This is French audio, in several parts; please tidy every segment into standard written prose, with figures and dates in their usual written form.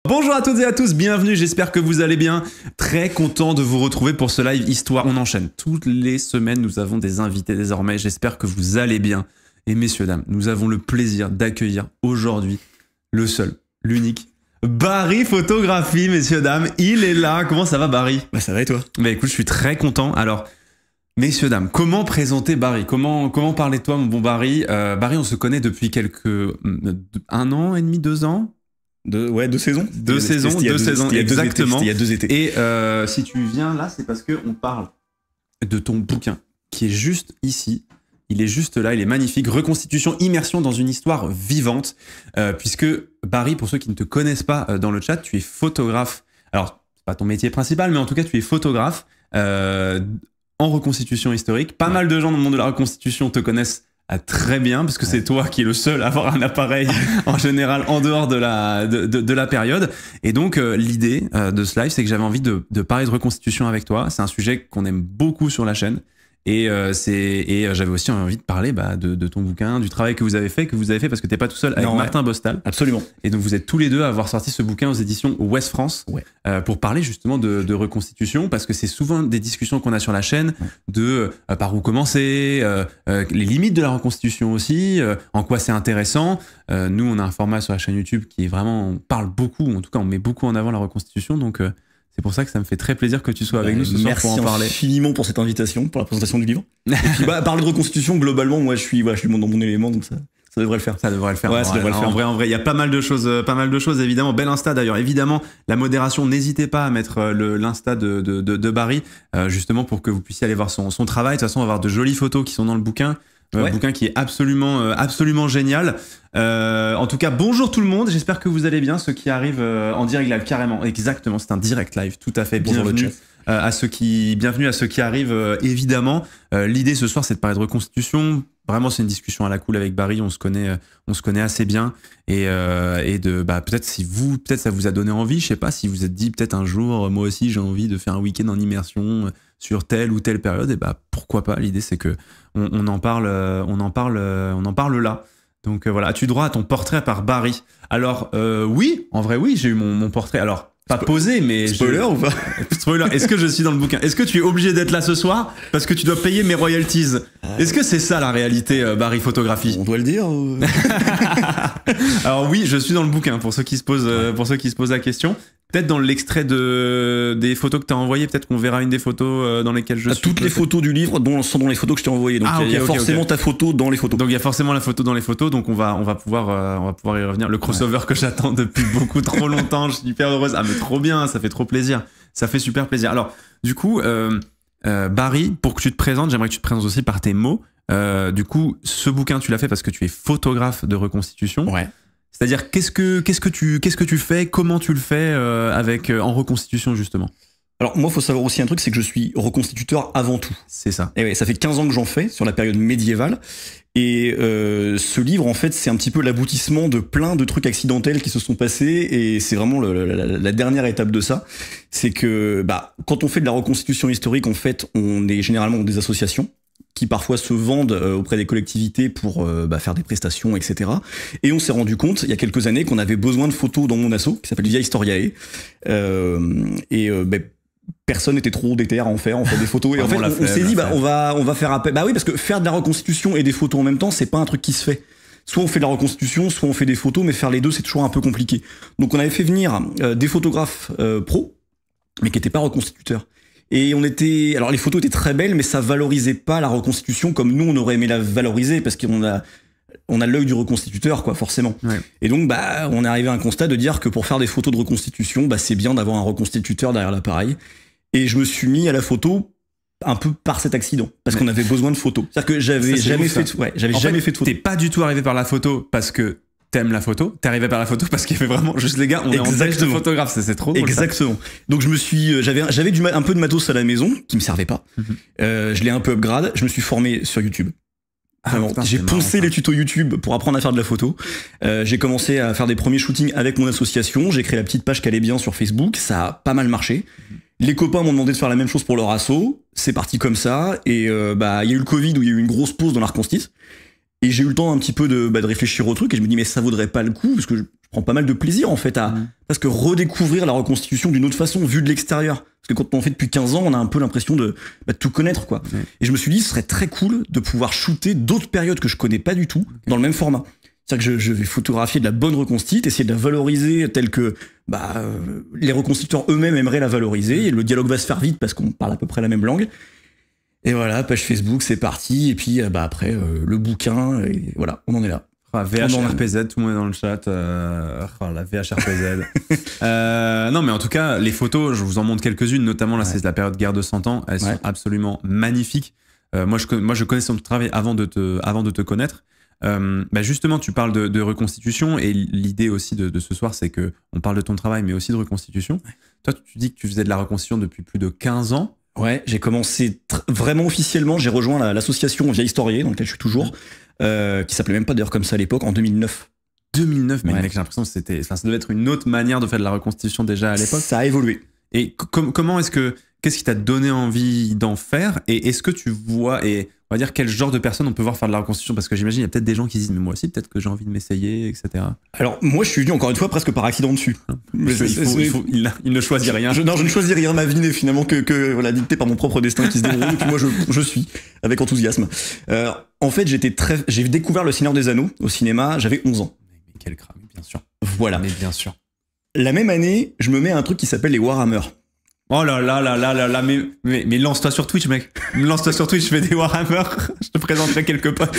Bonjour à toutes et à tous, bienvenue, j'espère que vous allez bien. Très content de vous retrouver pour ce live Histoire. On enchaîne. Toutes les semaines, nous avons des invités désormais. J'espère que vous allez bien. Et messieurs, dames, nous avons le plaisir d'accueillir aujourd'hui le seul, l'unique, Barry Photographie, messieurs, dames. Il est là. Comment ça va, Barry? Bah ça va et toi? Bah écoute, je suis très content. Alors, messieurs, dames, comment présenter Barry? Comment parler de toi, mon bon Barry? Barry, on se connaît depuis un an et demi, 2 ans. Deux saisons. Deux saisons, exactement. Il y a 2 étés. Et si tu viens là, c'est parce qu'on parle de ton bouquin qui est juste ici. Il est juste là, il est magnifique. Reconstitution, immersion dans une histoire vivante. Puisque Barry, pour ceux qui ne te connaissent pas dans le chat, tu es photographe. Alors, c'est pas ton métier principal, mais en tout cas, tu es photographe en reconstitution historique. Pas mal de gens dans le monde de la reconstitution te connaissent très bien, parce que c'est toi qui es le seul à avoir un appareil en général en dehors de la période. Et donc l'idée de ce live, c'est que j'avais envie de parler de reconstitution avec toi. C'est un sujet qu'on aime beaucoup sur la chaîne. Et j'avais aussi envie de parler de ton bouquin, du travail que vous avez fait parce que t'es pas tout seul avec Martin Bostal. Absolument. Et donc vous êtes tous les deux à avoir sorti ce bouquin aux éditions Ouest France pour parler justement de reconstitution, parce que c'est souvent des discussions qu'on a sur la chaîne de par où commencer, les limites de la reconstitution aussi, en quoi c'est intéressant. Nous on a un format sur la chaîne YouTube qui est vraiment, on parle beaucoup, en tout cas on met beaucoup en avant la reconstitution, donc c'est pour ça que ça me fait très plaisir que tu sois avec nous ce soir pour en parler. Merci infiniment pour cette invitation, pour la présentation du livre. Et puis parler de reconstitution, globalement, moi je suis dans mon élément, donc ça devrait le faire. Ça devrait le faire. Ouais, ça devrait le faire. En vrai, il y a pas mal de choses évidemment. Bel Insta d'ailleurs. Évidemment, la modération, n'hésitez pas à mettre l'Insta de Barry, justement pour que vous puissiez aller voir son travail. De toute façon, on va avoir de jolies photos qui sont dans le bouquin. Un bouquin qui est absolument génial. En tout cas, bonjour tout le monde. J'espère que vous allez bien. Ceux qui arrivent en direct live, carrément. Exactement, c'est un direct live. Tout à fait. Bienvenue à ceux qui arrivent, évidemment. L'idée ce soir, c'est de parler de reconstitution. Vraiment, c'est une discussion à la cool avec Barry. On se connaît assez bien. Et peut-être ça vous a donné envie. Je sais pas, si vous êtes dit peut-être un jour, moi aussi, j'ai envie de faire un week-end en immersion sur telle ou telle période. Et pourquoi pas. L'idée, c'est que on en parle là. Donc voilà, as-tu droit à ton portrait par Barry? Alors oui, en vrai oui, j'ai eu mon portrait. Alors pas posé, mais spoiler ou pas? Spoiler. Est-ce que je suis dans le bouquin? Est-ce que tu es obligé d'être là ce soir parce que tu dois payer mes royalties? Est-ce que c'est ça la réalité, Barry Photographie? On doit le dire. Alors oui, je suis dans le bouquin pour ceux qui se posent la question. Peut-être dans l'extrait des photos que tu as envoyées, peut-être qu'on verra une des photos dans lesquelles je suis. Toutes les photos du livre sont dans les photos que je t'ai envoyées. Donc il y a forcément ta photo dans les photos. Donc il y a forcément la photo dans les photos. Donc on va pouvoir y revenir. Le crossover que j'attends depuis beaucoup trop longtemps. Je suis hyper heureuse. Ah mais trop bien, ça fait trop plaisir. Ça fait super plaisir. Alors du coup, Barry, pour que tu te présentes, j'aimerais que tu te présentes aussi par tes mots. Du coup, ce bouquin, tu l'as fait parce que tu es photographe de reconstitution. Ouais. C'est-à-dire, qu'est-ce que tu fais, comment tu le fais en reconstitution, justement? Alors moi, il faut savoir aussi un truc, c'est que je suis reconstituteur avant tout. C'est ça. Et ouais, ça fait 15 ans que j'en fais, sur la période médiévale. Et ce livre, en fait, c'est un petit peu l'aboutissement de plein de trucs accidentels qui se sont passés. Et c'est vraiment la dernière étape de ça. C'est que quand on fait de la reconstitution historique, en fait, on est généralement dans des associations qui parfois se vendent auprès des collectivités pour faire des prestations, etc. Et on s'est rendu compte, il y a quelques années, qu'on avait besoin de photos dans mon asso, qui s'appelle Via Historiae. Personne n'était trop déter à en faire des photos. Et en fait, on s'est dit, on va faire appel. Bah oui, parce que faire de la reconstitution et des photos en même temps, c'est pas un truc qui se fait. Soit on fait de la reconstitution, soit on fait des photos, mais faire les deux, c'est toujours un peu compliqué. Donc on avait fait venir des photographes pros, mais qui n'étaient pas reconstituteurs. Et alors les photos étaient très belles, mais ça valorisait pas la reconstitution comme nous on aurait aimé la valoriser, parce qu'on a l'œil du reconstituteur, quoi, forcément. Ouais. Et donc, on est arrivé à un constat de dire que pour faire des photos de reconstitution, c'est bien d'avoir un reconstituteur derrière l'appareil. Et je me suis mis à la photo un peu par cet accident, parce qu'on avait besoin de photos. C'est-à-dire que j'avais jamais fait de photo. T'es pas du tout arrivé par la photo parce que t'aimes la photo, t'es arrivé par la photo parce qu'il y avait vraiment juste les gars, on est en tâche de photographe, c'est trop drôle. Exactement. Donc je me suis, j'avais un peu de matos à la maison qui me servait pas. Je l'ai un peu upgrade, je me suis formé sur YouTube. J'ai poncé les tutos YouTube pour apprendre à faire de la photo. J'ai commencé à faire des premiers shootings avec mon association. J'ai créé la petite page qui allait bien sur Facebook. Ça a pas mal marché. Les copains m'ont demandé de faire la même chose pour leur asso. C'est parti comme ça. Et il y a eu le Covid où il y a eu une grosse pause dans la reconstitution. Et j'ai eu le temps un petit peu de réfléchir au truc et je me dis mais ça vaudrait pas le coup parce que je prends pas mal de plaisir en fait à parce que redécouvrir la reconstitution d'une autre façon vue de l'extérieur. Parce que quand on fait depuis 15 ans, on a un peu l'impression de tout connaître quoi. Et je me suis dit ce serait très cool de pouvoir shooter d'autres périodes que je connais pas du tout dans le même format. C'est-à-dire que je vais photographier de la bonne reconstitution, essayer de la valoriser telle que les reconstituteurs eux-mêmes aimeraient la valoriser et le dialogue va se faire vite parce qu'on parle à peu près la même langue. Et voilà, page Facebook, c'est parti. Et puis après, le bouquin, et voilà, on en est là. VHRPZ, tout le monde est dans le chat. La VHRPZ. Non, mais en tout cas, les photos, je vous en montre quelques-unes, notamment là, c'est la période guerre de 100 ans. Elles sont absolument magnifiques. Moi, je connais ton travail avant de te connaître. Justement, tu parles de reconstitution et l'idée aussi de ce soir, c'est que on parle de ton travail, mais aussi de reconstitution. Toi, tu dis que tu faisais de la reconstitution depuis plus de 15 ans. Ouais, j'ai commencé vraiment officiellement, j'ai rejoint l'association Vieille Historiée, dans laquelle je suis toujours, qui s'appelait même pas d'ailleurs comme ça à l'époque, en 2009. 2009, mais mec, j'ai l'impression que ça devait être une autre manière de faire de la reconstitution déjà à l'époque. Ça a évolué. Et comment qu'est-ce qui t'a donné envie d'en faire? Et est-ce que tu vois, et on va dire quel genre de personnes on peut voir faire de la reconstitution? Parce que j'imagine il y a peut-être des gens qui disent mais moi aussi peut-être que j'ai envie de m'essayer, etc. Alors moi je suis venu encore une fois presque par accident dessus. Il ne choisit rien. Je ne choisis rien, ma vie n'est finalement que voilà, dictée par mon propre destin qui se déroule et puis moi je suis avec enthousiasme. En fait j'ai découvert Le Seigneur des Anneaux au cinéma, j'avais 11 ans. Mais quel crâne, bien sûr. Voilà. Mais bien sûr. La même année, je me mets à un truc qui s'appelle les Warhammer. Oh là là là là là là, mais lance-toi sur Twitch, mec. Lance-toi sur Twitch, je fais des Warhammer. Je te présenterai quelques potes.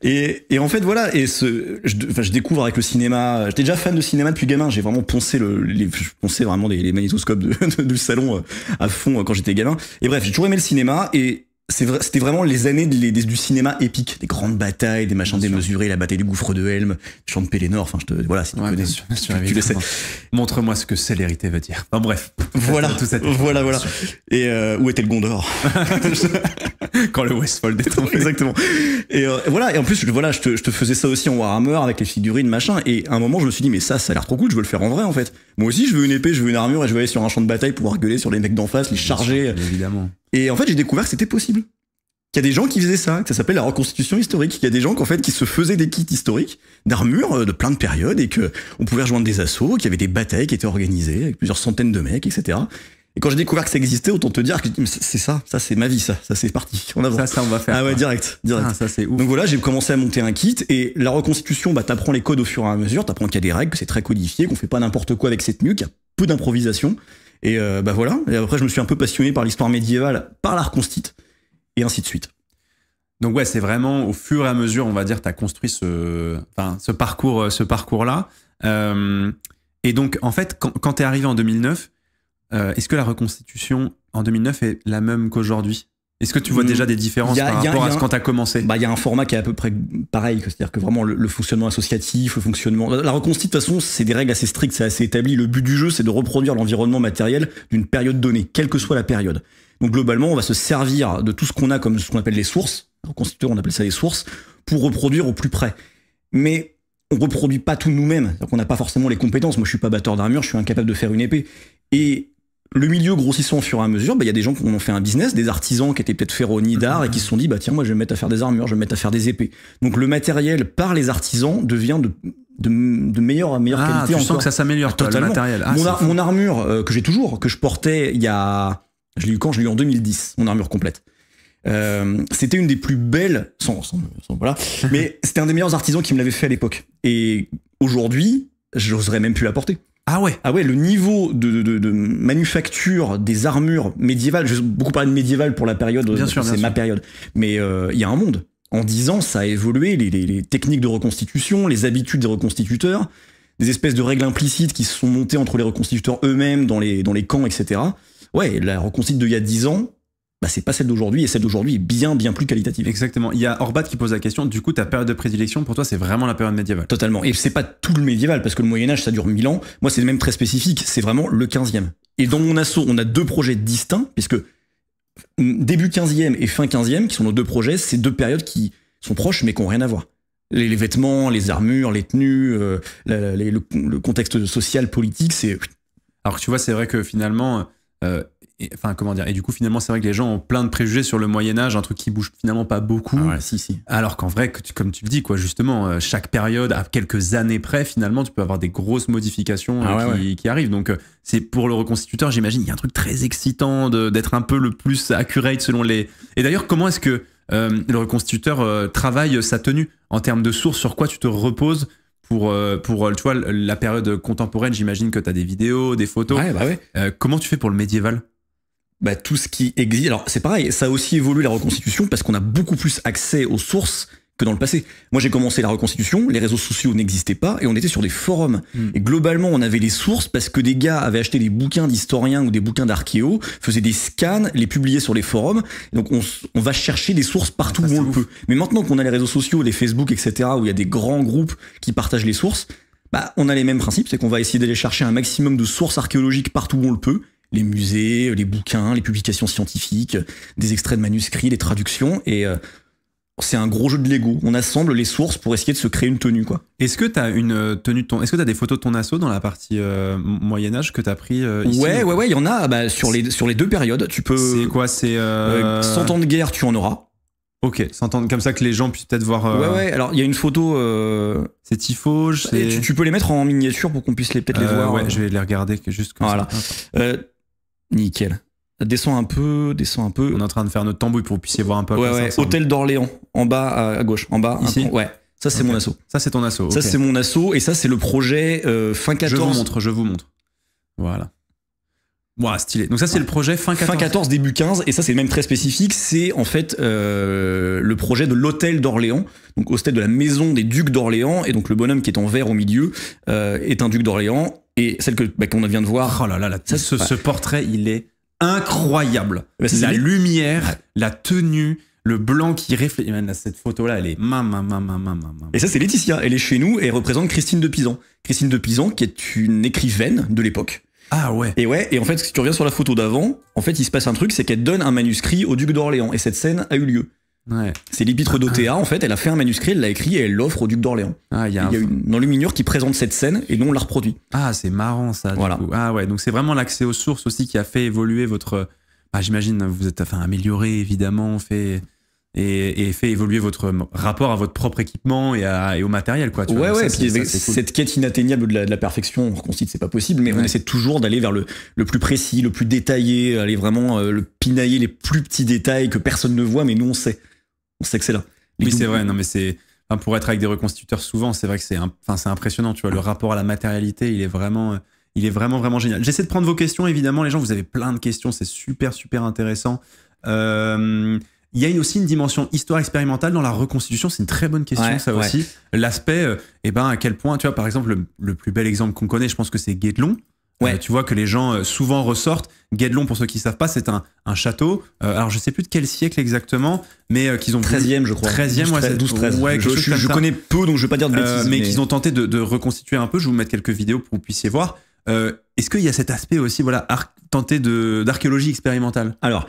Et en fait, voilà. Et je découvre avec le cinéma. J'étais déjà fan de cinéma depuis gamin. J'ai vraiment poncé je ponçais vraiment les magnétoscopes du salon à fond quand j'étais gamin. Et bref, j'ai toujours aimé le cinéma et c'était vraiment les années du cinéma épique, des grandes batailles, des machins démesurés, la bataille du gouffre de Helm, le champ de Pelennor, enfin voilà, si tu connais, bien sûr, tu le sais. Montre-moi ce que célérité veut dire. Enfin bref. Voilà, voilà. Et où était le Gondor? Quand le Westfold est tombé. Exactement. Et voilà, et en plus, je te faisais ça aussi en Warhammer avec les figurines, machin, et à un moment, je me suis dit, mais ça a l'air trop cool, je veux le faire en vrai, en fait. Moi aussi, je veux une épée, je veux une armure, et je veux aller sur un champ de bataille pouvoir gueuler sur les mecs d'en face, les charger. Évidemment. Et en fait, j'ai découvert que c'était possible. Qu'il y a des gens qui faisaient ça, que ça s'appelle la reconstitution historique. Qu'il y a des gens qui se faisaient des kits historiques, d'armures de plein de périodes, et que on pouvait rejoindre des assauts, qu'il y avait des batailles qui étaient organisées avec plusieurs centaines de mecs, etc. Et quand j'ai découvert que ça existait, autant te dire que c'est ça c'est ma vie, ça c'est parti. On avance. Ça on va faire. Ah ouais, direct. Ah, ça c'est ouf. Donc voilà, j'ai commencé à monter un kit et la reconstitution, t'apprends les codes au fur et à mesure, t'apprends qu'il y a des règles, que c'est très codifié, qu'on fait pas n'importe quoi avec cette tenue, qu'il y a peu d'improvisation. Et voilà. Et après, je me suis un peu passionné par l'histoire médiévale, par la reconstitution, et ainsi de suite. Donc ouais, c'est vraiment au fur et à mesure, on va dire, t'as construit ce parcours-là. Et donc, en fait, quand t'es arrivé en 2009, est-ce que la reconstitution en 2009 est la même qu'aujourd'hui? Est-ce que tu vois déjà des différences par rapport à ce quand t'as commencé? Il y a un format qui est à peu près pareil, c'est-à-dire que vraiment le fonctionnement associatif, le fonctionnement... La reconstitution, de toute façon, c'est des règles assez strictes, c'est assez établi. Le but du jeu, c'est de reproduire l'environnement matériel d'une période donnée, quelle que soit la période. Donc globalement, on va se servir de tout ce qu'on a comme ce qu'on appelle les sources. En reconstitution, on appelle ça les sources, pour reproduire au plus près. Mais on reproduit pas tout nous-mêmes, c'est-à-dire qu'on n'a pas forcément les compétences. Moi, je suis pas batteur d'armure, je suis incapable de faire une épée. Et le milieu grossissant au fur et à mesure, il y a des gens qui en ont fait un business, des artisans qui étaient peut-être ferronniers d'art et qui se sont dit, tiens, moi je vais me mettre à faire des armures, je vais me mettre à faire des épées. Donc le matériel par les artisans devient de meilleure qualité. Tu sens que ça s'améliore, totalement. Le matériel. Mon armure que j'ai toujours, que je portais il y a... Je l'ai eu en 2010, mon armure complète. C'était une des plus belles, voilà, mais c'était un des meilleurs artisans qui me l'avait fait à l'époque. Et aujourd'hui, j'oserais même plus la porter. Ah ouais, le niveau de manufacture des armures médiévales, je vais beaucoup parler de médiéval pour la période, c'est ma période, mais il y a un monde. En 10 ans, ça a évolué, les techniques de reconstitution, les habitudes des reconstituteurs, des espèces de règles implicites qui se sont montées entre les reconstituteurs eux-mêmes dans les camps, etc. Ouais, la reconstitution d'il y a 10 ans, c'est pas celle d'aujourd'hui, et celle d'aujourd'hui est bien plus qualitative. Exactement. Il y a Orbat qui pose la question, du coup, ta période de prédilection, pour toi, c'est vraiment la période médiévale? Totalement. Et c'est pas tout le médiéval, parce que le Moyen-Âge, ça dure 1000 ans. Moi, c'est même très spécifique, c'est vraiment le 15e. Et dans mon asso, on a 2 projets distincts, puisque début 15e et fin 15e, qui sont nos 2 projets, c'est 2 périodes qui sont proches, mais qui n'ont rien à voir. Les vêtements, les armures, les tenues, le contexte social, politique, c'est... Alors que tu vois, c'est vrai que finalement... enfin, comment dire, et du coup, finalement, c'est vrai que les gens ont plein de préjugés sur le Moyen-Âge, un truc qui bouge finalement pas beaucoup. Ah ouais, si. Alors qu'en vrai, comme tu le dis, quoi, justement, chaque période, à quelques années près, finalement, tu peux avoir des grosses modifications qui arrivent. Donc, c'est pour le reconstituteur, j'imagine, il y a un truc très excitant d'être un peu le plus accurate selon les. Et d'ailleurs, comment est-ce que le reconstituteur travaille sa tenue en termes de sources? Sur quoi tu te reposes pour tu vois, la période contemporaine? J'imagine que tu as des vidéos, des photos. Comment tu fais pour le médiéval? Tout ce qui existe. Alors, c'est pareil, ça a aussi évolué la reconstitution parce qu'on a beaucoup plus accès aux sources que dans le passé. Moi, j'ai commencé la reconstitution, les réseaux sociaux n'existaient pas et on était sur des forums. Et globalement, on avait les sources parce que des gars avaient acheté des bouquins d'historiens ou des bouquins d'archéos, faisaient des scans, les publiaient sur les forums. Donc, on va chercher des sources partout où on le peut. Mais maintenant qu'on a les réseaux sociaux, les Facebook, etc., où il y a des grands groupes qui partagent les sources, on a les mêmes principes, c'est qu'on va essayer d'aller chercher un maximum de sources archéologiques partout où on le peut. Les musées, les bouquins, les publications scientifiques, des extraits de manuscrits, des traductions, et c'est un gros jeu de Lego. On assemble les sources pour essayer de se créer une tenue, quoi. Est-ce que tu as une tenue de est-ce que tu as des photos de ton assaut dans la partie Moyen-Âge que tu as pris ici? Ouais, il y en a sur les deux périodes. Tu peux. C'est quoi? C'est 100 ans de guerre, tu en auras. Ok, 100 ans, comme ça que les gens puissent peut-être voir. Ouais, alors il y a une photo. C'est Tifauge. Tu peux les mettre en miniature pour qu'on puisse peut-être les voir. Ouais, je vais les regarder juste comme ça. Nickel. Descends un peu. On est en train de faire notre tambouille pour que vous puissiez voir un peu. Hôtel d'Orléans, en bas à gauche, en bas. Ici. Ouais. Ça c'est mon assaut. Ça c'est ton assaut. Ça c'est mon assaut et ça c'est le projet fin 14. Je vous montre. Voilà. Wow, stylé. Donc ça c'est le projet fin 14. Fin 14 début 15 et ça c'est même très spécifique. C'est en fait le projet de l'hôtel d'Orléans. Donc hôtel de la maison des ducs d'Orléans et donc le bonhomme qui est en vert au milieu est un duc d'Orléans. Et celle qu'on vient de voir. Oh là là, ce portrait, il est incroyable. La lumière, la tenue, le blanc qui reflète. Cette photo-là, elle est Et ça, c'est Laetitia. Elle est chez nous et elle représente Christine de Pisan. Christine de Pisan, qui est une écrivaine de l'époque. Ah ouais. Et en fait, si tu reviens sur la photo d'avant, en fait, il se passe un truc, c'est qu'elle donne un manuscrit au duc d'Orléans. Et cette scène a eu lieu. Ouais. C'est l'épître d'Othéa, en fait, elle a fait un manuscrit, elle l'a écrit et elle l'offre au duc d'Orléans. Il y a une enluminure qui présente cette scène et nous on la reproduit. Ah, c'est marrant ça. Voilà. Du coup. Ah ouais, donc c'est vraiment l'accès aux sources aussi qui a fait évoluer votre. J'imagine, vous êtes amélioré évidemment, fait évoluer votre rapport à votre propre équipement et au matériel, quoi. Ouais, cette quête inatteignable de la perfection, on reconstitue, c'est pas possible, mais on essaie toujours d'aller vers le plus précis, le plus détaillé, aller vraiment le pinailler les plus petits détails que personne ne voit, mais nous on sait. On sait que c'est là. Oui, c'est vrai. Non, mais pour être avec des reconstituteurs souvent, c'est vrai que c'est impressionnant. Tu vois, le rapport à la matérialité, il est vraiment génial. J'essaie de prendre vos questions, évidemment. Les gens, vous avez plein de questions. C'est super, super intéressant. Il y a aussi une dimension histoire expérimentale dans la reconstitution. C'est une très bonne question, ça aussi. L'aspect, à quel point, tu vois, par exemple, le plus bel exemple qu'on connaît, je pense que c'est Guédelon. Ouais. Tu vois que les gens souvent ressortent. Guédelon, pour ceux qui ne savent pas, c'est un château. Alors, je ne sais plus de quel siècle exactement, mais qu'ils ont... 13e, je crois. 13e, 12-13. Ouais, je connais peu, donc je ne vais pas dire de bêtises. Mais qu'ils ont tenté de reconstituer un peu. Je vais vous mettre quelques vidéos pour que vous puissiez voir. Est-ce qu'il y a cet aspect aussi, tenter d'archéologie expérimentale? Alors,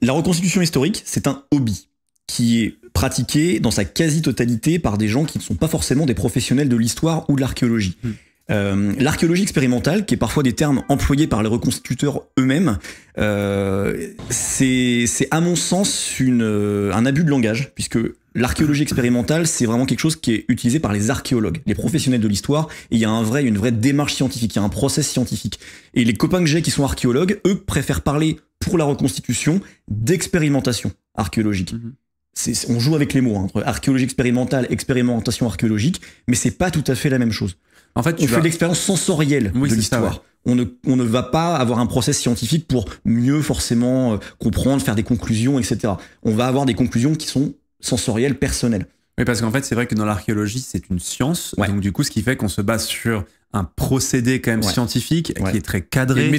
la reconstitution historique, c'est un hobby qui est pratiqué dans sa quasi-totalité par des gens qui ne sont pas forcément des professionnels de l'histoire ou de l'archéologie. L'archéologie expérimentale, qui est parfois des termes employés par les reconstituteurs eux-mêmes, c'est à mon sens un abus de langage, puisque l'archéologie expérimentale, c'est vraiment quelque chose qui est utilisé par les archéologues, les professionnels de l'histoire, et il y a une vraie démarche scientifique, il y a un process scientifique. Et les copains que j'ai qui sont archéologues, eux préfèrent parler pour la reconstitution d'expérimentation archéologique. On joue avec les mots, entre archéologie expérimentale, expérimentation archéologique, mais c'est pas tout à fait la même chose. En fait, on fait de l'expérience sensorielle de l'histoire. On ne va pas avoir un process scientifique pour mieux forcément comprendre, faire des conclusions, etc. On va avoir des conclusions qui sont sensorielles, personnelles. Oui, parce qu'en fait, c'est vrai que dans l'archéologie, c'est une science. Ouais. Donc, du coup, ce qui fait qu'on se base sur un procédé quand même scientifique qui est très cadré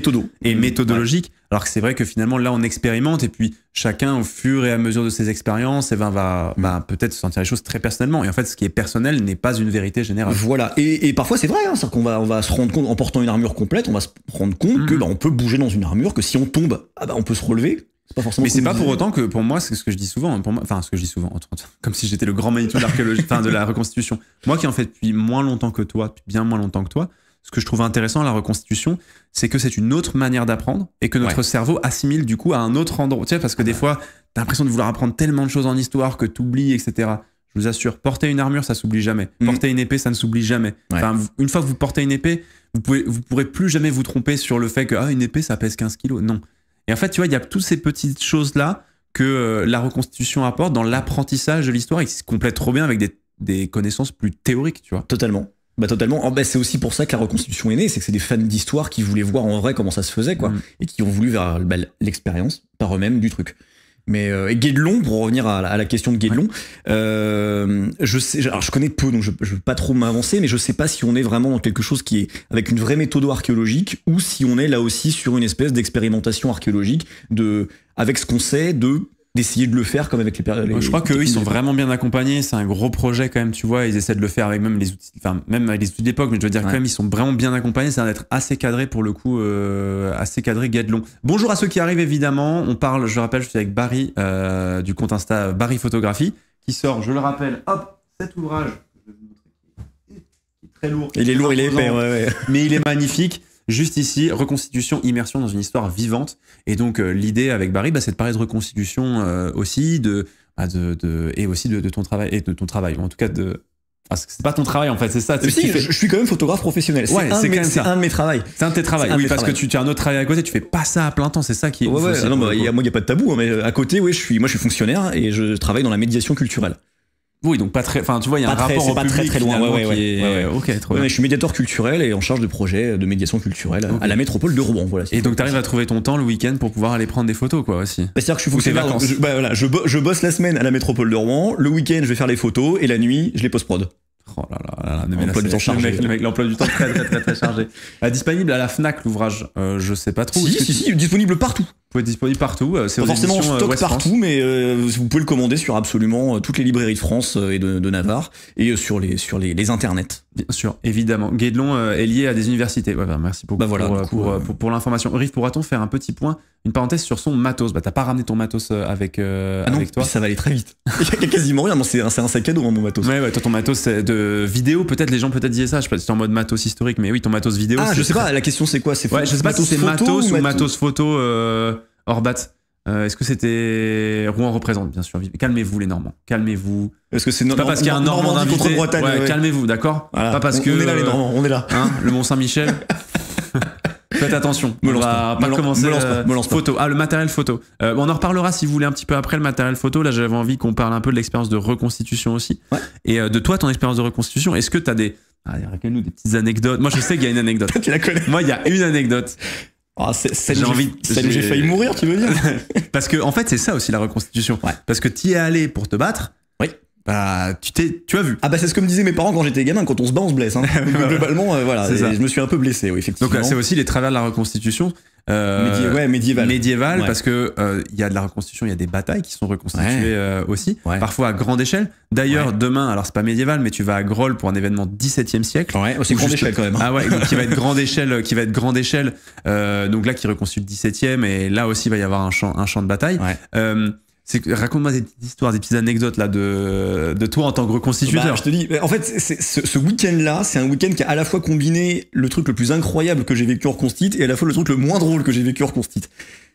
et méthodologique. Alors que c'est vrai que finalement, là, on expérimente et puis chacun, au fur et à mesure de ses expériences, va peut-être sentir les choses très personnellement. Et en fait, ce qui est personnel n'est pas une vérité générale. Voilà. Et parfois, c'est vrai. C'est-à-dire qu'on va se rendre compte, en portant une armure complète, on va se rendre compte que on peut bouger dans une armure, que si on tombe, on peut se relever. Mais c'est pas pour autant que, pour moi, c'est ce que je dis souvent, comme si j'étais le grand Manitou de l'archéologie, de la reconstitution. Moi qui en fais depuis moins longtemps que toi, depuis bien moins longtemps que toi, ce que je trouve intéressant à la reconstitution, c'est que c'est une autre manière d'apprendre et que notre cerveau assimile du coup à un autre endroit. Tu sais, parce que des fois, t'as l'impression de vouloir apprendre tellement de choses en histoire que t'oublies, etc. Je vous assure, porter une armure, ça s'oublie jamais. Porter une épée, ça ne s'oublie jamais. Enfin, une fois que vous portez une épée, vous pourrez plus jamais vous tromper sur le fait que une épée, ça pèse 15 kilos. Non. Et en fait, tu vois, il y a toutes ces petites choses-là que la reconstitution apporte dans l'apprentissage de l'histoire et qui se complète trop bien avec des connaissances plus théoriques, tu vois. Totalement. Totalement. C'est aussi pour ça que la reconstitution est née, c'est que c'est des fans d'histoire qui voulaient voir en vrai comment ça se faisait, quoi, et qui ont voulu vers l'expérience par eux-mêmes du truc. Mais Guédelon, pour revenir à la question de Guédelon, je connais peu, donc je veux pas trop m'avancer, mais je sais pas si on est vraiment dans quelque chose qui est avec une vraie méthode archéologique ou si on est là aussi sur une espèce d'expérimentation archéologique avec ce qu'on sait d'essayer de le faire comme avec les je crois qu'eux ils sont vraiment bien accompagnés, c'est un gros projet quand même, tu vois, ils essaient de le faire avec même les outils, même avec les outils d'époque, mais je veux dire quand même ils sont vraiment bien accompagnés, ça va être assez cadré pour le coup, assez cadré Guédelon. Bonjour à ceux qui arrivent évidemment, on parle, je le rappelle, je suis avec Barry du compte Insta Barry Photographie qui sort, je le rappelle, cet ouvrage, je vais vous montrer, qui est très lourd. Il est lourd, il est épais, mais il est magnifique. Juste ici, reconstitution, immersion dans une histoire vivante. Et donc, l'idée avec Barry, c'est de parler de reconstitution aussi, et aussi de ton travail, et de ton travail. En tout cas, c'est pas ton travail, en fait, c'est ça. Je suis quand même photographe professionnel. C'est un de mes travaux. C'est un de tes travaux. Oui, parce que tu as un autre travail à côté, tu fais pas ça à plein temps, c'est ça qui est ouf aussi. Non, moi, il n'y a pas de tabou, mais à côté, je suis fonctionnaire et je travaille dans la médiation culturelle. Oui, donc pas très. Enfin, tu vois, il y a un rapport au public. C'est pas très loin. Ok, trop bien. Je suis médiateur culturel et en charge de projets de médiation culturelle à la métropole de Rouen. Voilà. Et donc, t'arrives à trouver ton temps le week-end pour pouvoir aller prendre des photos, quoi, aussi. C'est-à-dire que je suis fonctionnaire. Je bosse la semaine à la métropole de Rouen. Le week-end, je vais faire les photos et la nuit, je les post-prod. Oh là là, l'emploi du temps chargé. Le mec, l'emploi du temps très chargé. Disponible à la Fnac, l'ouvrage. Je sais pas trop. Si, disponible partout. Vous pouvez être disponible partout. C'est pas forcément en stock partout, mais vous pouvez le commander sur absolument toutes les librairies de France et de Navarre et sur les internets. Bien sûr, évidemment. Guédelon est lié à des universités. Merci beaucoup pour l'information. Riff, pourra-t-on faire un petit point, une parenthèse sur son matos? T'as pas ramené ton matos avec toi? Ça va aller très vite. Il y a quasiment rien. C'est un sac à dos, mon matos. Ouais, toi, ton matos de vidéo, peut-être les gens disaient ça. Je sais pas si c'est en mode matos historique, mais oui, ton matos vidéo. Je sais pas. La question c'est quoi? Je sais pas si c'est matos ou matos photo hors bat. Est-ce que c'était Rouen représente, bien sûr. Calmez-vous les Normands, calmez-vous. Est-ce que c'est pas parce qu'il y a un Normand d'invité. Calmez-vous, d'accord. Voilà. Pas parce que on est là les Normands, on est là. Le Mont Saint-Michel. Faites attention. On va pas commencer. Photo. Le matériel photo. On en reparlera si vous voulez un petit peu après le matériel photo. Là, j'avais envie qu'on parle un peu de l'expérience de reconstitution aussi. Ouais. Et de toi, ton expérience de reconstitution. Est-ce que t'as raconte-nous des petites anecdotes. Moi, je sais qu'il y a une anecdote. Tu la connais? Moi, il y a une anecdote. J'ai failli mourir, tu veux dire? Parce que en fait, c'est ça aussi la reconstitution. Ouais. Parce que t'y es allé pour te battre. Oui. Tu as vu. C'est ce que me disaient mes parents quand j'étais gamin. Quand on se bat, on se blesse. Globalement, voilà. Je me suis un peu blessé, oui, effectivement. Donc c'est aussi les travers de la reconstitution. Médiévale, parce que il y a de la reconstitution, il y a des batailles qui sont reconstituées aussi, parfois à grande échelle. D'ailleurs, demain, alors c'est pas médiéval, mais tu vas à Groll pour un événement 17e siècle. Ouais, c'est grande échelle quand même. Donc qui va être grande échelle, donc là qui reconstitue le 17e, et là aussi il va y avoir un champ de bataille. Raconte-moi des petites histoires, des petites anecdotes là de toi en tant que reconstituteur. Je te dis, en fait, ce week-end-là, c'est un week-end qui a à la fois combiné le truc le plus incroyable que j'ai vécu en reconstitut et à la fois le truc le moins drôle que j'ai vécu en reconstitut.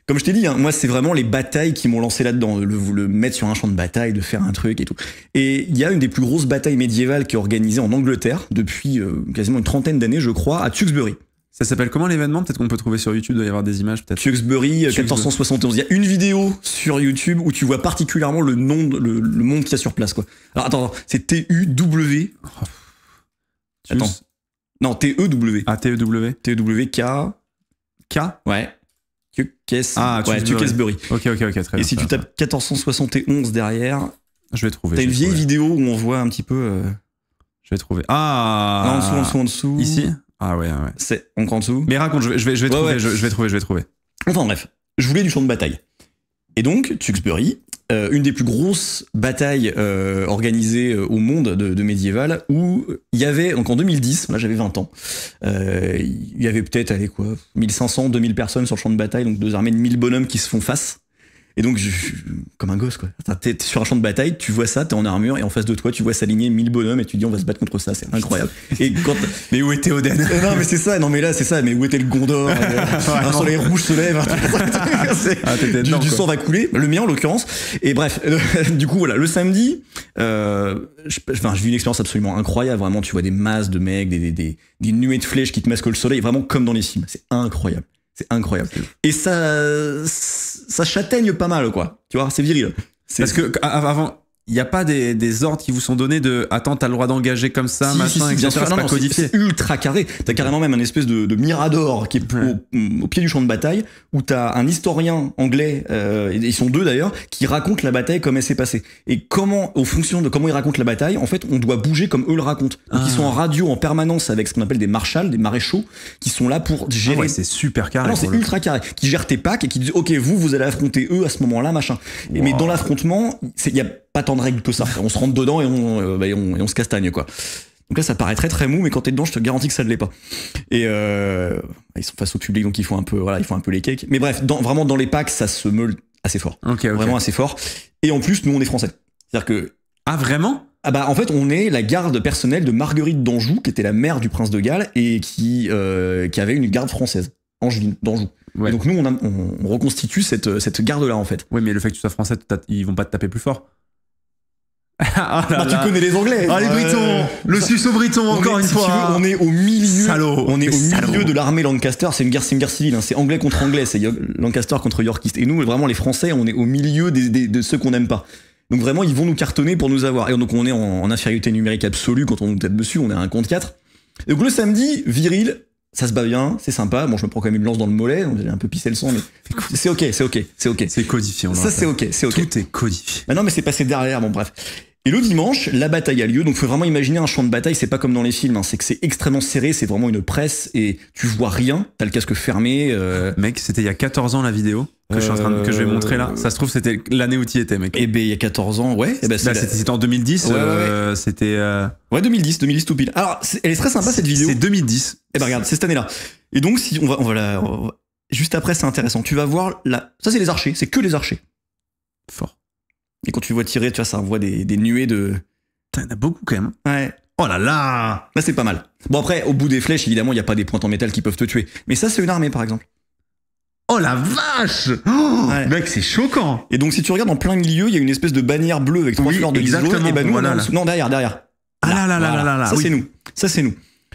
Comme je t'ai dit, moi, c'est vraiment les batailles qui m'ont lancé là-dedans, le mettre sur un champ de bataille, de faire un truc et tout. Et il y a une des plus grosses batailles médiévales qui est organisée en Angleterre depuis quasiment une trentaine d'années, je crois, à Tewkesbury. Ça s'appelle comment l'événement? Peut-être qu'on peut trouver sur YouTube, il doit y avoir des images peut-être. Tewkesbury 1471. Il y a une vidéo sur YouTube où tu vois particulièrement le nom, le monde qu'il y a sur place, quoi. Alors attends, c'est T-U-W. Attends. Non, T-E-W. T-E-W. T-E-W K. K? Ouais. Tewkesbury. Ok, très bien. Et si tu tapes 1471 derrière, je vais trouver. T'as une vieille vidéo où on voit un petit peu. Je vais trouver. En dessous. Ici? Ouais. C'est encore en dessous. Mais raconte, je vais trouver. Enfin bref, je voulais du champ de bataille. Et donc, Tewkesbury, une des plus grosses batailles organisées au monde de médiéval, où il y avait, donc en 2010, là j'avais 20 ans, il y avait peut-être, 1500, 2000 personnes sur le champ de bataille, donc deux armées de 1000 bonhommes qui se font face. Et donc, comme un gosse, quoi. T'es sur un champ de bataille, tu vois ça, t'es en armure, et en face de toi, tu vois s'aligner 1000 bonhommes, et tu dis, on va se battre contre ça, c'est incroyable. Et quand... Mais où était Oden? Non, mais c'est ça, non, mais là, c'est ça, mais où était le Gondor? Un soleil rouge se lève, du sang va couler, le mien en l'occurrence. Et bref, du coup, voilà, le samedi, j'ai vu une expérience absolument incroyable, vraiment, tu vois des masses de mecs, des nuées de flèches qui te masquent le soleil, vraiment comme dans les films, c'est incroyable. C'est incroyable. Et ça châtaigne pas mal, quoi. Tu vois, c'est viril. Parce que avant, il n'y a pas des ordres qui vous sont donnés de attends, t'as le droit d'engager comme ça, machin, bien sûr, c'est pas codifié. C'est ultra carré. T'as carrément même un espèce de mirador qui est au pied du champ de bataille où t'as un historien anglais, ils sont deux d'ailleurs, qui raconte la bataille comme elle s'est passée. Et au fonction de comment ils racontent la bataille, en fait, on doit bouger comme eux le racontent. Donc ils sont en radio en permanence avec ce qu'on appelle des marshals, des maréchaux, qui sont là pour gérer. Ouais, c'est super carré. Non, c'est ultra carré. Qui gèrent tes packs et qui disent ok, vous allez affronter eux à ce moment-là, machin. Wow. Mais dans l'affrontement, il y a pas tant de règles que ça. On se rentre dedans et on se castagne, quoi. Donc là, ça paraît très très mou, mais quand t'es dedans, je te garantis que ça ne l'est pas. Et ils sont face au public, donc ils font un peu les cakes. Mais bref, vraiment dans les packs, ça se meule assez fort. Okay. Vraiment assez fort. Et en plus, nous, on est français. C'est-à-dire que... Ah, vraiment? Ah bah en fait, on est la garde personnelle de Marguerite d'Anjou, qui était la mère du prince de Galles et qui avait une garde française, Angevine, d'Anjou. Ouais. Et donc nous, on reconstitue cette garde-là, en fait. Oui, mais le fait que tu sois français, ils vont pas te taper plus fort. Tu connais les Anglais. Ah, les Britons, le Suisse-Briton, encore une fois. Tu veux, on est au milieu. Salaud. On est au milieu de l'armée Lancaster. C'est une guerre civile. Hein. C'est anglais contre anglais. C'est Lancaster contre Yorkiste. Et nous, vraiment, les Français, on est au milieu de ceux qu'on n'aime pas. Donc vraiment, ils vont nous cartonner pour nous avoir. Et donc on est en infériorité numérique absolue quand on nous tape dessus. On est à 1 contre 4. Et donc le samedi, viril. Ça se bat bien, c'est sympa. Bon, je me prends quand même une lance dans le mollet, donc j'ai un peu pissé le sang, mais c'est ok. C'est codifié. Ça, c'est ok. Tout est codifié. Bah non, mais c'est passé derrière, bon, bref. Et le dimanche, la bataille a lieu, donc faut vraiment imaginer un champ de bataille, c'est pas comme dans les films, hein. C'est que c'est extrêmement serré, c'est vraiment une presse, et tu vois rien, t'as le casque fermé. Mec, c'était il y a 14 ans la vidéo que je vais montrer là. Ça se trouve, c'était l'année où t'y étais, mec. Eh ben, il y a 14 ans, ouais. Eh ben, c'était en 2010, ouais. C'était... Ouais, 2010 tout pile. Alors, elle est très sympa cette vidéo. C'est 2010. Eh ben, regarde, c'est cette année-là. Et donc, si on va juste après, c'est intéressant. Tu vas voir, ça c'est les archers, c'est que les archers. Fort. Et quand tu vois tirer, tu vois, ça envoie des nuées de... T'en as beaucoup quand même. Ouais. Oh là là. Là, c'est pas mal. Bon, après, au bout des flèches, évidemment, il n'y a pas des pointes en métal qui peuvent te tuer. Mais ça, c'est une armée, par exemple. Oh la vache. Oh, ouais. Mec, c'est choquant. Et donc, si tu regardes en plein milieu, il y a une espèce de bannière bleue avec 3 fleurs de lys jaune. Et ben nous, voilà, non, derrière. Ah là. Ça, oui. Ça, c'est nous.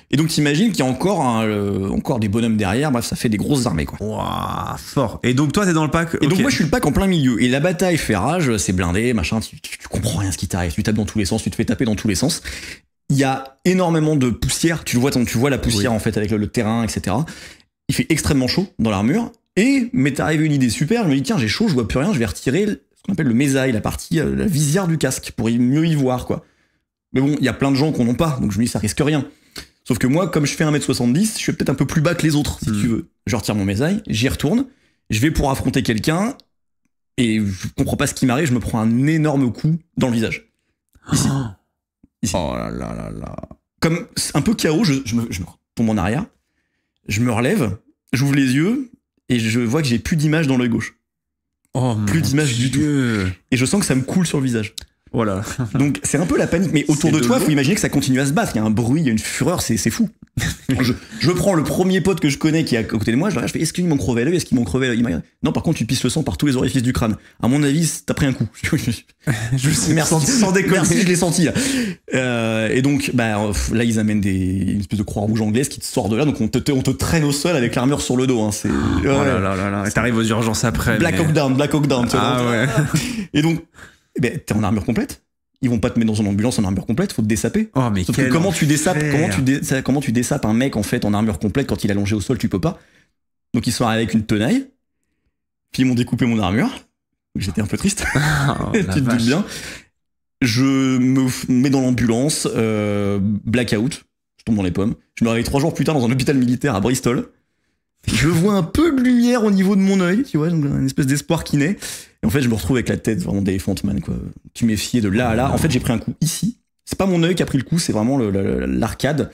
Et donc t'imagines qu'il y a encore des bonhommes derrière, bref, ça fait des grosses armées, quoi. Waouh, fort. Et donc toi t'es dans le pack. Et donc moi je suis le pack en plein milieu. Et la bataille fait rage, c'est blindé, machin, tu comprends rien ce qui t'arrive, tu tapes dans tous les sens, tu te fais taper dans tous les sens. Il y a énormément de poussière, tu vois la poussière en fait avec le terrain, etc. Il fait extrêmement chaud dans l'armure. Et m'est arrivé une idée super, je me dis tiens j'ai chaud, je vois plus rien, je vais retirer ce qu'on appelle le mésail, la partie, la visière du casque, pour mieux y voir, quoi. Mais bon, il y a plein de gens qu'on n'ont pas, donc je me dis ça risque rien. Sauf que moi, comme je fais 1m70, je suis peut-être un peu plus bas que les autres, si tu veux. Je retire mon mésail, j'y retourne, je vais pour affronter quelqu'un, et je comprends pas ce qui m'arrive, je me prends un énorme coup dans le visage. Ici. Oh là là. Comme un peu KO, je me tombe en arrière, je me relève, j'ouvre les yeux, et je vois que j'ai plus d'image dans l'œil gauche. Oh, plus d'image du tout. Et je sens que ça me coule sur le visage. Voilà. Donc c'est un peu la panique, mais autour de toi, faut imaginer que ça continue à se battre. Il y a un bruit, il y a une fureur, c'est fou. je prends le premier pote que je connais qui est à côté de moi, je fais est-ce qu'ils m'ont crevé l'œil, est-ce qu'ils m'ont crevé l'œil. Non, par contre, tu pisses le sang par tous les orifices du crâne. À mon avis, t'as pris un coup. Je sais, merci, sans déconner. Merci, je l'ai senti là. Et donc, là, ils amènent une espèce de croix rouge anglaise qui te sort de là, donc on te traîne au sol avec l'armure sur le dos. Hein. C'est. Oh là. Et t'arrives aux urgences après. Black Hawk Down. Ah ouais. Et donc. T'es en armure complète. Ils vont pas te mettre dans une ambulance en armure complète, faut te dessaper. Oh, mais sauf que comment tu dessapes un mec en fait en armure complète quand il est allongé au sol, tu peux pas. Donc ils sont arrivés avec une tenaille, puis ils m'ont découpé mon armure. J'étais un peu triste. Tu te doutes bien. Je me mets dans l'ambulance, blackout, je tombe dans les pommes. Je me réveille 3 jours plus tard dans un hôpital militaire à Bristol. Je vois un peu de lumière au niveau de mon œil, tu vois, donc une espèce d'espoir qui naît. Et en fait, je me retrouve avec la tête vraiment d'Elephant Man, quoi. Tu m'effiais de là à là. En fait, j'ai pris un coup ici. C'est pas mon œil qui a pris le coup, c'est vraiment l'arcade.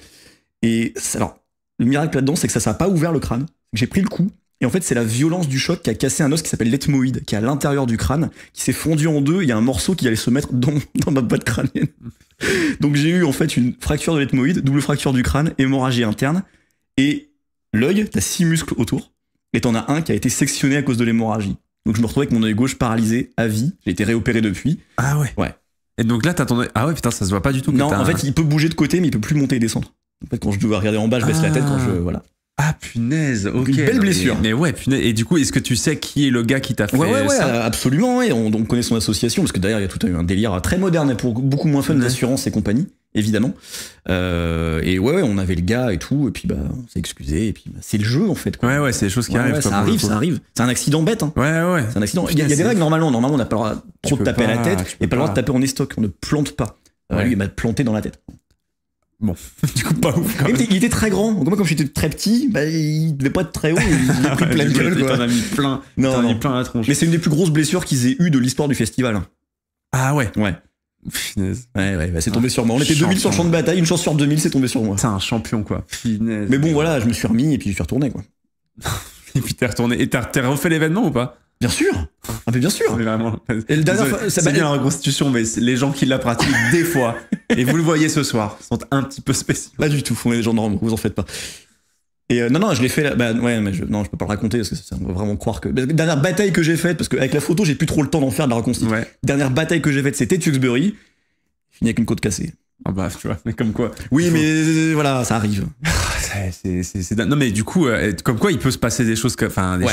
Et alors, le miracle là-dedans, c'est que ça n'a pas ouvert le crâne. J'ai pris le coup Et en fait, c'est la violence du choc qui a cassé un os qui s'appelle l'ethmoïde, qui est à l'intérieur du crâne, qui s'est fondu en deux. Il y a un morceau qui allait se mettre dans ma boîte crânienne. Donc j'ai eu en fait une fracture de l'ethmoïde, double fracture du crâne, hémorragie interne. Et l'œil, t'as 6 muscles autour. Et t'en as un qui a été sectionné à cause de l'hémorragie. Donc je me retrouvais avec mon œil gauche paralysé à vie. J'ai été réopéré depuis. Ah ouais. Ouais. Et donc là, t'as ton œil. Ah ouais, putain, ça se voit pas du tout. Non, en fait, il peut bouger de côté, mais il peut plus monter et descendre. En fait, quand je dois regarder en bas, je baisse la tête. Quand je. Voilà. Ah punaise, ok. Une belle blessure. Mais ouais, punaise. Et du coup, est-ce que tu sais qui est le gars qui t'a fait ça? Absolument. Ouais. On connaît son association, parce que d'ailleurs, il y a tout un délire très moderne et pour beaucoup moins fun d'assurance et compagnie, évidemment. Et ouais, on avait le gars et tout, et puis bah, on s'est excusé, et puis bah, c'est le jeu en fait. Quoi. Ouais, c'est des choses qui arrivent. Ça arrive. C'est un accident bête. Hein. Ouais. C'est un accident. Il y a des règles normalement. Normalement, on n'a pas le droit trop de taper à la tête, et pas le droit de taper en estoc. On ne plante pas. Lui, il m'a planté dans la tête. Bon, du coup, pas ouf. Il était très grand. Donc moi, comme j'étais très petit, bah, il devait pas être très haut. Il a pris plein de gueule. T'en as mis plein. T'en as mis plein à la tronche. Mais c'est une des plus grosses blessures qu'ils aient eues de l'histoire du festival. Ah ouais. Ouais. Finesse. Ouais, c'est tombé sur moi. On était 2000 sur le champ de bataille, une chance sur 2000, c'est tombé sur moi. C'est un champion, quoi. Finesse. Mais bon, voilà, je me suis remis et puis je suis retourné, quoi. Et puis t'es retourné. Et t'as refait l'événement ou pas? Bien sûr. Ah mais bien sûr. C'est vraiment. Et le dernier, c'est bien la reconstitution, mais les gens qui la pratiquent des fois, et vous le voyez ce soir, sont un petit peu spéciaux. Pas du tout. On est des gens normaux, vous en faites pas. Et non, je l'ai fait. Bah ouais, mais je peux pas le raconter parce que ça on va vraiment croire que. La dernière bataille que j'ai faite, parce qu'avec la photo, j'ai plus trop le temps d'en faire de la reconstitution. Ouais. Dernière bataille que j'ai faite, c'était Tewkesbury. Fini avec une côte cassée. Ah bah tu vois, mais comme quoi. Oui, mais voilà, ça arrive. Non mais du coup, comme quoi il peut se passer des choses,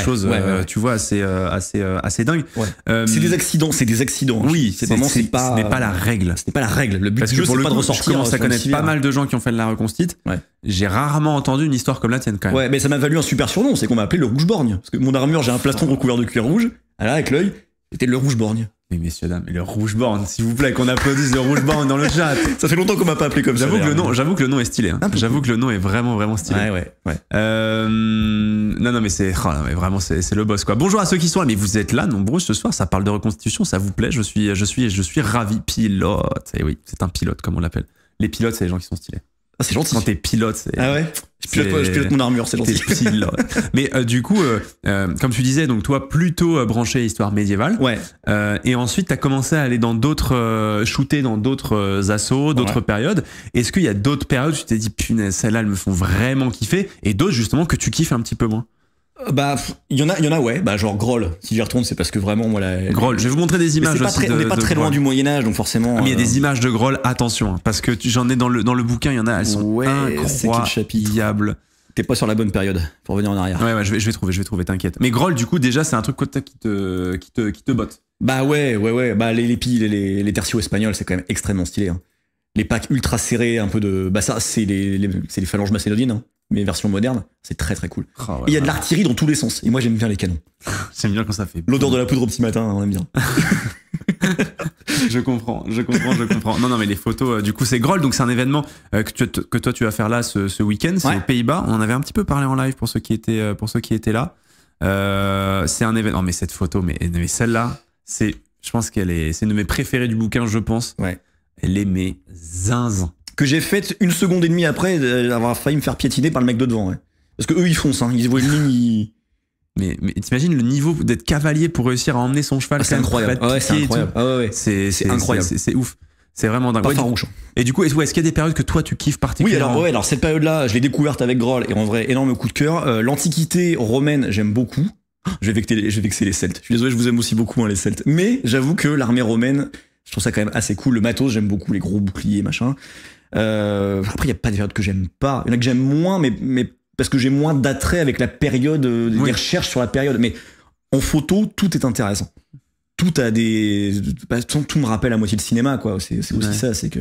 choses, tu vois, assez dingues. Ouais. C'est des accidents. Oui, ce n'est pas la règle. Ce n'est pas la règle. Le but du jeu, c'est pas de ressortir. Je commence à connaître pas mal de gens qui ont fait de la reconstite. Ouais. J'ai rarement entendu une histoire comme la tienne quand même. Ouais, mais ça m'a valu un super surnom, c'est qu'on m'a appelé le rouge-borgne. Parce que mon armure, j'ai un plastron recouvert de cuir rouge. Là, avec l'œil, c'était le rouge-borgne. Mais messieurs, dames, et le rouge-borgne, s'il vous plaît, qu'on applaudisse le rouge-borgne dans le chat. Ça fait longtemps qu'on m'a pas appelé comme ça. J'avoue que le nom est stylé. Hein. J'avoue que le nom est vraiment stylé. Ouais. Non, mais mais vraiment, c'est le boss, quoi. Bonjour à ceux qui sont là, mais vous êtes là, nombreux ce soir. Ça parle de reconstitution, ça vous plaît. Je suis ravi. Pilote. Et oui, c'est un pilote, comme on l'appelle. Les pilotes, c'est les gens qui sont stylés. Ah, c'est gentil. Quand t'es pilote, c'est. Ah ouais? Je pilote mon armure, c'est gentil. Mais du coup, comme tu disais, donc toi, plutôt branché histoire médiévale. Ouais. Et ensuite, t'as commencé à aller dans d'autres. Shooter dans d'autres assauts, d'autres périodes. Est-ce qu'il y a d'autres périodes où tu t'es dit, punaise, celles-là, elles me font vraiment kiffer, et d'autres, justement, que tu kiffes un petit peu moins? Bah, il y en a, ouais. Bah, genre Groll. Si j'y retourne, c'est parce que vraiment, moi, Groll. Je vais vous montrer des images aussi. On n'est pas très loin du Moyen-Âge, donc forcément. Ah, mais il y a des images de Groll, attention, hein, parce que j'en ai dans le bouquin, il y en a, elles sont incroyables. T'es pas sur la bonne période, faut revenir en arrière. Ouais, je vais trouver, t'inquiète. Mais Groll, du coup, déjà, c'est un truc qui te botte. Bah ouais. Bah, les tertios espagnols, c'est quand même extrêmement stylé. Hein. Les packs ultra serrés, un peu de. Bah, ça, c'est les phalanges macédoniennes. Hein. Mais version moderne, c'est très cool. Oh, ouais, et il y a de l'artillerie dans tous les sens. Et moi, j'aime bien les canons. J'aime bien quand ça fait. L'odeur de la poudre au petit matin, on aime bien. Je comprends. Non, mais les photos, du coup, c'est Groll, donc c'est un événement que toi tu vas faire là ce week-end. C'est aux Pays-Bas. On en avait un petit peu parlé en live pour ceux qui étaient là. C'est un événement. Non, mais cette photo, mais celle-là, je pense c'est une de mes préférées du bouquin, je pense. Ouais. Elle est mes zinzin. Que j'ai faite 1 seconde et demie après d'avoir failli me faire piétiner par le mec de devant. Ouais. Parce que eux, ils foncent, hein. Ils voient une ligne, Mais t'imagines le niveau d'être cavalier pour réussir à emmener son cheval. C'est incroyable. C'est incroyable. C'est incroyable. C'est ouf. C'est vraiment dingue. Pas farouche. Et du coup, est-ce qu'il y a des périodes que toi tu kiffes particulièrement? Oui, alors cette période-là, je l'ai découverte avec Groll et en vrai, énorme coup de cœur. L'Antiquité romaine, j'aime beaucoup. Je vais vexer les Celtes. Je suis désolé, je vous aime aussi beaucoup, hein, les Celtes. Mais j'avoue que l'armée romaine, je trouve ça quand même assez cool. Le matos, j'aime beaucoup les gros boucliers, machin. Après, il n'y a pas des périodes que j'aime pas. Il y en a que j'aime moins, mais parce que j'ai moins d'attrait avec la période, des recherches sur la période. Mais en photo, tout est intéressant. Tout a tout me rappelle à moitié le cinéma, quoi. C'est aussi ça, c'est que.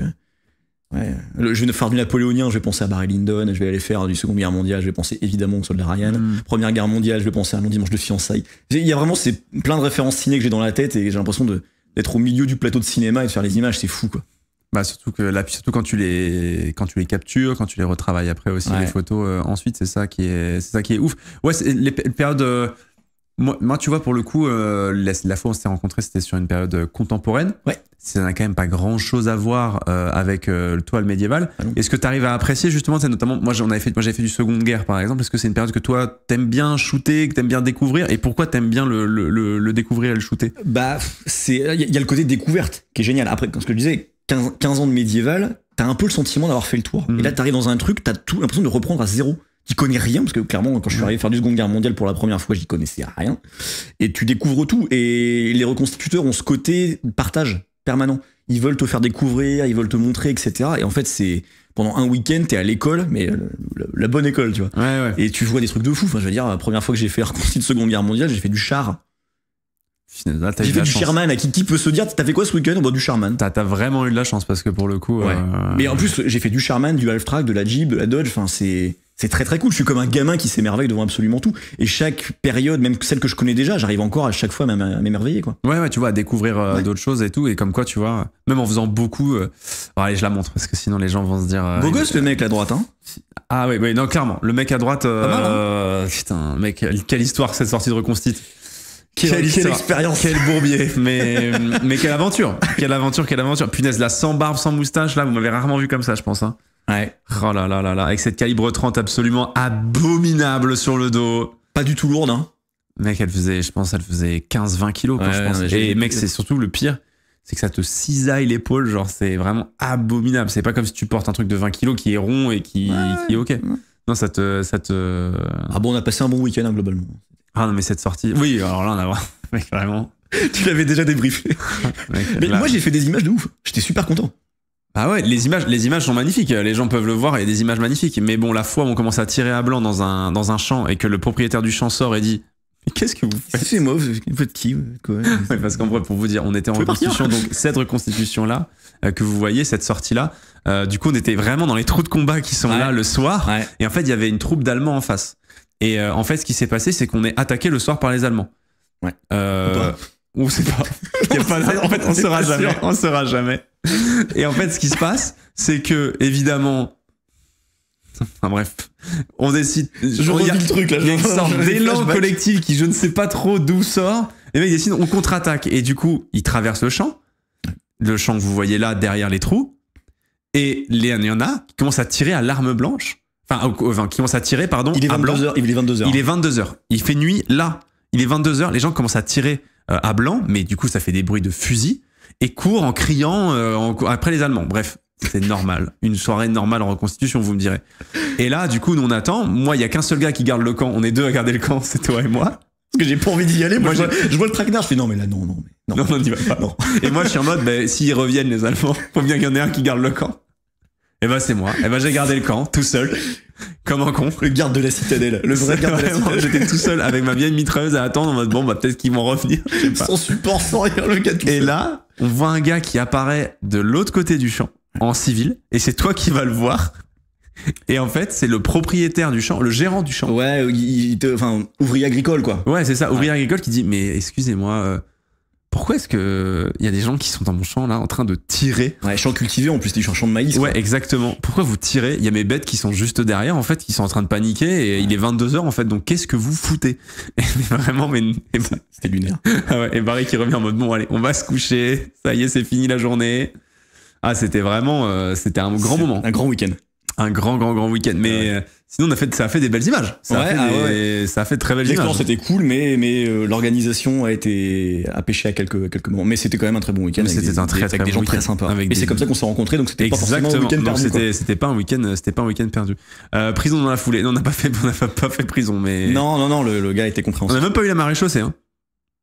Ouais. Je vais faire du napoléonien, je vais penser à Barry Lyndon, je vais aller faire du Seconde Guerre mondiale, je vais penser évidemment au Soldat Ryan. Première Guerre mondiale, je vais penser à un long dimanche de fiançailles. Il y a vraiment plein de références ciné que j'ai dans la tête et j'ai l'impression d'être au milieu du plateau de cinéma et de faire les images, c'est fou, quoi. Bah surtout quand tu les captures, quand tu les retravailles après aussi les photos ensuite, c'est ça qui est ouf. Ouais, les périodes Moi, tu vois, pour le coup, la fois où on s'était rencontrés, c'était sur une période contemporaine. Ouais. Ça n'a quand même pas grand chose à voir avec toi, le médiéval. Est-ce que tu arrives à apprécier justement, notamment, moi j'avais fait du Seconde Guerre par exemple. Est-ce que c'est une période que toi t'aimes bien shooter, que t'aimes bien découvrir, et pourquoi t'aimes bien le découvrir et le shooter? Bah, il y a le côté découverte qui est génial. Après, comme ce que je disais, 15 ans de médiéval, t'as un peu le sentiment d'avoir fait le tour. Et là, t'arrives dans un truc, t'as tout l'impression de reprendre à zéro. Tu connais rien, parce que clairement, quand je suis arrivé faire du Seconde Guerre mondiale pour la première fois, j'y connaissais rien. Et tu découvres tout. Et les reconstituteurs ont ce côté partage permanent. Ils veulent te faire découvrir, ils veulent te montrer, etc. Et en fait, c'est pendant un week-end, t'es à l'école, mais la bonne école, tu vois. Ouais. Et tu vois des trucs de fou. Enfin, je veux dire, la première fois que j'ai fait reconstituer de Seconde Guerre mondiale, j'ai fait du char. Là, j'ai fait du Sherman. Qui peut se dire, t'as fait quoi ce week-end? Bon, du Sherman. T'as vraiment eu de la chance, parce que pour le coup. Ouais. Mais en plus, j'ai fait du Sherman, du half-track, de la Jeep, de la Dodge. Enfin, c'est très très cool. Je suis comme un gamin qui s'émerveille devant absolument tout. Et chaque période, même celle que je connais déjà, j'arrive encore à chaque fois à m'émerveiller, quoi. Ouais, tu vois, à découvrir d'autres choses et tout. Et comme quoi, tu vois, même en faisant beaucoup. Allez, je la montre, parce que sinon les gens vont se dire. Beau gosse, le mec à droite, hein. Ah oui, non, clairement. Le mec à droite. Putain, mec, quelle histoire cette sortie de Reconstitue. Quelle expérience, quel bourbier, mais quelle aventure. Punaise, là, sans barbe, sans moustache, là, vous m'avez rarement vu comme ça, je pense, hein. Ouais. Oh là, avec cette calibre 30 absolument abominable sur le dos. Pas du tout lourde, hein. Mec, elle faisait 15-20 kilos, quoi, je pense. Et mec, c'est surtout le pire, c'est que ça te cisaille l'épaule, genre, c'est vraiment abominable. C'est pas comme si tu portes un truc de 20 kilos qui est rond et qui est ok. Non, ça te... Ah bon, on a passé un bon week-end, hein, globalement. Ah non, mais cette sortie... Oui, alors là, on a... Mec, vraiment... Tu l'avais déjà débriefé. Mec, mais là... moi, j'ai fait des images de ouf. J'étais super content. Ah ouais, les images sont magnifiques. Les gens peuvent le voir, il y a des images magnifiques. Mais bon, la fois où on commence à tirer à blanc dans un champ et que le propriétaire du champ sort et dit... Mais qu'est-ce que vous faites? C'est moi, vous faites qui, quoi? Ouais, parce qu'en vrai, pour vous dire, on était en reconstitution, donc cette reconstitution-là, que vous voyez, cette sortie-là, du coup, on était vraiment dans les trous de combat qui sont là le soir. Ouais. Et en fait, il y avait une troupe d'Allemands en face. Et en fait, ce qui s'est passé, c'est qu'on est attaqué le soir par les Allemands. Ouais. On sait pas. En fait, on saura jamais. Et en fait, ce qui se passe, c'est que, évidemment, enfin bref, on décide. Je redis le truc là. Il y a une sorte d'élan collectif qui je ne sais pas trop d'où sort. Les mecs décident, on contre-attaque. Et du coup, ils traversent le champ que vous voyez là derrière les trous. Et il y en a qui commencent à tirer à l'arme blanche. Enfin, qui commencent à tirer, pardon. Il est 22h. Il est 22h. Il fait nuit là. Il est 22h. Les gens commencent à tirer à blanc, mais du coup, ça fait des bruits de fusil et courent en criant après les Allemands. Bref. C'est normal. Une soirée normale en reconstitution, vous me direz. Et là, du coup, nous, on attend. Moi, il y a qu'un seul gars qui garde le camp. On est deux à garder le camp, c'est toi et moi. Parce que j'ai pas envie d'y aller. Moi, je vois le traquenard, je fais non, mais là, non. Non, on n'y va pas. Non. Et moi, je suis en mode, s'ils reviennent, les Allemands, faut bien qu'il y en ait un qui garde le camp. Et c'est moi. Et j'ai gardé le camp, tout seul. Comme un con. Le garde de la citadelle. Le vrai garde de la citadelle. J'étais tout seul avec ma vieille mitrailleuse à attendre en mode, peut-être qu'ils vont revenir. Sans support, sans rien, le gars tout seul. Et là, on voit un gars qui apparaît de l'autre côté du champ. En civil, et c'est toi qui vas le voir. Et en fait, c'est le propriétaire du champ, le gérant du champ. Ouais, ouvrier agricole, quoi. Ouais, c'est ça, ouvrier agricole qui dit, mais excusez-moi, pourquoi est-ce que il y a des gens qui sont dans mon champ là en train de tirer? Ouais, champ cultivé en plus, c'est un champ de maïs. Ouais, quoi. Pourquoi vous tirez? Il y a mes bêtes qui sont juste derrière en fait, qui sont en train de paniquer et il est 22h en fait, donc qu'est-ce que vous foutez? Et vraiment, c'était lunaire. Ah ouais, et Barry qui revient en mode bon, allez, on va se coucher, ça y est, c'est fini la journée. Ah, c'était vraiment, c'était un grand moment. Un grand week-end. Un grand week-end. Mais sinon, ça a fait des belles images. Ça a fait de très belles images. L'expérience était cool, mais l'organisation a pêché à quelques moments. Mais c'était quand même un très bon week-end. C'était un très des gens très sympas. Et c'est comme ça qu'on s'est rencontrés, donc c'était pas forcément un week-end perdu. C'était pas un week-end perdu. Prison dans la foulée. Non, on n'a pas fait prison, mais. Non, le gars était compréhensible. On n'a même pas eu la marée chaussée, hein.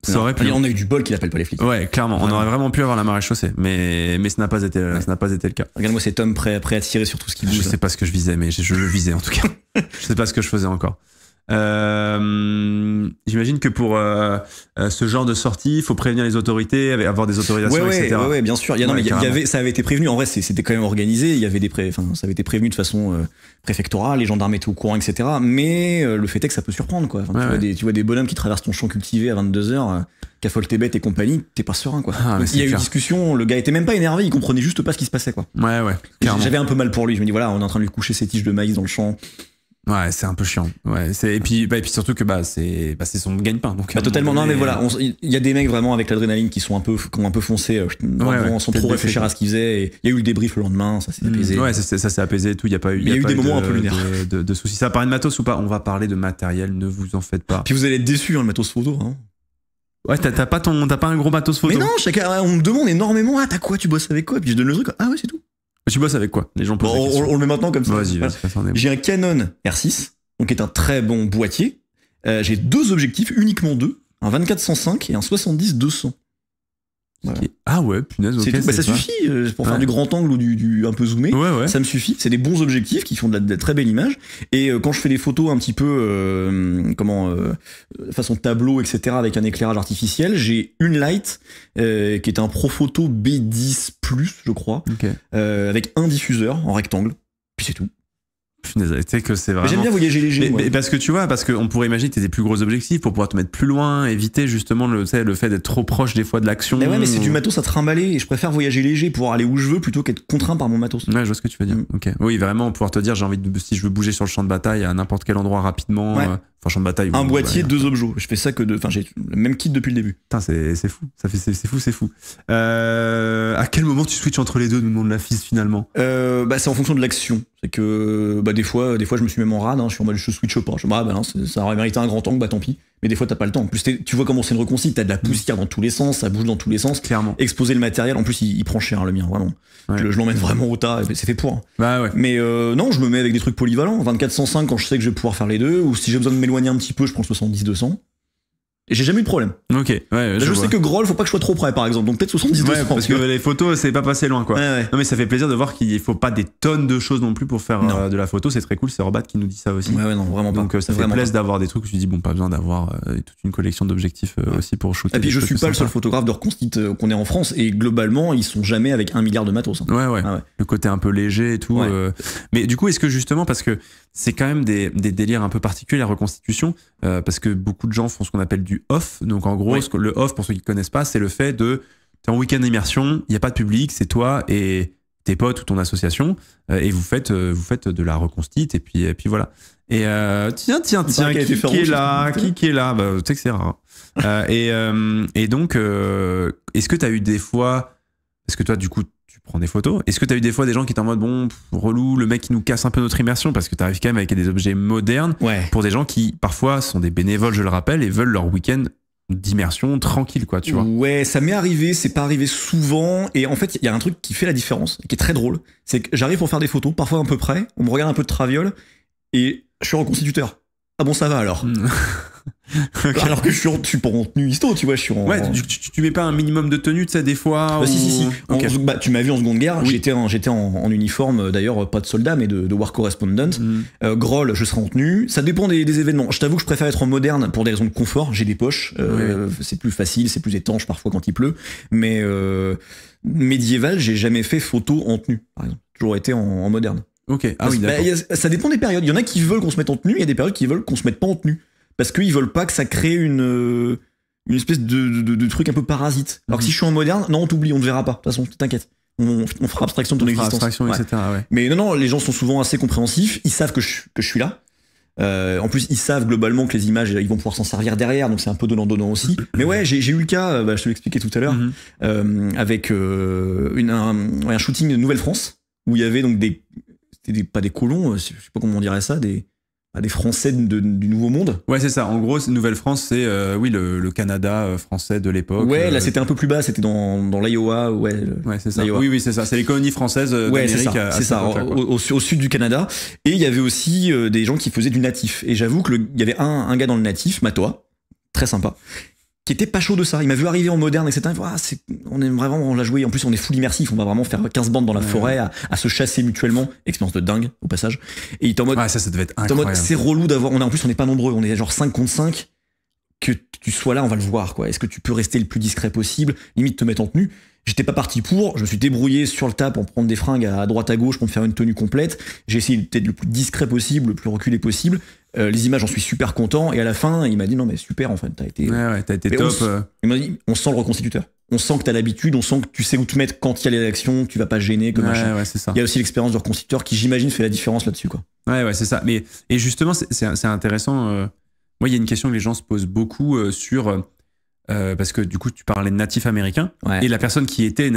Ça aurait pu. On a eu du bol qu'il appelle pas les flics. Ouais, clairement. On aurait vraiment pu avoir la marée chaussée, mais ce n'a pas été le cas. Regarde-moi cet homme prêt à tirer sur tout ce qui bouge. Je sais pas ce que je visais, mais je le visais en tout cas. Je sais pas ce que je faisais encore. J'imagine que pour ce genre de sortie, il faut prévenir les autorités, avoir des autorisations, etc. Ouais, bien sûr. Ça avait été prévenu. En vrai, c'était quand même organisé. Il y avait ça avait été prévenu de façon préfectorale. Les gendarmes étaient au courant, etc. Mais le fait est que ça peut surprendre, quoi. Tu vois des bonhommes qui traversent ton champ cultivé à 22h, qu'affolent tes bêtes et compagnie. T'es pas serein, quoi. Il y a eu une discussion. Le gars était même pas énervé. Il comprenait juste pas ce qui se passait, quoi. Ouais. J'avais un peu mal pour lui. Je me dis voilà, on est en train de lui coucher ses tiges de maïs dans le champ. Ouais, c'est un peu chiant. Ouais, et puis surtout que c'est son gagne-pain. Donc totalement. Non, mais voilà, il y a des mecs vraiment avec l'adrénaline qui ont un peu foncé, sans trop réfléchir à ce qu'ils faisaient. Et il y a eu le débrief le lendemain, ça s'est apaisé. Ouais, ça s'est apaisé et tout. Il y a eu des moments un peu lunaires. De soucis. Ça paraît de matos ou pas? On va parler de matériel. Ne vous en faites pas. Puis vous allez être déçus, le matos photo. Hein. Ouais, t'as pas un gros matos photo. Mais non, on me demande énormément. Ah, t'as quoi? Tu bosses avec quoi? Puis je donne le truc. Ah ouais, c'est tout. Tu bosses avec quoi? Les gens posent on le met maintenant comme ça. Vas-y. J'ai un Canon R6, donc qui est un très bon boîtier. J'ai 2 objectifs, uniquement 2, un 24-105 et un 70-200. Voilà. Ah ouais, punaise, ok. Ça suffit pour faire du grand angle ou du un peu zoomé. Ouais. Ça me suffit. C'est des bons objectifs qui font de la très belle image. Et quand je fais des photos un petit peu façon tableau, etc., avec un éclairage artificiel, j'ai une light qui est un Profoto B10 Plus, je crois, avec un diffuseur en rectangle. Puis c'est tout. Tu sais que c'est vraiment... J'aime bien voyager léger. Mais parce que tu vois, parce qu'on pourrait imaginer que tu as des plus gros objectifs pour pouvoir te mettre plus loin, éviter justement le fait d'être trop proche des fois de l'action. Mais c'est du matos à trimballer et je préfère voyager léger, pouvoir aller où je veux plutôt qu'être contraint par mon matos. Ouais, je vois ce que tu veux dire. Ok. Oui, vraiment pouvoir te dire, si je veux bouger sur le champ de bataille à n'importe quel endroit rapidement. Champ de bataille. Un boîtier, 2 objets. Je fais ça j'ai le même kit depuis le début. Putain, c'est fou. C'est fou. À quel moment tu switches entre les deux, nous demande la FIS finalement? C'est en fonction de l'action. C'est que des fois je me suis même en rade, je suis en mode je switch pas. Ça aurait mérité un grand angle, tant pis. Mais des fois t'as pas le temps. En plus tu vois comment c'est une reconstitution, t'as de la poussière dans tous les sens, ça bouge dans tous les sens. Clairement. Exposer le matériel, en plus il prend cher le mien, vraiment. Ouais. Je l'emmène vraiment au tas, c'est fait pour. Bah ouais. Mais non, je me mets avec des trucs polyvalents, 24-105 quand je sais que je vais pouvoir faire les deux, ou si j'ai besoin de m'éloigner un petit peu, je prends le 70-200. Et j'ai jamais eu de problème. Ok, ouais. Je sais que Groll, faut pas que je sois trop près, par exemple. Donc peut-être 70-200. Ouais, parce que les photos, c'est pas passé loin, quoi. Ouais. Non, mais ça fait plaisir de voir qu'il faut pas des tonnes de choses non plus pour faire de la photo. C'est très cool. C'est Robat qui nous dit ça aussi. Ouais, non, vraiment pas. Donc ça fait plaisir d'avoir des trucs où tu dis, bon, pas besoin d'avoir toute une collection d'objectifs aussi pour shooter. Et puis je suis pas le seul photographe de reconstitution qu'on ait en France. Et globalement, ils sont jamais avec 1 milliard de matos. Ouais. Le côté un peu léger et tout. Mais du coup, est-ce que justement, parce que c'est quand même des délires un peu particuliers, la reconstitution, parce que beaucoup de gens font ce qu'on appelle du off. Donc en gros, le off, pour ceux qui connaissent pas, c'est le fait de t'es en week-end d'immersion, il n'y a pas de public, c'est toi et tes potes ou ton association, et vous faites de la reconstitution, et puis voilà. Et tiens, qui est là? Bah, tu sais que c'est rare. Et donc, est-ce que tu as eu des fois, parce que toi, du coup, tu prends des photos, est-ce que tu as eu des fois des gens qui étaient en mode, bon, relou, le mec qui nous casse un peu notre immersion, parce que tu arrives quand même avec des objets modernes, pour des gens qui, parfois, sont des bénévoles, je le rappelle, et veulent leur week-end d'immersion tranquille, quoi, tu vois. Ouais, ça m'est arrivé, c'est pas arrivé souvent, et en fait il y a un truc qui fait la différence, qui est très drôle, c'est que j'arrive pour faire des photos, parfois un peu près, on me regarde un peu de traviole, et je suis reconstituteur. Ah bon, ça va alors. Okay. Alors que je suis pas en tenue histo, tu vois, je suis en... Ouais, tu mets pas un minimum de tenue, tu sais, des fois Si. Okay. Tu m'as vu en Seconde Guerre, j'étais en uniforme, d'ailleurs, pas de soldat, mais de war correspondent. Groll, je serai en tenue. Ça dépend des événements. Je t'avoue que je préfère être en moderne pour des raisons de confort. J'ai des poches, c'est plus facile, c'est plus étanche parfois quand il pleut. Mais médiéval, j'ai jamais fait photo en tenue, par exemple. J'ai toujours été en moderne. Ok, ah oui, d'accord. Ça dépend des périodes. Il y en a qui veulent qu'on se mette en tenue, il y a des périodes qui veulent qu'on se mette pas en tenue. Parce qu'ils veulent pas que ça crée une espèce de truc un peu parasite. Alors que si je suis en moderne, non, on t'oublie, on te verra pas. De toute façon, t'inquiète. On fera abstraction de ton existence. Etc., ouais. Mais non, les gens sont souvent assez compréhensifs. Ils savent que je suis là. En plus, ils savent globalement que les images, ils vont pouvoir s'en servir derrière, donc c'est un peu donnant-donnant aussi. Mais ouais, j'ai eu le cas, je te l'expliquais tout à l'heure, avec un shooting de Nouvelle-France, où il y avait donc pas des colons, je sais pas comment on dirait ça, des Français du Nouveau Monde. Ouais, c'est ça. En gros, Nouvelle-France, c'est le Canada français de l'époque. Ouais, là c'était un peu plus bas, c'était dans l'Iowa. Ouais, c'est ça. Oui, c'est ça. C'est les colonies françaises d'Amérique. C'est ça. Au sud du Canada. Et il y avait aussi des gens qui faisaient du natif. Et j'avoue que il y avait un gars dans le natif, Matoa, très sympa, qui était pas chaud de ça. Il m'a vu arriver en moderne, etc. On aime vraiment la jouer. En plus, on est full immersif. On va vraiment faire 15 bandes dans la forêt à se chasser mutuellement. Expérience de dingue, au passage. Et il est en mode. Ouais, ça devait être incroyable. C'est relou d'avoir. En plus, on n'est pas nombreux. On est genre 5 contre 5. que tu sois là, on va le voir, quoi. Est-ce que tu peux rester le plus discret possible, limite te mettre en tenue? J'étais pas parti pour, je me suis débrouillé sur le tas pour prendre des fringues à droite à gauche pour me faire une tenue complète. J'ai essayé d'être le plus discret possible, le plus reculé possible. Les images, j'en suis super content. Et à la fin, il m'a dit non mais super, en fait, t'as été. Ouais, t'as été top. Il m'a dit, on sent le reconstituteur. On sent que t'as l'habitude, on sent que tu sais où te mettre quand il y a les réactions, que tu vas pas gêner, comme machin. Ouais, c'est ça. Il y a aussi l'expérience de reconstituteur qui, j'imagine, fait la différence là-dessus, quoi. Ouais, c'est ça. Et justement, c'est intéressant. Moi, il y a une question que les gens se posent beaucoup sur. Parce que du coup, tu parlais de natif américain, et la personne qui était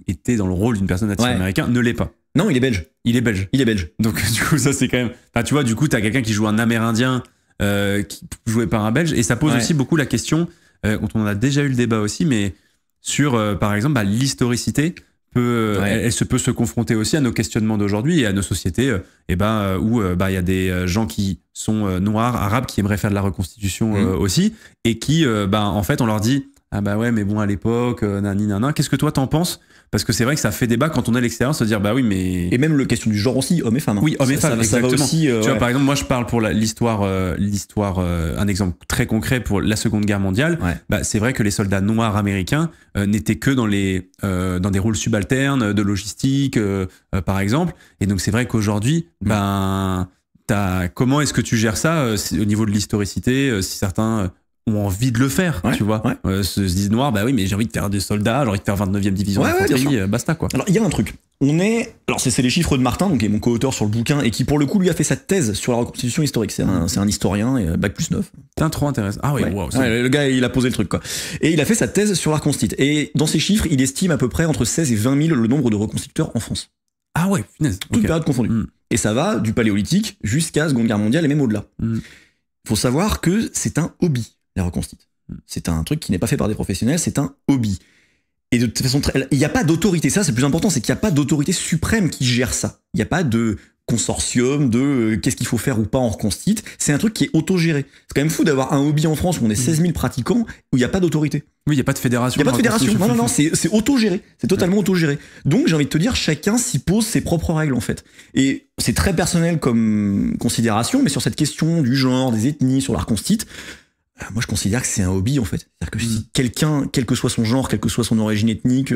était dans le rôle d'une personne natif américain ne l'est pas. Non, il est belge. Il est belge. Il est belge. Donc du coup, ça c'est quand même. Enfin, tu vois, du coup, t'as quelqu'un qui joue un Amérindien qui jouait par un Belge, et ça pose aussi beaucoup la question. Dont on a déjà eu le débat aussi, mais sur par exemple l'historicité. Elle peut se confronter aussi à nos questionnements d'aujourd'hui et à nos sociétés où il y a des gens qui sont noirs, arabes, qui aimeraient faire de la reconstitution aussi, et qui en fait on leur dit ah bah ouais mais bon à l'époque qu'est-ce que toi t'en penses? Parce que c'est vrai que ça fait débat quand on est à l'extérieur, se dire bah oui mais... Et même la question du genre aussi, hommes et femmes. Oui, hommes et femmes, exactement. Ça va aussi, tu vois, par exemple, moi je parle pour l'histoire, un exemple très concret pour la Seconde Guerre mondiale. C'est vrai que les soldats noirs américains n'étaient que dans des rôles subalternes, de logistique, par exemple. Et donc c'est vrai qu'aujourd'hui, comment est-ce que tu gères ça au niveau de l'historicité, si certains... ont envie de le faire, tu vois. Se disent noirs, bah oui, mais j'ai envie de faire des soldats, j'ai envie de faire 29e division d'infanterie, basta, quoi. Alors, il y a un truc. Alors, c'est les chiffres de Martin, donc, qui est mon co-auteur sur le bouquin, et qui, pour le coup, lui, a fait sa thèse sur la reconstitution historique. C'est un historien, et bac+9. Putain, trop intéressant. Ah oui, wow, le gars, il a posé le truc, quoi. Et il a fait sa thèse sur la reconstitution. Et dans ces chiffres, il estime à peu près entre 16 et 20 000 le nombre de reconstituteurs en France. Ah ouais, punaise. Toute période confondue. Et ça va du paléolithique jusqu'à Seconde Guerre mondiale et même au-delà. Faut savoir que c'est un hobby, la reconstitution. C'est un truc qui n'est pas fait par des professionnels, c'est un hobby. Et de toute façon, il n'y a pas d'autorité. Ça, c'est le plus important, c'est qu'il n'y a pas d'autorité suprême qui gère ça. Il n'y a pas de consortium de qu'est-ce qu'il faut faire ou pas en reconstitue. C'est un truc qui est autogéré. C'est quand même fou d'avoir un hobby en France où on est 16 000 pratiquants, où il n'y a pas d'autorité. Oui, il n'y a pas de fédération. Il n'y a pas de fédération. Non, c'est autogéré. C'est totalement autogéré. Donc, j'ai envie de te dire, chacun s'y pose ses propres règles, en fait. Et c'est très personnel comme considération, mais sur cette question du genre, des ethnies, sur la reconstitue, moi, je considère que c'est un hobby, en fait. C'est-à-dire que si quelqu'un, quel que soit son genre, quelle que soit son origine ethnique,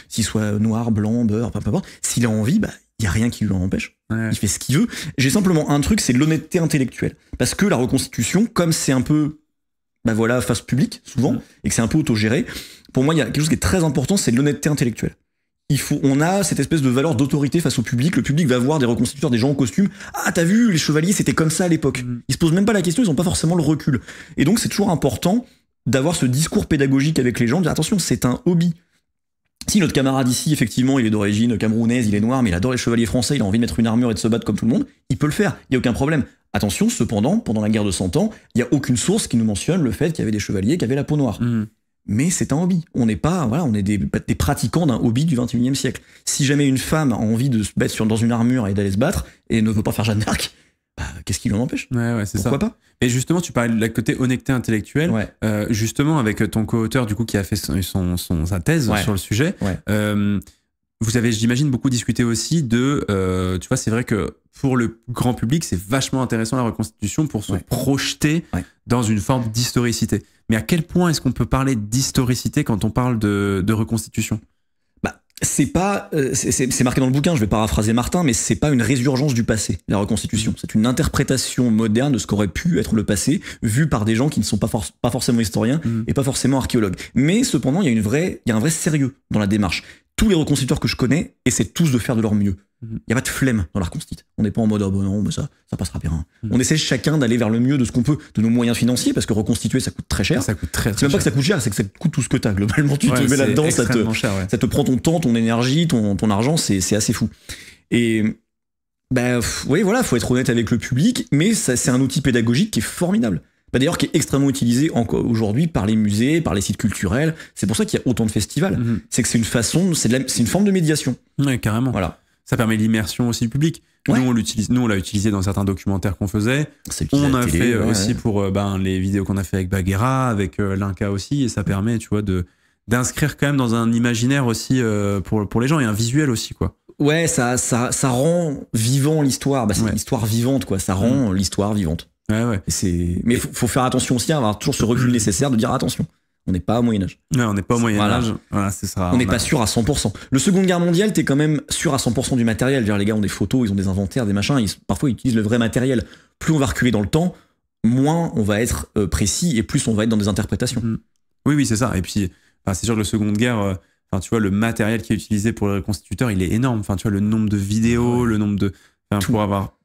s'il soit noir, blanc, beurre, peu importe, s'il a envie, il y a rien qui lui en empêche. Il fait ce qu'il veut. J'ai simplement un truc, c'est l'honnêteté intellectuelle. Parce que la reconstitution, comme c'est un peu, face publique, souvent, et que c'est un peu autogéré, pour moi, il y a quelque chose qui est très important, c'est l'honnêteté intellectuelle. On a cette espèce de valeur d'autorité face au public. Le public va voir des reconstituteurs, des gens en costume. Ah, t'as vu, les chevaliers, c'était comme ça à l'époque. Ils se posent même pas la question, ils ont pas forcément le recul. Et donc, c'est toujours important d'avoir ce discours pédagogique avec les gens, de dire attention, c'est un hobby. Si notre camarade ici, effectivement, il est d'origine camerounaise, il est noir, mais il adore les chevaliers français, il a envie de mettre une armure et de se battre comme tout le monde, il peut le faire, il y a aucun problème. Attention, cependant, pendant la guerre de 100 ans, il y a aucune source qui nous mentionne le fait qu'il y avait des chevaliers qui avaient la peau noire. Mais c'est un hobby. On n'est pas, on est des pratiquants d'un hobby du 21e siècle. Si jamais une femme a envie de se mettre dans une armure et d'aller se battre et ne veut pas faire Jeanne d'Arc, qu'est-ce qui l'en empêche? C'est ça. Pourquoi pas? Et justement, tu parlais de la côté honnêteté intellectuelle. Justement, avec ton co-auteur, du coup, qui a fait sa thèse sur le sujet. Vous avez, j'imagine, beaucoup discuté aussi de... tu vois, c'est vrai que pour le grand public, c'est vachement intéressant la reconstitution pour se projeter dans une forme d'historicité. Mais à quel point est-ce qu'on peut parler d'historicité quand on parle de reconstitution? C'est pas, c'est marqué dans le bouquin, je vais paraphraser Martin, mais c'est pas une résurgence du passé, la reconstitution. C'est une interprétation moderne de ce qu'aurait pu être le passé, vu par des gens qui ne sont pas forcément historiens et pas forcément archéologues. Mais cependant, il y a un vrai sérieux dans la démarche. Tous les reconstituteurs que je connais essaient tous de faire de leur mieux. Il n'y a pas de flemme dans la reconstitution. On n'est pas en mode, non, ça passera bien. On essaie chacun d'aller vers le mieux de ce qu'on peut, de nos moyens financiers, parce que reconstituer, ça coûte très cher. Ça coûte très, très c'est même pas que ça coûte cher, c'est que ça coûte tout ce que t'as. Globalement, tu te mets là-dedans, ça te prend ton temps, ton énergie, ton argent, c'est assez fou. Et, faut être honnête avec le public, mais c'est un outil pédagogique qui est formidable. D'ailleurs, qui est extrêmement utilisé aujourd'hui par les musées, par les sites culturels. C'est pour ça qu'il y a autant de festivals. C'est que c'est une façon, c'est une forme de médiation. Ouais, carrément. Voilà. Ça permet l'immersion aussi du public. Nous, on l'a utilisé dans certains documentaires qu'on faisait. On a fait aussi pour les vidéos qu'on a fait avec Bagheera, avec l'Inca aussi, et ça permet, tu vois, d'inscrire quand même dans un imaginaire aussi pour les gens et un visuel aussi, quoi. Ouais, ça rend vivant l'histoire. C'est une histoire vivante, quoi. Ça rend l'histoire vivante. Ouais. Mais faut faire attention aussi à avoir toujours ce recul nécessaire de dire attention. On n'est pas au Moyen-Âge. Ouais, on n'est pas au Moyen-Âge. Voilà, on n'est pas sûr à 100%. Le Seconde Guerre mondiale, t'es quand même sûr à 100% du matériel. Les gars ont des photos, ils ont des inventaires, des machins. Parfois, ils utilisent le vrai matériel. Plus on va reculer dans le temps, moins on va être précis et plus on va être dans des interprétations. Oui, c'est ça. Et puis, c'est sûr que le Seconde Guerre, tu vois, le matériel qui est utilisé pour le reconstituteur, il est énorme. Enfin, tu vois, le nombre de vidéos, le nombre de...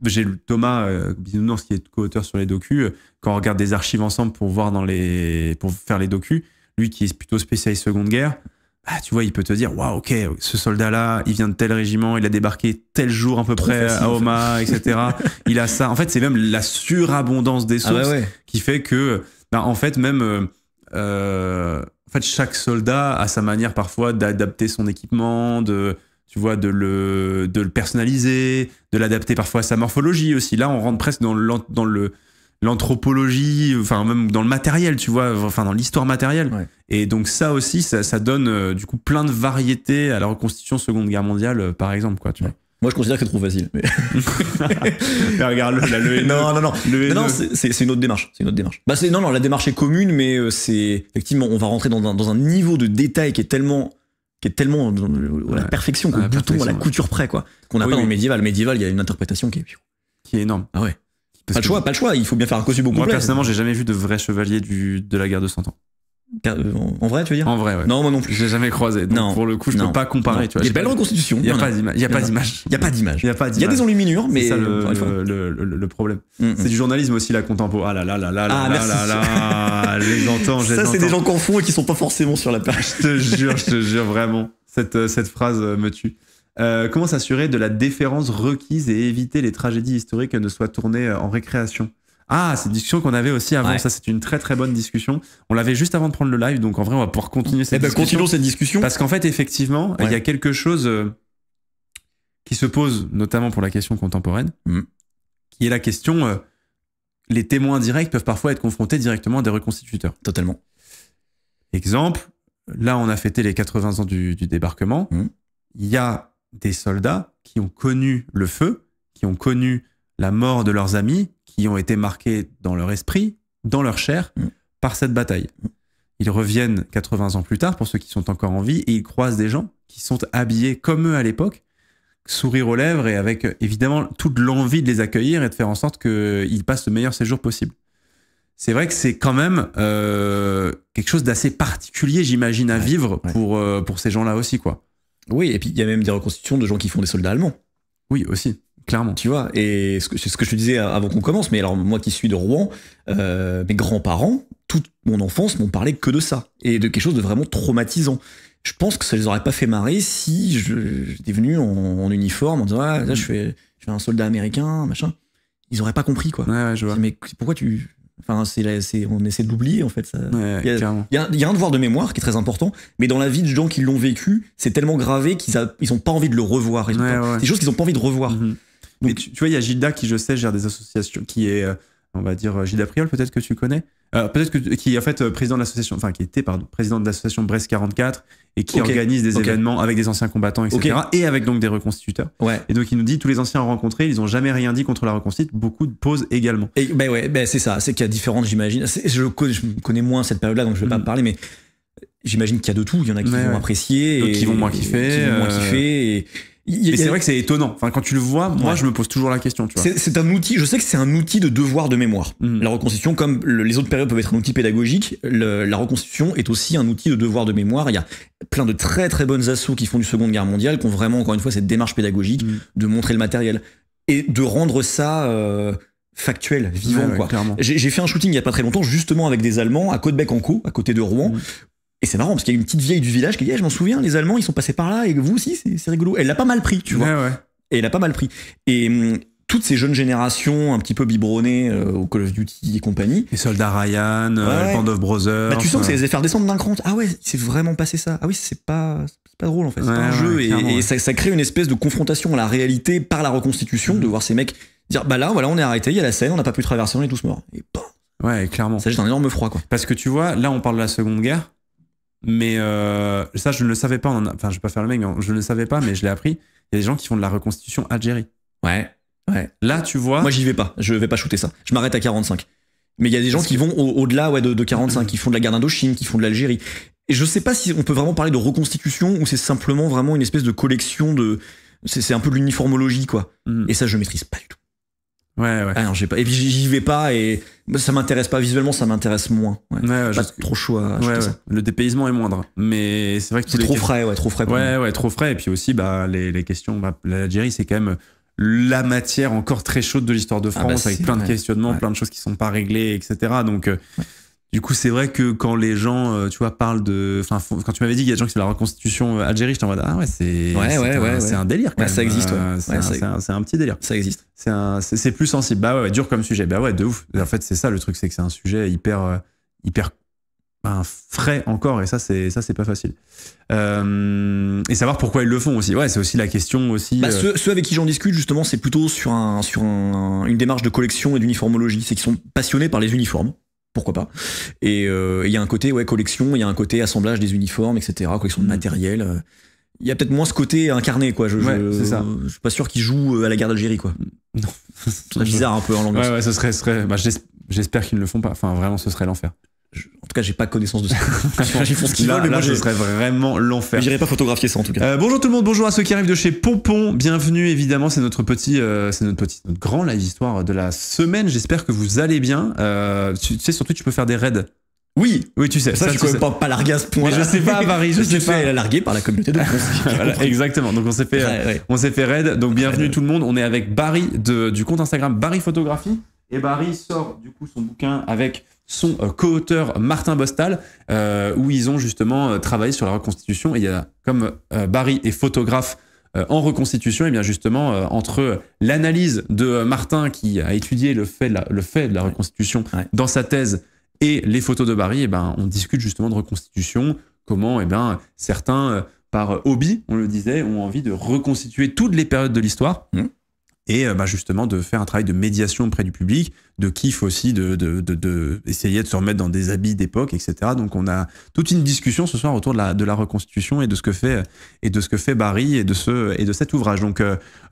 J'ai lu Thomas Bisounours, qui est co-auteur sur les docus, quand on regarde des archives ensemble pour faire les docus, lui qui est plutôt spécialiste Seconde Guerre, tu vois, il peut te dire, waouh, ok, ce soldat-là, il vient de tel régiment, il a débarqué tel jour à peu près à Homa, etc. Il a ça. En fait, c'est même la surabondance des sources qui fait que, en fait, même, chaque soldat a sa manière parfois d'adapter son équipement, tu vois, de le personnaliser, de l'adapter parfois à sa morphologie aussi. Là, on rentre presque dans l'anthropologie, enfin même dans le matériel, tu vois, enfin dans l'histoire matérielle. Ouais. Et donc ça aussi, ça donne du coup plein de variétés à la reconstitution Seconde Guerre mondiale, par exemple, quoi, tu vois. Moi, je considère que c'est trop facile. Mais... regarde le Haineux. Non, c'est une autre démarche. C'est une autre démarche. Non, la démarche est commune, mais c'est effectivement, on va rentrer dans un niveau de détail qui est tellement la perfection, qu'au bouton, à la couture près, quoi, qu'on n'a pas dans le médiéval. Le médiéval, il y a une interprétation qui est énorme. Ah ouais. Pas le choix, il faut bien faire un costume au complet. Moi, personnellement, j'ai jamais vu de vrai chevalier de la guerre de 100 ans. En vrai, tu veux dire? En vrai, ouais. Non, moi non plus. J'ai jamais croisé. Donc, pour le coup, je peux pas comparer. Tu vois, il y a une belle reconstitution. Il y a pas d'image. Il y a pas d'image. Il y a des enluminures, mais c'est ça le problème. C'est du journalisme aussi, la contempo. Ah là, je les entends. Ça, c'est des gens qu'on font et qui sont pas forcément sur la page. Je te jure vraiment. Cette phrase me tue. Comment s'assurer de la déférence requise et éviter les tragédies historiques ne soient tournées en récréation? C'est une discussion qu'on avait aussi avant. Ouais. Ça, c'est une très très bonne discussion. On l'avait juste avant de prendre le live, donc en vrai, on va pouvoir continuer cette discussion. Continuons cette discussion. Parce qu'en fait, effectivement, il y a quelque chose qui se pose, notamment pour la question contemporaine, qui est la question les témoins directs peuvent parfois être confrontés directement à des reconstituteurs. Totalement. Exemple, là, on a fêté les 80 ans du débarquement. Il y a des soldats qui ont connu le feu, qui ont connu la mort de leurs amis, qui ont été marqués dans leur esprit, dans leur chair, par cette bataille. Ils reviennent 80 ans plus tard, pour ceux qui sont encore en vie, et ils croisent des gens qui sont habillés comme eux à l'époque, sourire aux lèvres et avec évidemment toute l'envie de les accueillir et de faire en sorte qu'ils passent le meilleur séjour possible. C'est vrai que c'est quand même quelque chose d'assez particulier, j'imagine, à vivre pour ces gens-là aussi, quoi. Oui, et puis il y a même des reconstitutions de gens qui font des soldats allemands. Oui, aussi. Clairement. Tu vois, et c'est ce que je te disais avant qu'on commence, mais alors moi qui suis de Rouen, mes grands-parents, toute mon enfance m'ont parlé que de ça, et de quelque chose de vraiment traumatisant. Je pense que ça les aurait pas fait marrer si j'étais venu en uniforme en disant là je fais un soldat américain, machin. Ils auraient pas compris, quoi. Ouais, je vois. Mais pourquoi tu... Enfin, on essaie de l'oublier, en fait. Ça. Ouais, il y a un devoir de mémoire qui est très important, mais dans la vie de gens qui l'ont vécu, c'est tellement gravé qu'ils ont pas envie de le revoir. C'est des choses qu'ils ont pas envie de revoir. Donc, tu vois, il y a Gilda qui, je sais, gère des associations, qui est, on va dire, Gilda Priol, peut-être que tu connais, qui est en fait président de l'association, enfin qui était, président de l'association Brest 44 et qui organise des événements avec des anciens combattants, etc. Et avec donc des reconstituteurs. Ouais. Et donc il nous dit, tous les anciens rencontrés, ils ont jamais rien dit contre la reconstitution, beaucoup de posent également. Et c'est ça, c'est qu'il y a différentes, j'imagine. Je connais moins cette période-là, donc je vais pas parler, mais j'imagine qu'il y a de tout. Il y en a qui vont apprécier, d'autres qui vont moins kiffer. Mais c'est vrai que c'est étonnant. Enfin, quand tu le vois, moi, je me pose toujours la question. Tu vois. C'est un outil. Je sais que c'est un outil de devoir de mémoire. La reconstitution, comme les autres périodes peuvent être un outil pédagogique, la reconstitution est aussi un outil de devoir de mémoire. Il y a plein de très très bonnes assos qui font du Seconde Guerre mondiale, qui ont vraiment, encore une fois, cette démarche pédagogique de montrer le matériel et de rendre ça factuel, vivant. Quoi. J'ai fait un shooting il y a pas très longtemps, justement avec des Allemands à Côte-Bec-en-Caux, à côté de Rouen. Et c'est marrant parce qu'il y a une petite vieille du village qui dit je m'en souviens, les Allemands ils sont passés par là et vous aussi c'est rigolo. Elle l'a pas mal pris, tu vois. Et elle a pas mal pris. Et toutes ces jeunes générations un petit peu biberonnées au Call of Duty et compagnie. Les soldats Ryan, Band of Brothers. Tu sens que ça les a fait redescendre d'un cran. Ah ouais, il s'est vraiment passé ça. Ah oui, c'est pas drôle en fait. C'est pas un jeu. Et ça crée une espèce de confrontation à la réalité par la reconstitution, de voir ces mecs dire là, voilà, on est arrêté, il y a la scène, on n'a pas pu traverser, on est tous morts. Et ouais, clairement. Ça jette un énorme froid, quoi. Parce que tu vois, là on parle de la Seconde Guerre. Mais ça, je ne le savais pas. Enfin, je vais pas faire le mec, je ne le savais pas, mais je l'ai appris. Il y a des gens qui font de la reconstitution Algérie. Ouais. Ouais. Là, tu vois. Moi, j'y vais pas. Je vais pas shooter ça. Je m'arrête à 45. Mais il y a des gens qui vont au-delà de 45, qui font de la guerre d'Indochine, qui font de l'Algérie. Et je sais pas si on peut vraiment parler de reconstitution ou c'est simplement vraiment une espèce de collection de. C'est un peu de l'uniformologie, quoi. Et ça, je maîtrise pas du tout. Ouais. Ah non, j'ai pas. Et puis j'y vais pas et ça m'intéresse pas visuellement, ça m'intéresse moins. Ouais, pas trop chaud à ça. Le dépaysement est moindre, mais c'est vrai que c'est trop frais, trop frais. Ouais, trop frais. Et puis aussi, les questions. L'Algérie, c'est quand même la matière encore très chaude de l'histoire de France, avec plein de questionnements, plein de choses qui sont pas réglées, etc. Donc. Du coup, c'est vrai que quand les gens, tu vois, parlent de. Enfin, quand tu m'avais dit qu'il y a des gens qui font la reconstitution Algérie, j'étais en mode ah ouais, c'est un délire. Quand même. Ça existe, c'est un petit délire. Ça existe. C'est plus sensible. Bah ouais, dur comme sujet. Bah ouais, de ouf. En fait, c'est ça le truc, c'est que c'est un sujet hyper frais encore, et ça, c'est pas facile. Et savoir pourquoi ils le font aussi. Ouais, c'est aussi la question aussi. Ceux avec qui j'en discute, justement, c'est plutôt sur une démarche de collection et d'uniformologie. C'est qu'ils sont passionnés par les uniformes. Pourquoi pas. Et il y a un côté collection, il y a un côté assemblage des uniformes, etc., collection de matériel. Il y a peut-être moins ce côté incarné, quoi. C'est ça. Je suis pas sûr qu'ils jouent à la guerre d'Algérie, quoi. Non. C'est bizarre un peu en langue. Ouais, ce serait j'espère qu'ils ne le font pas. Enfin, vraiment, ce serait l'enfer. En tout cas, j'ai pas connaissance de ça. Ils font ce qu'ils veulent, mais moi, ce serait vraiment l'enfer. J'irai pas photographier ça, en tout cas. Bonjour tout le monde, bonjour à ceux qui arrivent de chez Pompon. Bienvenue, évidemment, c'est notre grand live histoire de la semaine. J'espère que vous allez bien. Tu sais, surtout, tu peux faire des raids. Oui, tu sais. Ça, je suis quand même pas largué à ce point. Mais je sais pas, Paris, je sais pas. Largué par la communauté de France. Voilà, exactement. Donc, on s'est fait raid. Donc, bienvenue tout le monde. On est avec Barry du compte Instagram Barry Photographie. Et Barry sort, du coup, son bouquin avec son co-auteur Martin Bostal, où ils ont justement travaillé sur la reconstitution. Et il y a, comme Barry est photographe en reconstitution, et bien justement, entre l'analyse de Martin qui a étudié le fait de la reconstitution dans sa thèse et les photos de Barry, et ben, on discute justement de reconstitution, comment certains, par hobby, on le disait, ont envie de reconstituer toutes les périodes de l'histoire. Et justement de faire un travail de médiation auprès du public, de kiff aussi, de essayer de se remettre dans des habits d'époque, etc. Donc on a toute une discussion ce soir autour de la reconstitution et de ce que fait Barry et de cet ouvrage. Donc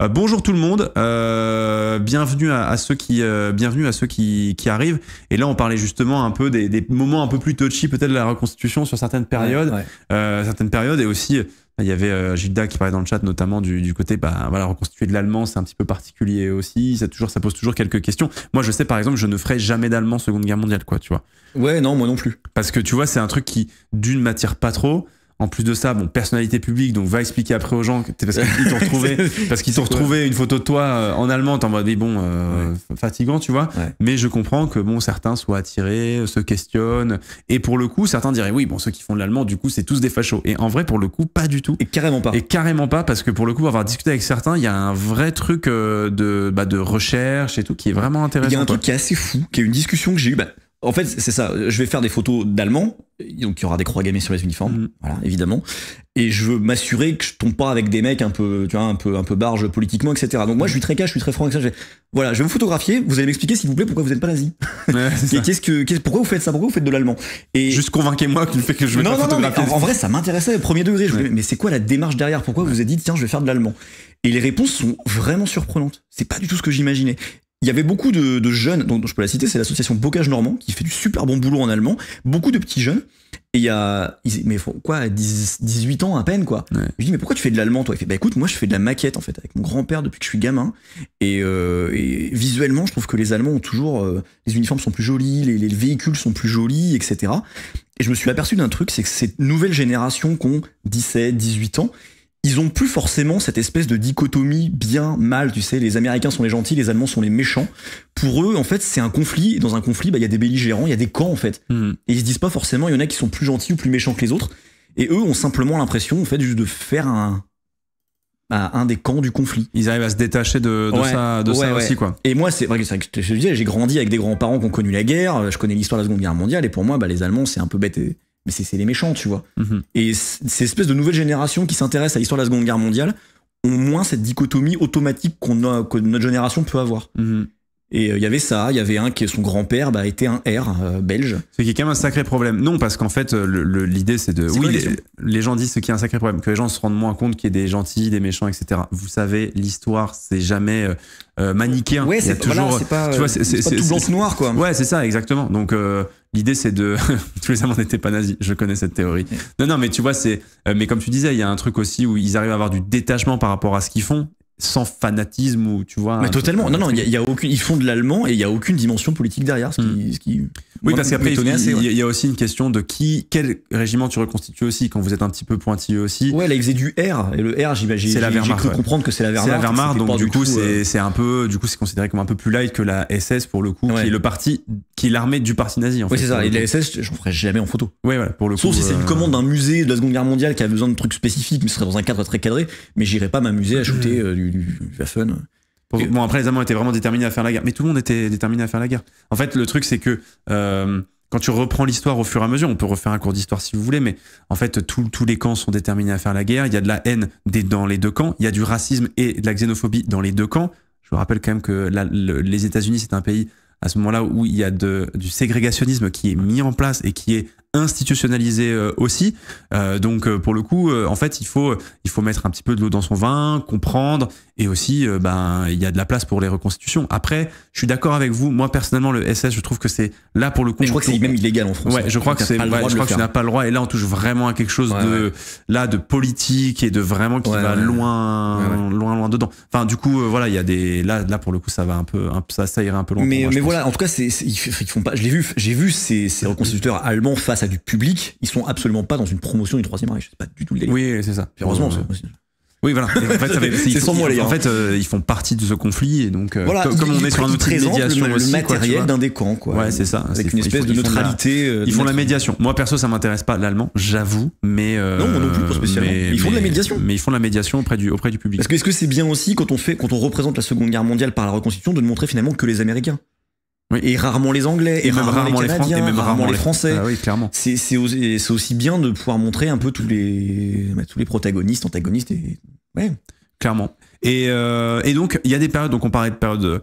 bonjour tout le monde, bienvenue à ceux qui arrivent. Et là on parlait justement un peu des moments un peu plus touchy peut-être de la reconstitution sur certaines périodes, et aussi. Il y avait Gilda qui parlait dans le chat notamment du côté reconstituer de l'allemand, c'est un petit peu particulier aussi, ça pose toujours quelques questions. Moi je sais par exemple je ne ferai jamais d'allemand Seconde Guerre mondiale, quoi, tu vois. Ouais, non, moi non plus. Parce que tu vois, c'est un truc qui d'une m'attire pas trop. En plus de ça, personnalité publique, donc va expliquer après aux gens parce qu'ils t'ont retrouvé une photo de toi en allemand, t'en mode fatigant, tu vois. Ouais. Mais je comprends que certains soient attirés, se questionnent, et pour le coup, certains diraient oui, ceux qui font de l'allemand, du coup, c'est tous des fachos. Et en vrai, pour le coup, pas du tout. Et carrément pas. Parce que pour le coup, avoir discuté avec certains, il y a un vrai truc de recherche et tout qui est vraiment intéressant. Il y a un truc qui est assez fou, qui est une discussion que j'ai eue. En fait, c'est ça. Je vais faire des photos d'Allemands, donc il y aura des croix gammées sur les uniformes, voilà, évidemment. Et je veux m'assurer que je tombe pas avec des mecs un peu, tu vois, un peu barge politiquement, etc. Donc moi, je suis très cash, je suis très franc avec ça. Je vais vous photographier. Vous allez m'expliquer, s'il vous plaît, pourquoi vous n'êtes pas nazi. Pourquoi vous faites ça? Pourquoi vous faites de l'allemand? Et juste convainquez-moi du fait que je vais pas photographier. En vrai, ça m'intéressait au premier degré. Mais c'est quoi la démarche derrière? Pourquoi vous vous êtes dit, tiens, je vais faire de l'allemand? Et les réponses sont vraiment surprenantes. C'est pas du tout ce que j'imaginais. Il y avait beaucoup de jeunes, donc je peux la citer, c'est l'association Bocage Normand, qui fait du super bon boulot en allemand, beaucoup de petits jeunes, et mais quoi, 18 ans à peine, quoi. Ouais. Je dis, mais pourquoi tu fais de l'allemand, toi? Il fait, écoute, moi je fais de la maquette, en fait, avec mon grand-père depuis que je suis gamin, et visuellement, je trouve que les Allemands ont toujours, les uniformes sont plus jolis, les véhicules sont plus jolis, etc. Et je me suis aperçu d'un truc, c'est que cette nouvelle génération qui ont 17, 18 ans, ils ont plus forcément cette espèce de dichotomie bien-mal, tu sais, les Américains sont les gentils, les Allemands sont les méchants. Pour eux, en fait, c'est un conflit, et dans un conflit, il y a des belligérants, il y a des camps, en fait. Et ils se disent pas forcément, il y en a qui sont plus gentils ou plus méchants que les autres, et eux ont simplement l'impression, en fait, juste de faire un des camps du conflit. Ils arrivent à se détacher de ça aussi, quoi. Et moi, c'est vrai que je te disais, j'ai grandi avec des grands-parents qui ont connu la guerre, je connais l'histoire de la Seconde Guerre mondiale, et pour moi, les Allemands, c'est un peu bête mais c'est les méchants, tu vois. Et ces espèces de nouvelles générations qui s'intéressent à l'histoire de la Seconde Guerre mondiale ont moins cette dichotomie automatique que notre génération peut avoir. Et il y avait ça, il y avait un qui, son grand-père, était un R belge. Ce qui est quand même un sacré problème. Non, parce qu'en fait, l'idée c'est de... Oui, les gens disent ce qui est un sacré problème, que les gens se rendent moins compte qu'il y a des gentils, des méchants, etc. Vous savez, l'histoire, c'est jamais manichéen. Ouais, c'est toujours... Voilà, c'est pas tout blanc tout noir, quoi. Ouais, c'est ça, exactement. Donc, l'idée c'est de... Tous les amants n'étaient pas nazis, je connais cette théorie. Ouais. Non, mais tu vois, c'est... mais comme tu disais, il y a un truc aussi où ils arrivent à avoir du détachement par rapport à ce qu'ils font, sans fanatisme ou tu vois. Mais totalement. Non, il y a aucune. Ils font de l'allemand et il y a aucune dimension politique derrière. Ce qui oui, parce qu'après il y a aussi une question de quel régiment tu reconstitues aussi quand vous êtes un petit peu pointilleux aussi. Ouais, là ils faisaient du R et le R, j'imagine. C'est la Wehrmacht. J'ai cru comprendre que c'est la Wehrmacht. C'est la Wehrmacht, donc du coup c'est un peu, du coup c'est considéré comme un peu plus light que la SS pour le coup, qui est le parti, qui est l'armée du parti nazi. En fait, c'est ça. Et la SS, j'en ferai jamais en photo. Ouais, voilà, pour le coup. Sauf si c'est une commande d'un musée de la Seconde Guerre mondiale qui a besoin de trucs spécifiques, mais ce serait dans un cadre très cadré. Mais j'irai pas m'amuser à shooter du Waffen. Bon, après, les Allemands étaient vraiment déterminés à faire la guerre. Mais tout le monde était déterminé à faire la guerre. En fait, le truc, c'est que quand tu reprends l'histoire au fur et à mesure, on peut refaire un cours d'histoire si vous voulez, mais en fait, tous les camps sont déterminés à faire la guerre. Il y a de la haine dans les deux camps. Il y a du racisme et de la xénophobie dans les deux camps. Je vous rappelle quand même que les États-Unis, c'est un pays à ce moment-là où il y a du ségrégationnisme qui est mis en place et qui est institutionnalisé aussi. Donc pour le coup, en fait, il faut mettre un petit peu de l'eau dans son vin, comprendre, et aussi il y a de la place pour les reconstitutions. Après, je suis d'accord avec vous. Moi personnellement, le SS, je trouve que c'est là pour le coup. Mais je crois que c'est même illégal en France. Ouais, je crois que c'est. Je crois que tu n'as pas le droit. Et là, on touche vraiment à quelque chose de politique et de vraiment qui va loin dedans. Enfin, du coup, voilà, il y a des là pour le coup, ça va un peu ça irait un peu loin. Mais voilà, en tout cas, ils font pas. J'ai vu ces reconstituteurs allemands face à du public, ils sont absolument pas dans une promotion du Troisième Reich. C'est pas du tout le délire. Oui, c'est ça. Heureusement. Oui, voilà. En fait, c'est sans moi, les gars. En fait, ils font partie de ce conflit et donc voilà, comme on est sur un outil de médiation le matériel d'un des camps, quoi. Ouais, c'est ça. Avec une espèce de neutralité. Ils font la médiation. Moi, perso, ça m'intéresse pas l'allemand, j'avoue, mais non, moi non plus, pas spécialement. Ils font de la médiation. Mais ils font de la médiation auprès du public. Parce que est-ce que c'est bien aussi quand on représente la Seconde Guerre mondiale par la reconstitution de ne montrer finalement que les Américains? Oui. Et rarement les Anglais, et même rarement les Canadiens, et même rarement les Français. Ah oui, clairement. C'est aussi bien de pouvoir montrer un peu tous les protagonistes, antagonistes et ouais. Clairement. Et donc il y a des périodes. Donc on parlait de périodes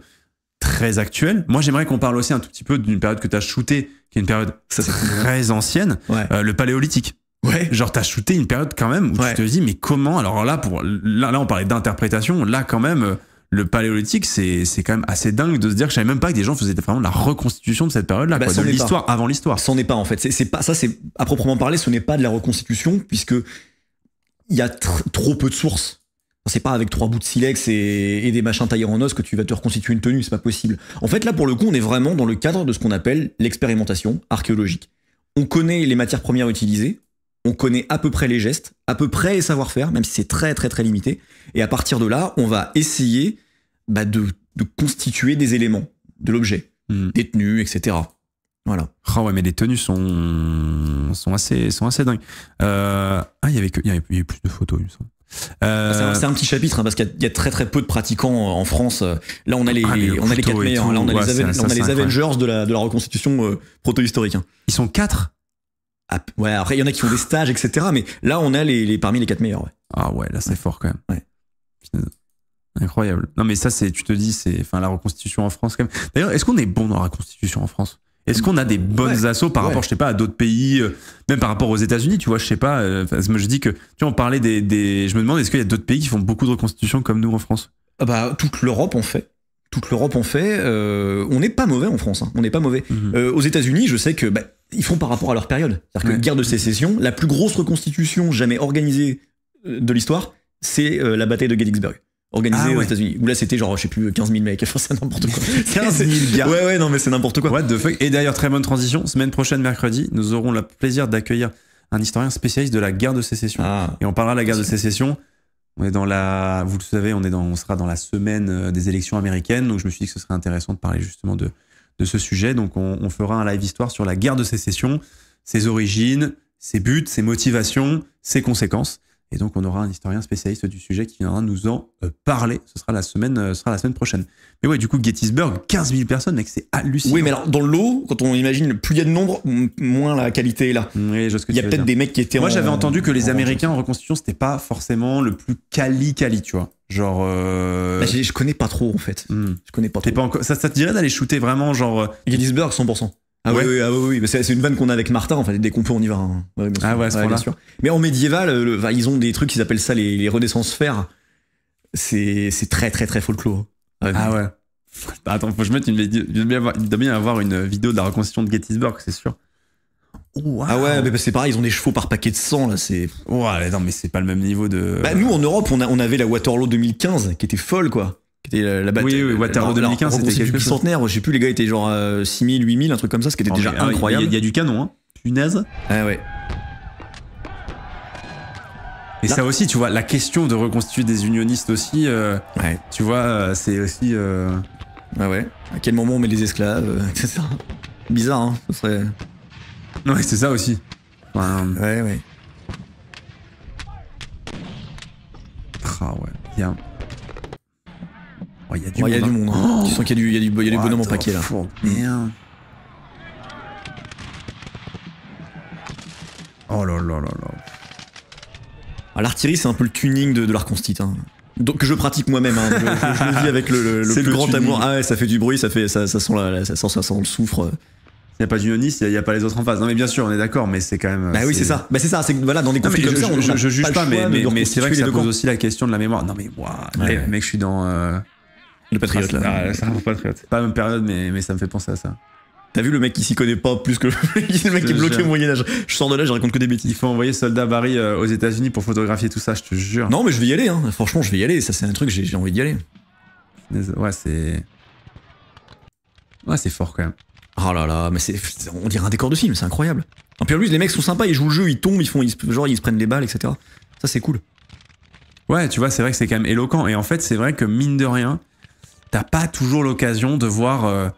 très actuelles. Moi j'aimerais qu'on parle aussi un tout petit peu d'une période que tu as shootée, qui est une période très ancienne, le Paléolithique. Ouais. Genre t'as shooté une période quand même où tu te dis mais comment? Alors là on parlait d'interprétation. Là quand même. Le Paléolithique, c'est quand même assez dingue de se dire que je savais même pas que des gens faisaient vraiment la reconstitution de cette période-là, de l'histoire avant l'histoire. C'en est pas en fait. C'est pas ça. C'est à proprement parler, ce n'est pas de la reconstitution puisque il y a trop peu de sources. C'est pas avec 3 bouts de silex et des machins taillés en os que tu vas te reconstituer une tenue. C'est pas possible. En fait, là pour le coup, on est vraiment dans le cadre de ce qu'on appelle l'expérimentation archéologique. On connaît les matières premières utilisées. On connaît à peu près les gestes, à peu près les savoir-faire, même si c'est très très très limité. Et à partir de là, on va essayer de constituer des éléments de l'objet, des tenues, etc. Voilà. Oh ouais, mais les tenues sont assez dingues. Il y avait plus de photos, il me semble. C'est un petit chapitre parce qu'il y a très très peu de pratiquants en France. Là, on a les 4 meilleurs. Là, on a les Avengers de la reconstitution proto-historique. Ils sont 4. Ouais, après il y en a qui font des stages, etc. Mais là, on a parmi les 4 meilleurs. Ouais. Ah ouais, là c'est fort quand même. Ouais. Incroyable. Non mais ça tu te dis, la reconstitution en France quand même. D'ailleurs, est-ce qu'on est bon dans la reconstitution en France? Est-ce qu'on a des bonnes assos par rapport, je sais pas, à d'autres pays, même par rapport aux États-Unis, tu vois, je sais pas. Moi je dis que, tu vois, on parlait je me demande, est-ce qu'il y a d'autres pays qui font beaucoup de reconstitution comme nous en France? Toute l'Europe en fait. On n'est pas mauvais en France. Hein. On n'est pas mauvais. Aux États-Unis, je sais que ils font par rapport à leur période. C'est-à-dire que guerre de sécession, la plus grosse reconstitution jamais organisée de l'histoire, c'est la bataille de Gettysburg. Organisée aux États-Unis. Où là, c'était genre, je sais plus, 15 000 mecs. Enfin, c'est n'importe quoi. 15 000 gars. Ouais, non, mais c'est n'importe quoi. What the fuck. Et d'ailleurs, très bonne transition. Semaine prochaine, mercredi, nous aurons le plaisir d'accueillir un historien spécialiste de la guerre de sécession. Et on parlera de la guerre de sécession. On est vous le savez, on sera dans la semaine des élections américaines. Donc, je me suis dit que ce serait intéressant de parler justement de ce sujet. Donc, on fera un live histoire sur la guerre de sécession, ses origines, ses buts, ses motivations, ses conséquences. Et donc, on aura un historien spécialiste du sujet qui viendra nous en parler. Ce sera la semaine prochaine. Mais ouais, du coup, Gettysburg, 15 000 personnes, mec, c'est hallucinant. Oui, mais alors, dans le lot, quand on imagine, plus il y a de nombre, moins la qualité est là. Oui, je sais ce que il y a peut-être des mecs qui étaient Moi, j'avais entendu que les Américains en reconstitution, c'était pas forcément le plus quali, tu vois. Genre. Bah, je connais pas trop, en fait. Je connais pas trop. Pas encore... ça te dirait d'aller shooter vraiment, genre. Gettysburg, 100%. Ah ouais. oui. Mais c'est une vanne qu'on a avec Martin. Enfin, dès qu'on peut, on y va. Hein. Ouais, bien sûr. Ah ouais, bien sûr. Mais en médiéval, ils ont des trucs, ils appellent ça les renaissances fer. C'est très, très, très folklore. Ah ouais. Attends, faut que je mette une vidéo. Il doit bien y avoir une vidéo de la reconstitution de Gettysburg, c'est sûr. Wow. Ah ouais, mais c'est pareil, ils ont des chevaux par paquet de sang, là, c'est... Ouais, non, mais c'est pas le même niveau de... Bah, nous, en Europe, on avait la Waterloo 2015, qui était folle, quoi. Qui était la bataille. Oui, Waterloo 2015, c'était quelque chose. Centenaire, je sais plus, les gars étaient genre 6000, 8000, un truc comme ça, ce qui était déjà incroyable. Il y a du canon, hein. Punaise. Ah ouais. Et là, ça aussi, tu vois, la question de reconstituer des unionistes aussi, ouais. Tu vois, c'est aussi... Ah ouais. À quel moment on met les esclaves, etc. Bizarre, hein. Ce serait... Ouais, c'est ça aussi. Enfin... Ouais. Ah ouais, bien. Il y a du monde. Hein. Tu sens qu'il y a du bonhomme en paquet là. Merde. Oh là là là là. L'artillerie, c'est un peu le tuning de l'Arconstite. Hein. Donc, que je pratique moi-même. Hein. Je le vis avec le plus grand amour. Ah ouais, ça fait du bruit, ça sent le soufre. Il n'y a pas d'unioniste, il n'y a pas les autres en face. Non, mais bien sûr, on est d'accord, mais c'est quand même. Bah oui, c'est ça. Bah c'est ça. C'est voilà, dans des conflits comme ça, je juge pas, mais c'est vrai que ça pose aussi la question de la mémoire. Non, mais moi, mec, je suis dans. Le patriote là. C'est un patriote. C'est pas la même période, mais ça me fait penser à ça. T'as vu le mec qui s'y connaît pas plus que le mec qui est bloqué au Moyen-Âge. Je sors de là, je raconte que des bêtises. Il faut envoyer Soldat Barry aux États-Unis pour photographier tout ça, je te jure. Non, mais je vais y aller, hein. Franchement, je vais y aller. Ça, c'est un truc, j'ai envie d'y aller. Ouais, c'est. Ouais, c'est fort quand même. Oh là là, mais on dirait un décor de film, c'est incroyable. Et puis en plus, les mecs sont sympas, ils jouent le jeu, ils tombent, ils se prennent des balles, etc. Ça, c'est cool. Ouais, tu vois, c'est vrai que c'est quand même éloquent. Et en fait, c'est vrai que mine de rien, t'as pas toujours l'occasion de voir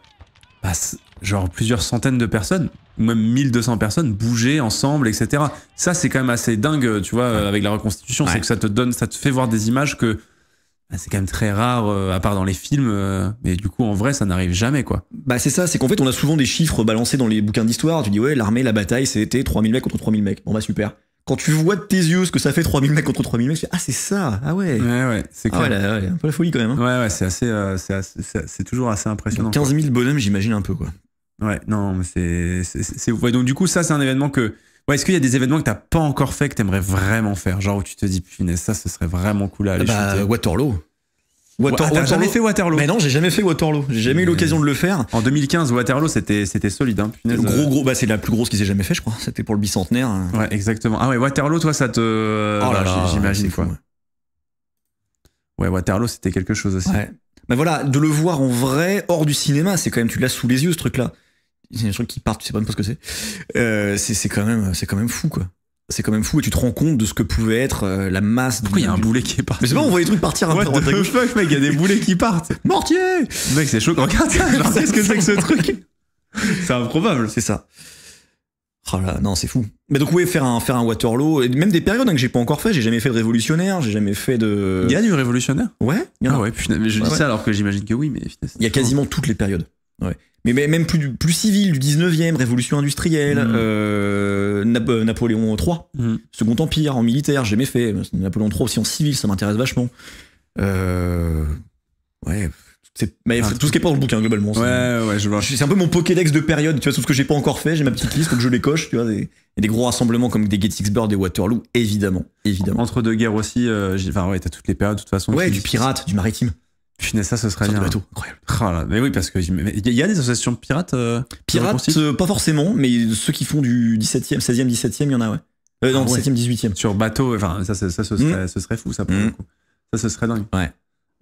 genre plusieurs centaines de personnes, ou même 1200 personnes bouger ensemble, etc. Ça, c'est quand même assez dingue, tu vois, avec la reconstitution. Ouais. C'est que ça te fait voir des images que c'est quand même très rare, à part dans les films, mais du coup, en vrai, ça n'arrive jamais, quoi. Bah, c'est ça, c'est qu'en fait, on a souvent des chiffres balancés dans les bouquins d'histoire. Tu dis, ouais, l'armée, la bataille, c'était 3000 mecs contre 3000 mecs. Bon, bah, super. Quand tu vois de tes yeux ce que ça fait 3000 mecs contre 3000 mecs, tu dis, ah, c'est ça, ah ouais. Ouais, c'est clair. Ouais, un peu la folie quand même. Hein. Ouais, c'est toujours assez impressionnant. 15 000 bonhommes, j'imagine un peu, quoi. Ouais, non, mais c'est ouais, donc, du coup, ça, c'est un événement que. Ouais, est-ce qu'il y a des événements que t'as pas encore fait, que t'aimerais vraiment faire? Genre où tu te dis, punaise, ça, ce serait vraiment cool à aller shooter. Waterloo. T'as jamais fait Waterloo? Mais non, j'ai jamais fait Waterloo. J'ai jamais eu l'occasion de le faire. En 2015, Waterloo, c'était solide, hein, punaise. Le gros, c'est la plus grosse qui s'est jamais fait, je crois. C'était pour le bicentenaire. Ouais, exactement. Ah ouais, Waterloo, toi, ça te. Oh là là, j'imagine, quoi. Ouais, Waterloo, c'était quelque chose aussi. Ouais. Mais voilà, de le voir en vrai, hors du cinéma, c'est quand même, tu l'as sous les yeux, ce truc-là. Il y a des trucs qui partent, tu sais pas même pas ce que c'est. C'est quand même fou, quoi. C'est quand même fou et tu te rends compte de ce que pouvait être la masse. Pourquoi il y a un boulet qui est parti? Mais c'est pas, on voit les trucs partir un peu. What the fuck, mec, il y a des boulets qui partent. Mortier! Mec, c'est chaud. Regarde ça, qu'est-ce que c'est que ce truc? C'est improbable. C'est ça. Oh là, non, c'est fou. Mais donc, oui, faire un Waterloo, et même des périodes que j'ai pas encore fait. J'ai jamais fait de révolutionnaire, j'ai jamais fait de. Il y a du révolutionnaire? Ouais. Ah ouais, putain, mais je dis ça alors que j'imagine que oui, mais. Il y a quasiment toutes les périodes. Ouais. Mais même plus civil, du 19e, révolution industrielle, Napoléon III, Second Empire, en militaire, j'ai jamais fait. Napoléon III aussi en civil, ça m'intéresse vachement. Ouais. Tout ce qui est pas dans le bouquin, globalement. Ouais, je vois. C'est un peu mon Pokédex de période, tu vois, tout ce que j'ai pas encore fait, j'ai ma petite liste, faut que je les coche, tu vois. Il y a des gros rassemblements comme des Gettysburg, des Waterloo, évidemment. Entre deux guerres aussi, t'as toutes les périodes, de toute façon. Ouais, du pirate, du maritime. Punaise, ça, ce serait bien. Bateau, incroyable. Oh là, mais oui, parce que il y a des associations de pirates. Pirates, pas forcément, mais ceux qui font du 17e, 16e, 17e, il y en a, ouais. Non, 17e, 18e. Sur bateau, enfin, ça ce serait fou, ça, pour le coup. Ça, ce serait dingue. Ouais.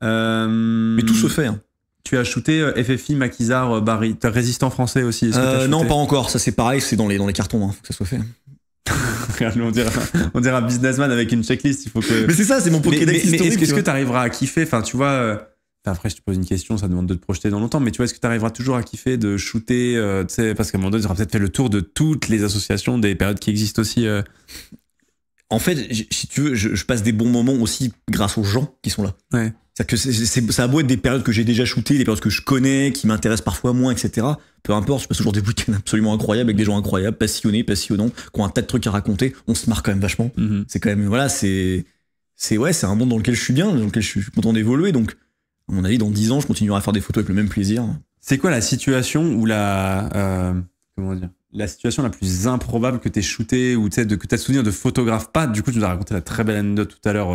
Mais tout se fait, hein. Tu as shooté FFI, Maquisard, Barry. T'as Résistant français aussi. Non, pas encore. Ça, c'est pareil, c'est dans les cartons, hein. Faut que ça soit fait. on dirait un businessman avec une checklist. Il faut que. Mais c'est ça, c'est mon Pokédex historique. Est-ce que t'arriveras à kiffer? Enfin, tu vois. Après, je te pose une question, ça demande de te projeter dans longtemps, mais tu vois, est-ce que tu arriveras toujours à kiffer de shooter, tu sais, parce qu'à un moment donné, tu auras peut-être fait le tour de toutes les associations des périodes qui existent aussi. En fait, si tu veux, je passe des bons moments aussi grâce aux gens qui sont là. Ouais. C'est-à-dire que ça a beau être des périodes que j'ai déjà shootées, des périodes que je connais, qui m'intéressent parfois moins, etc. Peu importe, je passe toujours des week-ends absolument incroyables avec des gens incroyables, passionnés, passionnants, qui ont un tas de trucs à raconter. On se marre quand même vachement. C'est quand même, voilà, c'est un monde dans lequel je suis bien, dans lequel je suis content d'évoluer. Donc, à mon avis, dans 10 ans, je continuerai à faire des photos avec le même plaisir. C'est quoi la situation où la situation la plus improbable que t'aies shooté ou que t'as souvenir de photographe pas, du coup tu nous as raconté la très belle anecdote tout à l'heure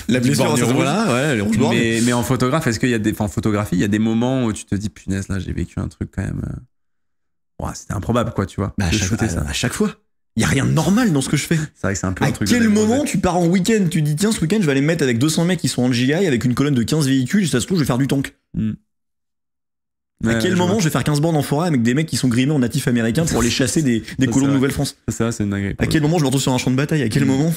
la blessure à ce moment-là, ouais, les rouges bords. Mais en photographe, est-ce qu'il y a en photographie, il y a des moments où tu te dis punaise là j'ai vécu un truc quand même c'était improbable quoi, tu vois, à chaque fois. Il y a rien de normal dans ce que je fais. C'est vrai que c'est un peu un truc. À quel moment tu pars en week-end, tu dis tiens ce week-end je vais aller me mettre avec 200 mecs qui sont en GI avec une colonne de 15 véhicules, et ça se trouve je vais faire du tank. À quel moment je vais faire 15 bornes en forêt avec des mecs qui sont grimés en natif américain pour aller chasser des colons de Nouvelle-France? C'est une dinguerie. À quel moment je me retrouve sur un champ de bataille? À quel moment?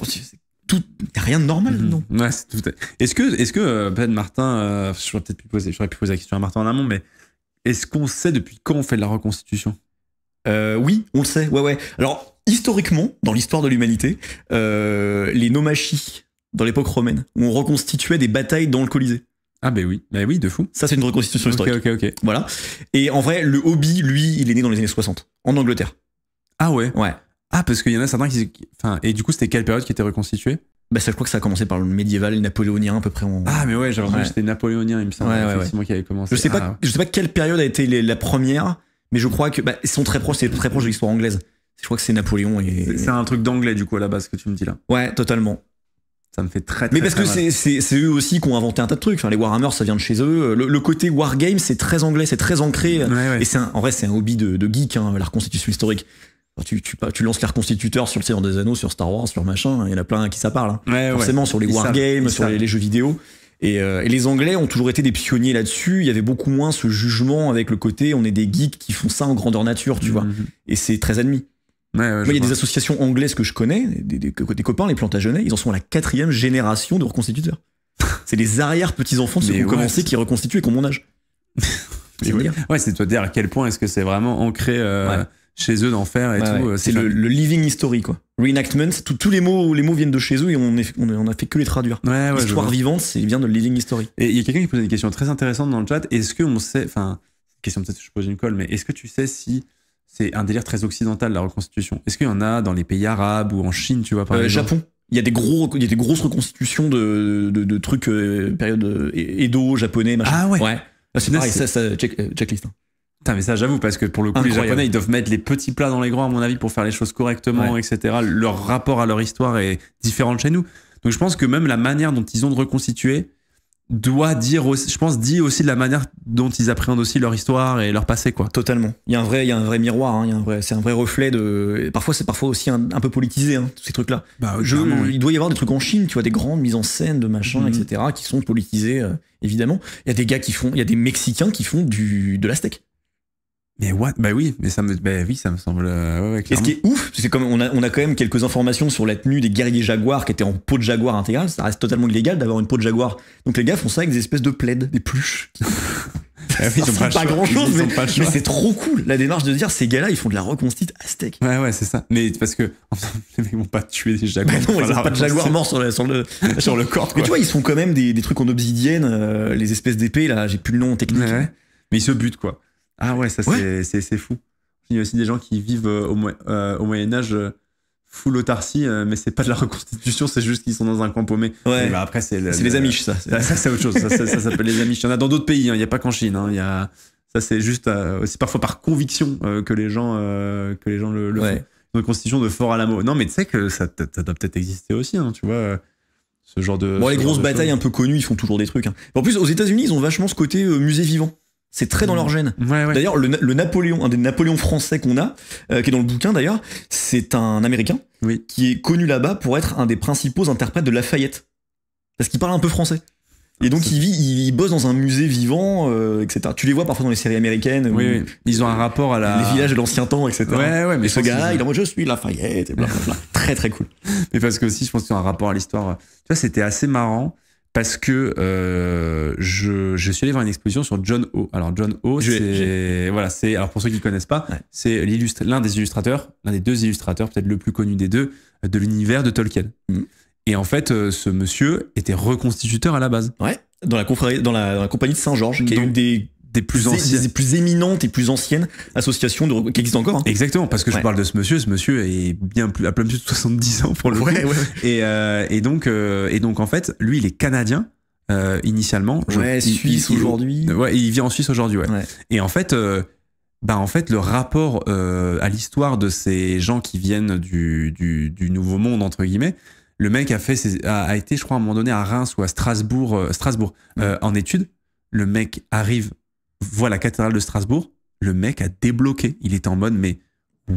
Tout, y a rien de normal, non? Ouais, c'est tout. Est-ce que peut-être Martin, j'aurais pu poser la question à Martin en amont, mais est-ce qu'on sait depuis quand on fait de la reconstitution? Oui, on le sait. Ouais. Alors, historiquement, dans l'histoire de l'humanité, les nomachis, dans l'époque romaine, où on reconstituait des batailles dans le Colisée. Ah bah oui, de fou. Ça, c'est une reconstitution historique. Ok. Voilà. Et en vrai, le hobby, lui, il est né dans les années 60, en Angleterre. Ah ouais? Ouais. Ah, parce qu'il y en a certains qui... Enfin, et du coup, c'était quelle période qui était reconstituée? Bah ça, je crois que ça a commencé par le médiéval, le napoléonien, à peu près. Ah mais ouais, j'avais entendu que c'était napoléonien, il me semble, effectivement, qui avait commencé. Je sais pas quelle période a été la première, mais je crois que ils sont très proches, c'est très proche de l'histoire anglaise. Je crois que c'est Napoléon et... C'est un truc d'anglais, du coup, à la base, que tu me dis là. Ouais, totalement. Ça me fait très mais parce que c'est eux aussi qui ont inventé un tas de trucs. Enfin, les Warhammer, ça vient de chez eux. Le côté wargame, c'est très anglais, c'est très ancré. Ouais. Et en vrai, c'est un hobby de geek, la reconstitution historique. Tu lances les reconstituteurs sur le Seigneur des Anneaux, sur Star Wars, sur machin. Il y en a plein à qui ça parle. Forcément, sur les wargames, sur les jeux vidéo. Et les Anglais ont toujours été des pionniers là-dessus. Il y avait beaucoup moins ce jugement avec le côté on est des geeks qui font ça en grandeur nature, tu vois. Et c'est très admis. Moi, il y a des associations anglaises que je connais, des copains, les Plantagenets, ils en sont à la 4e génération de reconstituteurs. C'est les arrière-petits-enfants de ceux qui ont commencé, qui reconstituent et qui ont mon âge. C'est toi dire à quel point est-ce que c'est vraiment ancré chez eux d'en faire et tout. C'est le living history, quoi. Reenactment, tous les mots viennent de chez eux et on a fait que les traduire. L'histoire vivante, c'est vient de living history. Et il y a quelqu'un qui posait une question très intéressante dans le chat. Est-ce qu'on sait, enfin, question peut-être que je pose une colle, mais est-ce que tu sais si c'est un délire très occidental, la reconstitution? Est-ce qu'il y en a dans les pays arabes ou en Chine, tu vois, par exemple? Japon. Il y a des grosses reconstitutions de trucs période Edo, japonais, machin. Ah ouais. C'est pareil, ça checklist. Putain, mais ça, j'avoue, parce que pour le coup, incroyable. Les Japonais, ils doivent mettre les petits plats dans les grands, à mon avis, pour faire les choses correctement, etc. Leur rapport à leur histoire est différent de chez nous. Donc, je pense que même la manière dont ils ont de reconstituer doit dire aussi, je pense, dit aussi de la manière dont ils appréhendent aussi leur histoire et leur passé, quoi. Totalement. Il y a un vrai miroir, c'est un vrai reflet de. Parfois, c'est aussi un peu politisé, tous ces trucs-là. Il doit y avoir des trucs en Chine, tu vois, des grandes mises en scène de machin, etc., qui sont politisés, évidemment. Il y a des gars il y a des Mexicains qui font de l'aztèque. Mais what? Ça me semble. Et ce qui est ouf, c'est comme on a quand même quelques informations sur la tenue des guerriers jaguars qui étaient en peau de jaguar intégrale. Ça reste totalement illégal d'avoir une peau de jaguar. Donc les gars font ça avec des espèces de plaids, des pluches. Ils ont pas grand chose, mais c'est trop cool la démarche de dire ces gars-là ils font de la reconstitution aztèque. Ouais, c'est ça. Mais parce que les mecs vont pas tuer des jaguars. Non, ils ont pas de jaguar mort sur le corps. Mais tu vois, ils font quand même des trucs en obsidienne, les espèces d'épées là. J'ai plus le nom technique. Mais ils se butent quoi. Ah ouais, ça c'est fou. Il y a aussi des gens qui vivent au Moyen-Âge full autarcie, mais c'est pas de la reconstitution, c'est juste qu'ils sont dans un coin paumé. Ouais. Après, c'est les Amish, ça. Ça, c'est autre chose. Ça s'appelle les Amish. Il y en a dans d'autres pays, il n'y a pas qu'en Chine. Ça, c'est juste aussi parfois par conviction que les gens le font. Une reconstitution de Fort Alamo. Non, mais tu sais que ça doit peut-être exister aussi, tu vois. Ce genre de. Les grosses batailles un peu connues, ils font toujours des trucs. En plus, aux États-Unis, ils ont vachement ce côté musée vivant. C'est très dans leur gène. Ouais. D'ailleurs, le Napoléon, un des Napoléons français qu'on a, qui est dans le bouquin d'ailleurs, c'est un Américain qui est connu là-bas pour être un des principaux interprètes de Lafayette. Parce qu'il parle un peu français. Et donc il bosse dans un musée vivant, etc. Tu les vois parfois dans les séries américaines. Oui. Ils ont un rapport à les villages de l'ancien temps, etc. Ouais, mais ce gars-là, il est en mode je suis Lafayette, et blablabla. Très très cool. Mais parce que aussi, je pense qu'ils ont un rapport à l'histoire. Tu vois, c'était assez marrant. Parce que je suis allé voir une exposition sur John O. Alors John O, alors pour ceux qui ne connaissent pas, c'est l'un des deux illustrateurs, peut-être le plus connu des deux, de l'univers de Tolkien. Et en fait, ce monsieur était reconstituteur à la base. Ouais, dans la compagnie de Saint-Georges, qui est une des plus éminentes et plus anciennes associations qui existent encore. Hein. Exactement, parce que je parle de ce monsieur est bien plus, à plein plus de 70 ans pour le coup. Et donc, en fait, lui, il est canadien, initialement. Suisse aujourd'hui. Ouais, il vit en Suisse aujourd'hui, ouais. Et en fait, le rapport à l'histoire de ces gens qui viennent du Nouveau Monde, entre guillemets, le mec a été, je crois, à un moment donné à Reims ou à Strasbourg, en études. Le mec arrive, voit la cathédrale de Strasbourg. Le mec a débloqué. Il était en mode, mais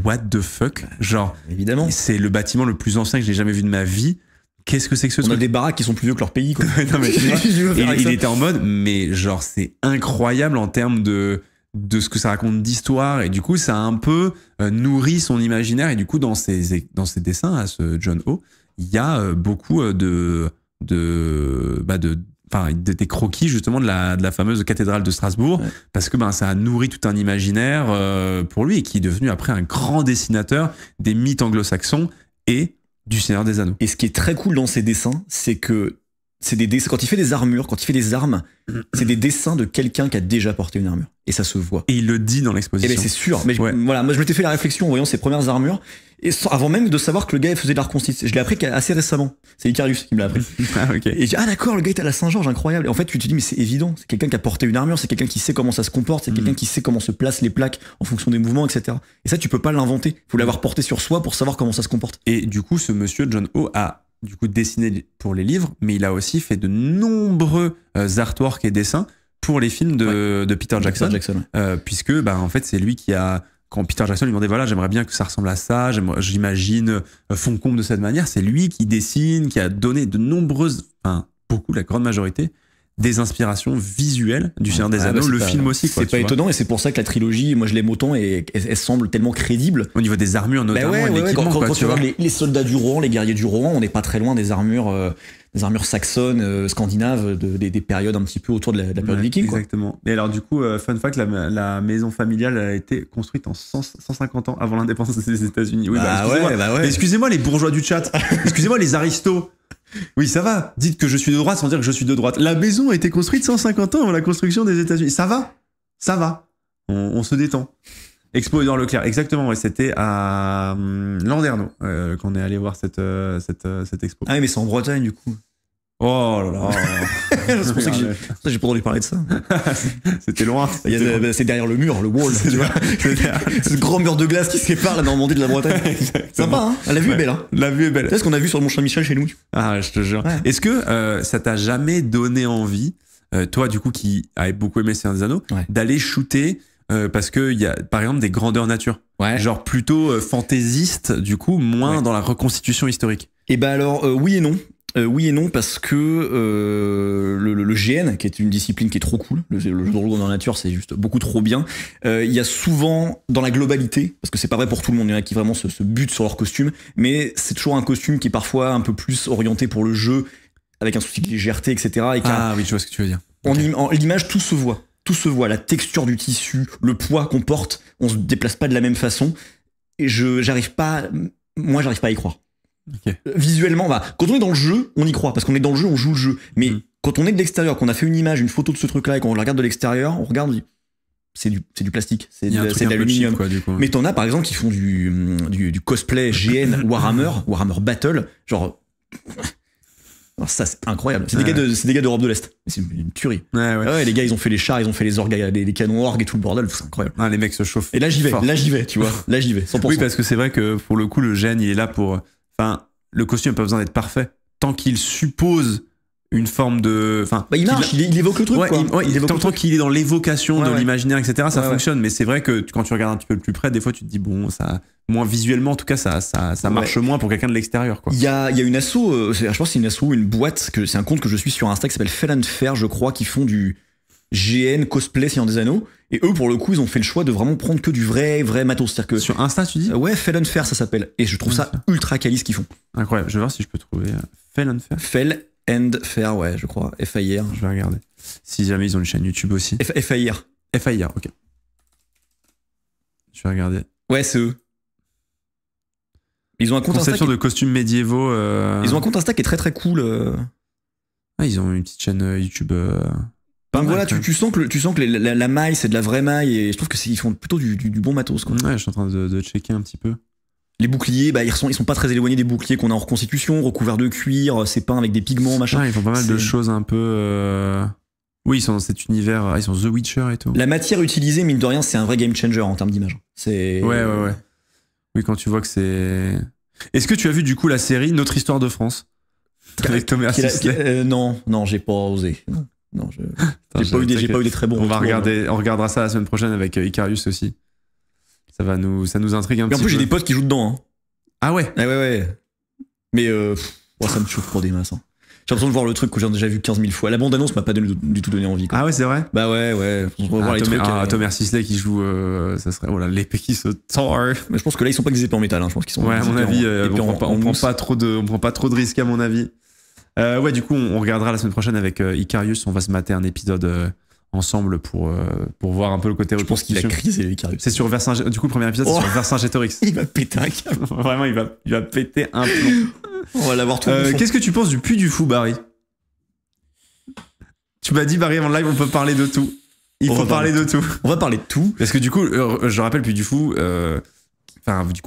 what the fuck? Genre, évidemment. C'est le bâtiment le plus ancien que j'ai jamais vu de ma vie. Qu'est-ce que c'est que ce truc? On a des baraques qui sont plus vieux que leur pays, quoi. Non, mais, il était en mode, mais genre, c'est incroyable en termes de ce que ça raconte d'histoire. Et du coup, ça a un peu nourri son imaginaire. Et du coup, dans ses dessins, à ce John O, il y a beaucoup des croquis justement de la fameuse cathédrale de Strasbourg, parce que ça a nourri tout un imaginaire pour lui, et qui est devenu après un grand dessinateur des mythes anglo-saxons et du Seigneur des Anneaux. Et ce qui est très cool dans ses dessins, c'est que c'est des dessins, quand il fait des armures, quand il fait des armes, c'est des dessins de quelqu'un qui a déjà porté une armure. Et ça se voit. Et il le dit dans l'exposition. Et c'est sûr. Mais voilà, moi je m'étais fait la réflexion en voyant ses premières armures, et avant même de savoir que le gars faisait de la reconstitution. Je l'ai appris assez récemment. C'est Icarius qui me l'a appris. Et je dis, d'accord, le gars est à la Saint-Georges, incroyable. Et en fait, tu te dis, mais c'est évident. C'est quelqu'un qui a porté une armure, c'est quelqu'un qui sait comment ça se comporte, c'est quelqu'un qui sait comment se placent les plaques en fonction des mouvements, etc. Et ça, tu peux pas l'inventer. Il faut l'avoir porté sur soi pour savoir comment ça se comporte. Et du coup, ce monsieur John O a dessiné pour les livres, mais il a aussi fait de nombreux artworks et dessins pour les films de Peter Jackson. Puisque, en fait, c'est lui qui a... Quand Peter Jackson lui demandait, voilà, j'aimerais bien que ça ressemble à ça, j'imagine Foncombe de cette manière, c'est lui qui dessine, qui a donné de nombreuses, la grande majorité, des inspirations visuelles du Seigneur des Anneaux, le film aussi. C'est pas étonnant, et c'est pour ça que la trilogie, moi je l'aime autant, et elle semble tellement crédible. Au niveau des armures notamment, quand tu vois les soldats du Rohan, les guerriers du Rohan, on n'est pas très loin des armures saxonnes, scandinaves, des périodes un petit peu autour de la période viking. Exactement. Et alors du coup, fun fact, la maison familiale a été construite en 150 ans avant l'indépendance des États-Unis. Oui, excusez-moi les bourgeois du chat, excusez-moi les aristos. Oui, ça va. Dites que je suis de droite sans dire que je suis de droite. La maison a été construite 150 ans avant la construction des États-Unis. Ça va. On se détend. Expo Édouard Leclerc, exactement. Ouais, c'était à Landerneau qu'on est allé voir cette expo. Ah, mais c'est en Bretagne du coup. Oh là là. C'est pour ça que j'ai pas entendu parler de ça. C'était loin. C'est derrière le mur, le wall. Tu vois. C'est ce grand mur de glace qui sépare la Normandie de la Bretagne. Sympa, hein. La vue est belle. Hein. La vue est belle. C'est ce qu'on a vu sur le Mont Saint-Michel chez nous. Ah, je te jure. Ouais. Est-ce que ça t'a jamais donné envie, toi du coup qui avais beaucoup aimé Seigneur des Anneaux, d'aller shooter parce que il y a par exemple des grandeurs nature, genre plutôt fantaisiste, du coup moins dans la reconstitution historique? Et alors oui et non. Oui et non, parce que le GN, qui est une discipline qui est trop cool, le jeu de rôle dans la nature, c'est juste beaucoup trop bien. Il y a souvent, dans la globalité, parce que c'est pas vrai pour tout le monde, il y en a qui vraiment se butent sur leur costume, mais c'est toujours un costume qui est parfois un peu plus orienté pour le jeu, avec un souci de légèreté, etc. Et oui, je vois ce que tu veux dire. En l'image, tout se voit. Tout se voit, la texture du tissu, le poids qu'on porte, on se déplace pas de la même façon. Et j'arrive pas à y croire. Okay. Visuellement, quand on est dans le jeu, on y croit, parce qu'on est dans le jeu, on joue le jeu. Mais quand on est de l'extérieur, qu'on a fait une image, une photo de ce truc-là, et qu'on le regarde de l'extérieur, on regarde, on dit, c'est du plastique, c'est de l'aluminium. Mais t'en as par exemple qui font du cosplay GN Warhammer Battle, genre. Alors ça c'est incroyable. C'est des gars d'Europe de l'Est. C'est une tuerie. Ouais, les gars ils ont fait les chars, ils ont fait les orgues, les canons orgues et tout le bordel, c'est incroyable. Les mecs se chauffent. Et là j'y vais, tu vois. Là j'y vais, 100%. Oui, parce que c'est vrai que pour le coup le GN il est là pour. Le costume n'a pas besoin d'être parfait. Tant qu'il suppose une forme de. Il marche, il évoque le truc. Tant qu'il est dans l'évocation de l'imaginaire, etc., ça fonctionne. Mais c'est vrai que quand tu regardes un petit peu plus près, des fois tu te dis, bon, ça. Moins visuellement, en tout cas, ça marche moins pour quelqu'un de l'extérieur. Il y a une asso, je pense que c'est une asso, une boîte, c'est un compte que je suis sur Insta qui s'appelle Fell and Fair, je crois, qui font du GN cosplay Seigneur des Anneaux. Et eux, pour le coup, ils ont fait le choix de vraiment prendre que du vrai matos. C'est-à-dire que sur Insta, tu dis? Ouais, Fell and Fair, ça s'appelle. Et je trouve ça ultra quali ce qu'ils font. Incroyable. Je vais voir si je peux trouver Fell and Fair. Fell and Fair, ouais, je crois. FAIR. Je vais regarder. Si jamais ils ont une chaîne YouTube aussi. FAIR. FAIR, ok. Je vais regarder. Ouais, c'est eux. Ils ont un compte conception de costumes médiévaux. Ils ont un compte Insta qui est très très cool. Ah, ils ont une petite chaîne YouTube. Donc voilà, tu sens que la maille, c'est de la vraie maille, et je trouve qu'ils font plutôt du bon matos, quoi. Ouais, je suis en train de checker un petit peu. Les boucliers, bah, ils sont pas très éloignés des boucliers qu'on a en reconstitution, recouverts de cuir, c'est peint avec des pigments, machin. Ah, ils font pas mal de choses un peu. Oui, ils sont dans cet univers, ils sont The Witcher et tout. La matière utilisée, mine de rien, c'est un vrai game changer en termes d'image. Ouais. Oui, quand tu vois que c'est. Est-ce que tu as vu du coup la série Notre Histoire de France avec Thomas Sisley? Non, j'ai pas osé. Non, j'ai pas eu des très bons. On regardera ça la semaine prochaine avec Icarius aussi. Ça nous intrigue un petit peu. En plus, j'ai des potes qui jouent dedans. Hein. Ah ouais. Ouais. Mais ça me chauffe pour des masses. Hein. J'ai l'impression de voir le truc que j'ai déjà vu 15 000 fois. La bande-annonce m'a pas du tout donné envie. Quoi. Ah ouais, c'est vrai. Bah ouais. Thomas Sisley qui joue, ça serait l'épée qui se tord. Mais je pense que là ils sont pas des épées en métal. Hein. Je pense qu'ils sont. Ouais, à mon avis, on prend pas trop de risques à mon avis. Ouais, du coup, on regardera la semaine prochaine avec Icarius. On va se mater un épisode ensemble pour voir un peu le côté. Je pense qu'il a crisé Icarius. C'est sur Vercingétorix. Du coup, le premier épisode, c'est sur Vercingétorix. Il va péter un câble. Vraiment, il va péter un plomb. On va l'avoir tout. Qu'est-ce que tu penses du Puy du Fou, Barry? Tu m'as dit, Barry, en live, on peut parler de tout. Il faut parler de tout. On va parler de tout. Parce que du coup, je rappelle, Puy du Fou,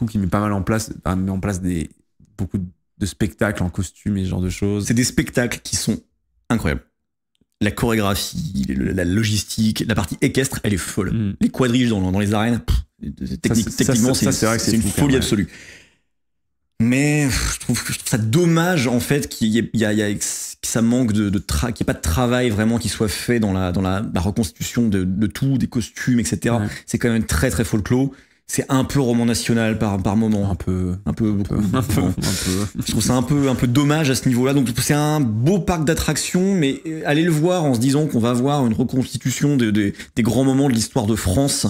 qui met pas mal en place, beaucoup de spectacles en costume et ce genre de choses. C'est des spectacles qui sont incroyables. La chorégraphie, la logistique, la partie équestre, elle est folle. Les quadriges dans les arènes, techniquement, c'est une folie absolue. Mais je trouve ça dommage en fait que ça manque qu'il n'y ait pas de travail vraiment qui soit fait dans la reconstitution de tout, des costumes, etc. Ouais. C'est quand même très très folklore. C'est un peu roman national par moment. Un peu. Je trouve ça un peu dommage à ce niveau-là. Donc c'est un beau parc d'attractions, mais aller le voir en se disant qu'on va voir une reconstitution des grands moments de l'histoire de France,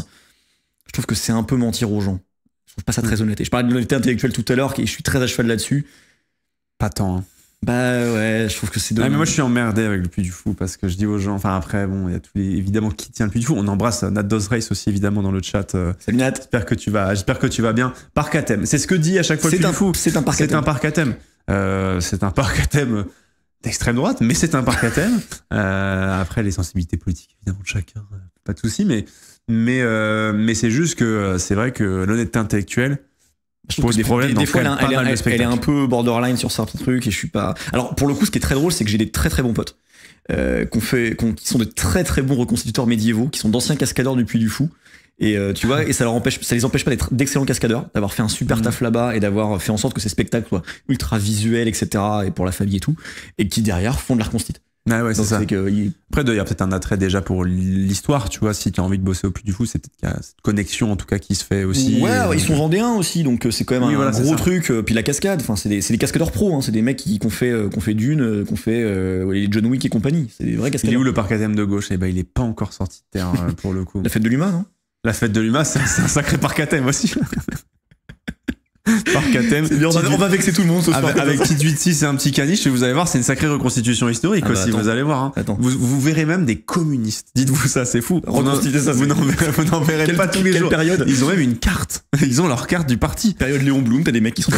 je trouve que c'est un peu mentir aux gens. Je trouve pas ça très honnête. Et je parlais de l'honnêteté intellectuelle tout à l'heure, et je suis très à cheval là-dessus. Pas tant. Hein. Bah ouais, je trouve que c'est dommage. Mais moi je suis emmerdé avec le Puy du Fou parce que je dis aux gens, enfin après bon, il y a évidemment qui tient le Puy du Fou. On embrasse Nat Doz Race aussi évidemment dans le chat. Salut Nat. J'espère que tu vas bien. Parc à thème. C'est ce que dit à chaque fois le Puy du Fou. C'est un parc à thème. C'est un parc à thème. C'est un parc à thème d'extrême droite, mais c'est un parc à thème. Après les sensibilités politiques évidemment de chacun, pas de souci, mais c'est juste que c'est vrai que l'honnêteté intellectuelle pose problème. Des fois, elle est un peu borderline sur certains trucs et je suis pas. Alors, pour le coup, ce qui est très drôle, c'est que j'ai des très très bons potes qui sont de très très bons reconstituteurs médiévaux, qui sont d'anciens cascadeurs du Puy du Fou. Et tu vois, et ça les empêche pas d'être d'excellents cascadeurs, d'avoir fait un super taf là-bas et d'avoir fait en sorte que ces spectacles soient ultra visuels, etc. et pour la famille et tout, et qui derrière font de la reconstitution. Ah ouais, c'est ça. Après, il y a peut-être un attrait déjà pour l'histoire, tu vois. Si tu as envie de bosser au Puy du Fou, c'est peut-être qu'il y a cette connexion en tout cas qui se fait aussi. Ouais, ils sont vendéens aussi, donc c'est quand même un gros truc. Puis la cascade, enfin, c'est des cascadeurs pros, hein. C'est des mecs qui ont fait Dune, qui ont fait les John Wick et compagnie. C'est des vrais cascadeurs. Il est où le parc à thème de gauche? Eh ben, il est pas encore sorti de terre pour le coup. La fête de l'humain, non? La fête de l'humain, c'est un sacré parc à thème aussi. Parc à thème. On va vexer tout le monde ce soir. Avec petite 8-6 et un petit caniche, et vous allez voir, c'est une sacrée reconstitution historique aussi. Attends. Vous allez voir. Hein. Vous verrez même des communistes. Dites-vous ça, c'est fou. Vous n'en verrez pas tous les jours. Période. Ils ont même une carte. Ils ont leur carte du parti. Période Léon Blum, t'as des mecs qui sont.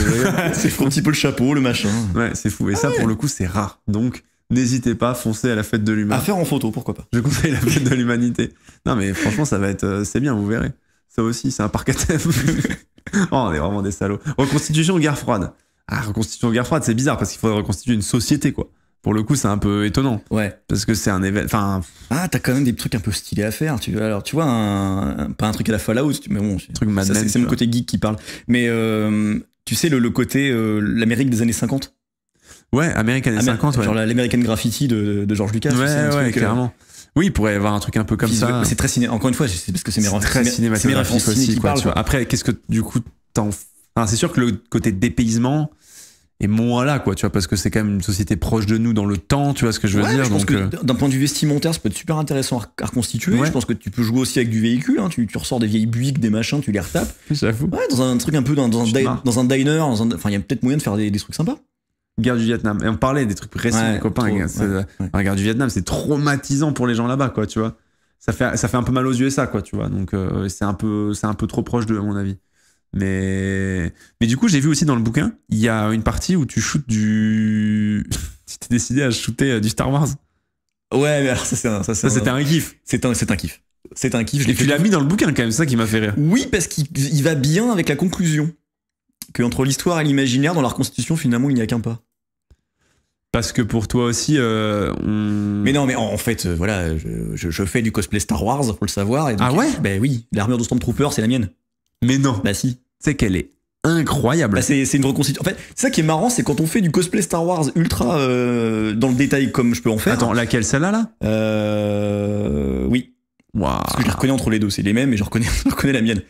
C'est un petit peu le chapeau, le machin. Ouais, c'est fou. Et ça, pour le coup, c'est rare. Donc, n'hésitez pas, foncez à la fête de l'humain. À faire en photo, pourquoi pas. Je conseille la fête de l'humanité. Non, mais franchement, ça va être. C'est bien, vous verrez. Ça aussi, c'est un parc à thème. Oh, on est vraiment des salauds. Reconstitution guerre froide. Ah, reconstitution guerre froide, c'est bizarre parce qu'il faudrait reconstituer une société, quoi. Pour le coup, c'est un peu étonnant. Ouais. Parce que c'est un événement. Enfin. Ah, t'as quand même des trucs un peu stylés à faire. Alors, tu vois, pas un truc à la Fallout, mais bon. Truc Mad Men, c'est mon côté geek qui parle. Mais tu sais, le côté l'Amérique des années 50. Ouais, Amérique années 50, ouais. Genre l'American Graffiti de George Lucas. Ouais, clairement. Oui, il pourrait y avoir un truc un peu comme ça. C'est très encore une fois, c'est parce que c'est très cinématographique aussi, quoi. Tu vois. Après, qu'est-ce que du coup c'est sûr que le côté dépaysement est moins là, quoi. Tu vois, parce que c'est quand même une société proche de nous dans le temps. Tu vois ce que je veux dire. Je pense que d'un point de vue vestimentaire, ça peut être super intéressant à reconstituer. Ouais. Je pense que tu peux jouer aussi avec du véhicule. Hein. Tu ressors des vieilles Buick, des machins, tu les retapes. J'avoue. Ouais, dans un truc un peu dans un diner. Enfin, il y a peut-être moyen de faire des trucs sympas. Guerre du Vietnam. Et on parlait des trucs récents, copains. La guerre du Vietnam, c'est traumatisant pour les gens là-bas, quoi, tu vois. Ça fait un peu mal aux USA, quoi, tu vois. Donc, c'est un peu trop proche d'eux, à mon avis. Mais du coup, j'ai vu aussi dans le bouquin, il y a une partie où tu shootes tu t'es décidé à shooter du Star Wars. Ouais, mais alors ça c'était un kiff. C'est un kiff. C'est un kiff. Et tu l'as mis dans le bouquin quand même, c'est ça qui m'a fait rire. Oui, parce qu'il va bien avec la conclusion. Que entre l'histoire et l'imaginaire, dans la reconstitution, finalement, il n'y a qu'un pas. Parce que pour toi aussi, Mais non, mais en fait, voilà, je fais du cosplay Star Wars, faut le savoir. Et donc, ah ouais? Ben oui, l'armure de Stormtrooper, c'est la mienne. Mais non. Bah si. Tu sais qu'elle est incroyable. Bah c'est une reconstitution. En fait, c'est ça qui est marrant, c'est quand on fait du cosplay Star Wars ultra dans le détail comme je peux en faire. Attends, laquelle, celle-là là? Oui. Wow. Parce que je les reconnais entre les deux, c'est les mêmes et je reconnais la mienne.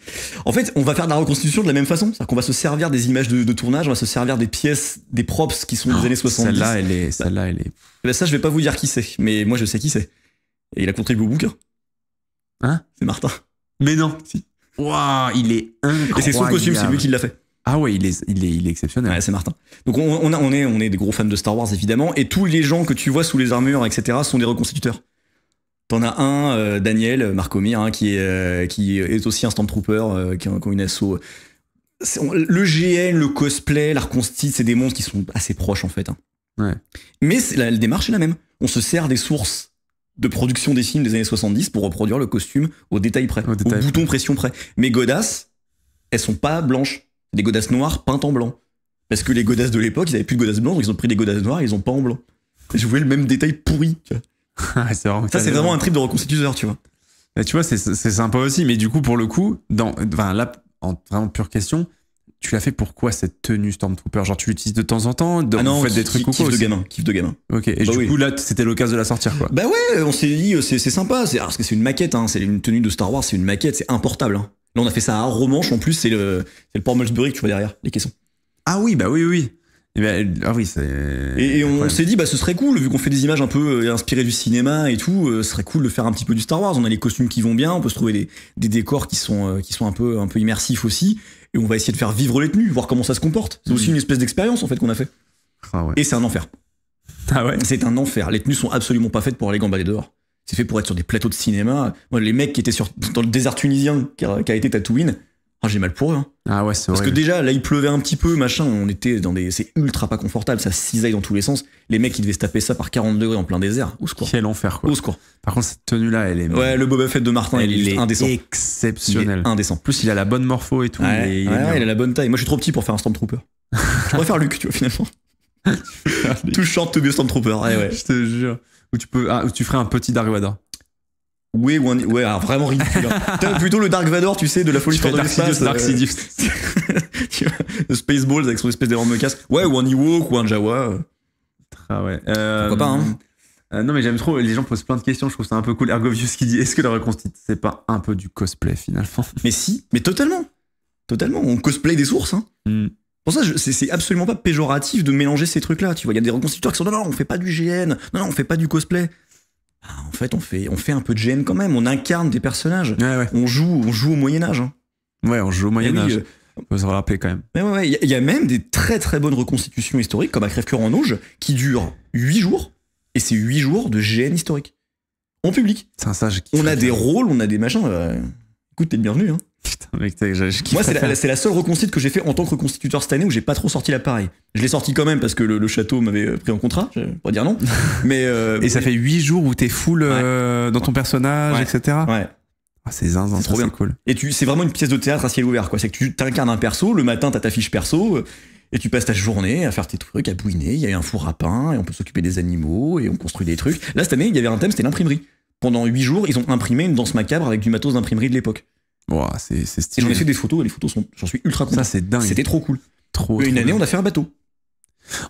En fait, on va faire de la reconstitution de la même façon. C'est-à-dire qu'on va se servir des images de tournage, on va se servir des pièces, des props qui sont des années 70. Celle-là, elle est. Bah ça, je vais pas vous dire qui c'est, mais moi je sais qui c'est. Et il a contribué au bouquin. Hein? C'est Martin. Mais non. Si. Waouh, il est incroyable. Et c'est son costume, c'est lui qui l'a fait. Ah ouais, il est exceptionnel. Ouais, c'est Martin. Donc on est des gros fans de Star Wars évidemment, et tous les gens que tu vois sous les armures, etc., sont des reconstituteurs. T'en as un, Daniel Marcomir, hein, qui est aussi un Stormtrooper, qui a une asso. Le GN, le cosplay, la reconstitution, c'est des mondes qui sont assez proches en fait. Hein. Ouais. Mais la démarche est la même. On se sert des sources de production des films des années 70 pour reproduire le costume au détail près, au bouton pression près. Mais godasses, elles sont pas blanches. Des godasses noires peintes en blanc. Parce que les godasses de l'époque, ils avaient plus de godasses blanches, donc ils ont pris des godasses noires et ils ont peint en blanc. Et je voulais le même détail pourri, tu vois. C'est vraiment ça, c'est vraiment un trip de reconstituteur, tu vois. Et tu vois, c'est sympa aussi, mais du coup, pour le coup, là, en vraiment pure question, tu l'as fait pourquoi cette tenue Stormtrooper? Genre, tu l'utilises de temps en temps? Non, vous faites des trucs ou quoi? Kiff de gamin. Ok, et du coup, là, c'était l'occasion de la sortir, quoi. Bah ouais, on s'est dit, c'est sympa, parce que c'est une maquette, hein, c'est une tenue de Star Wars, c'est une maquette, c'est importable. Hein. Là, on a fait ça à Romanche, en plus, c'est le port Mulsbury que tu vois derrière, les caissons. Ah oui, bah oui. Oui, c'est. Et on s'est dit, bah ce serait cool, vu qu'on fait des images un peu inspirées du cinéma et tout, ce serait cool de faire un petit peu du Star Wars. On a les costumes qui vont bien, on peut se trouver des décors qui sont un peu immersifs aussi, et on va essayer de faire vivre les tenues, voir comment ça se comporte. C'est aussi une espèce d'expérience en fait qu'on a fait. Ah ouais. Et c'est un enfer. Ah ouais. C'est un enfer. Les tenues sont absolument pas faites pour aller gambader dehors. C'est fait pour être sur des plateaux de cinéma. Moi, les mecs qui étaient dans le désert tunisien qui a été Tatooine. J'ai mal pour eux. Hein. Ah ouais, c'est vrai. Parce que déjà, là, il pleuvait un petit peu, machin. On était c'est ultra pas confortable. Ça cisaille dans tous les sens. Les mecs, ils devaient se taper ça par 40 degrés en plein désert. Au secours. Quel enfer, quoi. Au secours. Par contre, cette tenue-là, elle est. Ouais, le Boba Fett de Martin, il est indécent. Exceptionnel. Il est indécent. En plus, il a la bonne morpho et tout. Ouais, il a la bonne taille. Moi, je suis trop petit pour faire un Stormtrooper. Je préfère Luke, tu vois, finalement. Tout short to be a Stormtrooper. Ouais. Je te jure. Ou tu ferais un petit Dark Vador. Ouais, alors vraiment ridicule. T'as plutôt le Dark Vador, tu sais, de la folie de l'espace. Dark Sidious. Le Spaceballs avec son espèce d'énorme casque. Ouais, ou un Ewok ou un Jawa. Ah ouais. Pourquoi pas, hein. Non, mais j'aime trop. Les gens posent plein de questions. Je trouve ça un peu cool. Ergovius qui dit, est-ce que la reconstitution, c'est pas un peu du cosplay finalement? Mais si, mais totalement. On cosplay des sources, hein. Pour ça, c'est absolument pas péjoratif de mélanger ces trucs-là. Tu vois, il y a des reconstituteurs qui sont non, on fait pas du GN. Non, on fait pas du cosplay. En fait, on fait un peu de GN quand même. On incarne des personnages. Ouais. On joue au Moyen-Âge. Hein. Ouais, on joue au Moyen-Âge. On peut se rappeler quand même. Ouais. Il y a même des très très bonnes reconstitutions historiques, comme à Crève-Cœur en Auge, qui durent 8 jours. Et c'est 8 jours de GN historique. En public. C'est un sage. On a des rôles, on a des machins. Écoute, t'es le bienvenu. Hein. Putain, mec, moi, c'est la seule reconstitution que j'ai fait en tant que reconstituteur cette année où j'ai pas trop sorti l'appareil. Je l'ai sorti quand même parce que le château m'avait pris en contrat, je vais pas dire non. Mais et ça fait 8 jours où t'es full dans ton personnage, etc. Ouais. Ah, c'est zinzin, c'est trop bien. Cool. Et c'est vraiment une pièce de théâtre à ciel ouvert, quoi. C'est que tu t'incarnes un perso, le matin t'as ta fiche perso, et tu passes ta journée à faire tes trucs, à bouiner. Il y a un four à pain, et on peut s'occuper des animaux, et on construit des trucs. Là, cette année, il y avait un thème, c'était l'imprimerie. Pendant 8 jours, ils ont imprimé une danse macabre avec du matos d'imprimerie de l'époque. Wow, c'est stylé. Et j'en ai fait des photos, et les photos j'en suis ultra content. Ça, c'est dingue. C'était trop cool. Une année, on a fait un bateau.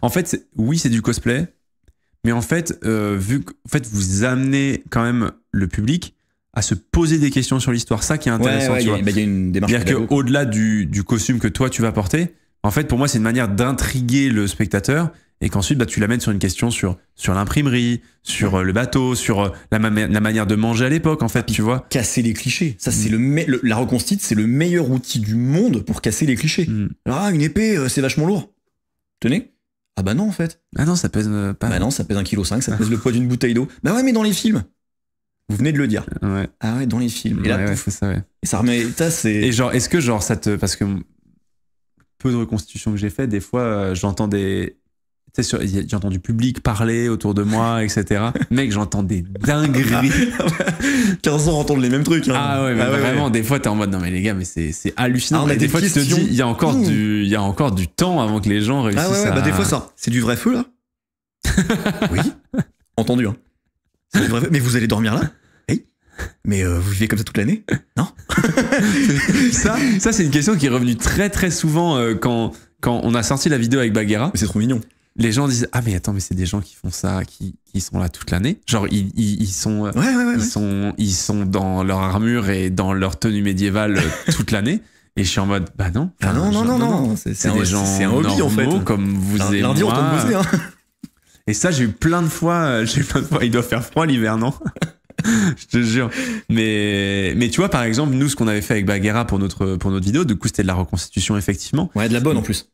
En fait, oui, c'est du cosplay, mais en fait, vu que vous amenez quand même le public à se poser des questions sur l'histoire, ça qui est intéressant. Tu vois. Il y a une démarche. C'est-à-dire qu'au-delà du costume que toi tu vas porter, en fait, pour moi, c'est une manière d'intriguer le spectateur et qu'ensuite, tu l'amènes sur une question sur l'imprimerie, sur le bateau, sur la manière de manger à l'époque, en fait, tu vois. Casser les clichés. Ça, c'est la reconstitution, c'est le meilleur outil du monde pour casser les clichés. Alors, une épée, c'est vachement lourd. Tenez. Ah bah non, en fait. Ah non, ça pèse pas. Bah non, ça pèse 1,5 kg, ça pèse le poids d'une bouteille d'eau. Bah ouais, mais dans les films. Vous venez de le dire. Ouais. Ah ouais, dans les films. Et là, c'est ça, ouais. Et ça remet. Ça, c'est. Et genre, est-ce que ça te. Parce que peu de reconstitutions que j'ai fait, des fois, j'entends des... J'entends du public parler autour de moi, etc. Mec, j'entends des dingueries. 15 ans entendre les mêmes trucs. Hein. Ah ouais, mais vraiment, des fois, t'es en mode, non mais les gars, mais c'est hallucinant. Et des fois, tu te dis, il y a encore du temps avant que les gens réussissent à... des fois, ça. C'est du vrai feu, là? Oui. Entendu, hein. C'est du vrai feu. Mais vous allez dormir là? Oui. Mais vous vivez comme ça toute l'année? Non. Ça, c'est une question qui est revenue très, très souvent quand on a sorti la vidéo avec Bagheera. Mais c'est trop mignon. Les gens disent ah mais attends mais c'est des gens qui font ça qui sont là toute l'année, genre ils sont ils sont dans leur armure et dans leur tenue médiévale toute l'année, et je suis en mode bah non non c'est des gens c'est un hobby en fait comme vous et lundi, moi on tombe bosser, hein. Et ça j'ai eu plein de fois il doit faire froid l'hiver, non? Je te jure. Mais tu vois par exemple nous ce qu'on avait fait avec Bagheera pour notre vidéo, du coup c'était de la reconstitution effectivement, de la bonne en plus.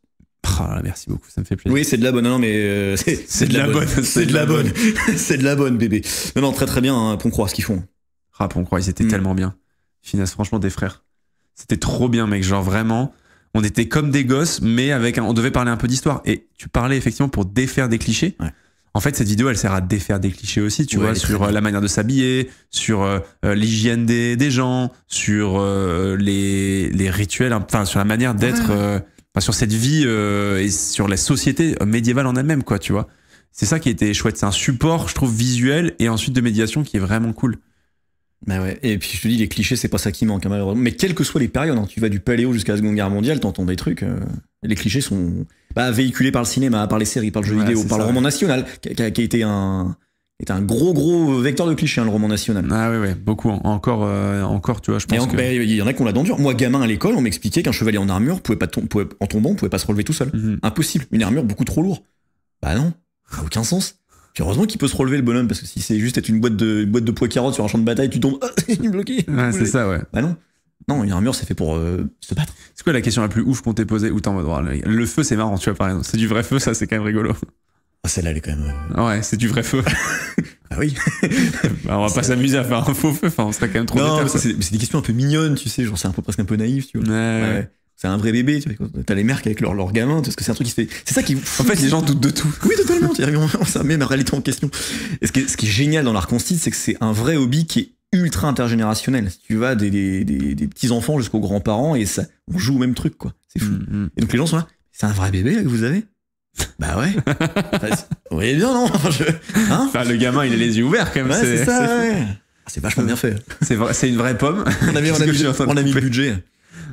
Oh là, merci beaucoup, ça me fait plaisir. Oui, c'est de la bonne. Non, mais c'est de la bonne. C'est de la bonne. C'est de la bonne, bébé. Non, très très bien, hein, Poncroix, ce qu'ils font. Ah, Poncroix, ils étaient tellement bien. Finesse, franchement, des frères. C'était trop bien, mec. Genre vraiment, on était comme des gosses, mais on devait parler un peu d'histoire. Et tu parlais effectivement pour défaire des clichés. Ouais. En fait, cette vidéo, elle sert à défaire des clichés aussi, tu vois, sur la manière de s'habiller, sur l'hygiène des gens, sur les rituels, enfin, sur la manière d'être. Sur cette vie et sur la société médiévale en elle-même, quoi, tu vois. C'est ça qui était chouette. C'est un support, je trouve, visuel et ensuite de médiation qui est vraiment cool. Bah ouais. Et puis je te dis, les clichés, c'est pas ça qui manque, hein, malheureusement. Mais quelles que soient les périodes, hein, tu vas du Paléo jusqu'à la Seconde Guerre mondiale, t'entends des trucs. Les clichés sont véhiculés par le cinéma, par les séries, par le jeu vidéo, par le roman national, qui a été un gros vecteur de clichés, hein, le roman national. Ah ouais, beaucoup. Encore, tu vois, je pense que... Il y en a qui ont la dent dure. Moi, gamin à l'école, on m'expliquait qu'un chevalier en armure en tombant, pouvait pas se relever tout seul. Impossible. Une armure beaucoup trop lourde. Bah non. Ça n'a aucun sens. Puis heureusement qu'il peut se relever, le bonhomme, parce que si c'est juste être une boîte de pois carottes sur un champ de bataille, tu tombes, il est bloqué. Ouais, c'est ça, ouais. Bah non. Non, une armure, c'est fait pour se battre. C'est quoi la question la plus ouf qu'on t'ait posée où t'es en mode, le feu, c'est marrant, tu vois, par exemple. C'est du vrai feu, ça, c'est quand même rigolo. Ah, celle-là, elle est quand même... Ouais, c'est du vrai feu. Ah oui. On va pas s'amuser à faire un faux feu, enfin, on serait quand même trop déter. C'est des questions un peu mignonnes, tu sais, genre c'est presque un peu naïf, tu vois. Ouais. C'est un vrai bébé, tu vois. T'as les mères avec leur gamin, parce que c'est un truc qui se fait... C'est ça qui... En fait, les gens doutent de tout. Oui, totalement. Ça met ma réalité en question. Et ce qui est génial dans l'art constite, c'est que c'est un vrai hobby qui est ultra intergénérationnel. Si tu vas des petits-enfants jusqu'aux grands-parents, et ça, on joue au même truc, quoi. C'est fou. Et donc les gens sont là, c'est un vrai bébé là, que vous avez? Bah ouais. Vous voyez bien, non? Enfin, le gamin, il a les yeux ouverts quand même. Ouais, c'est ça, ouais. C'est vachement bien fait. C'est une vraie pomme. On a mis le budget.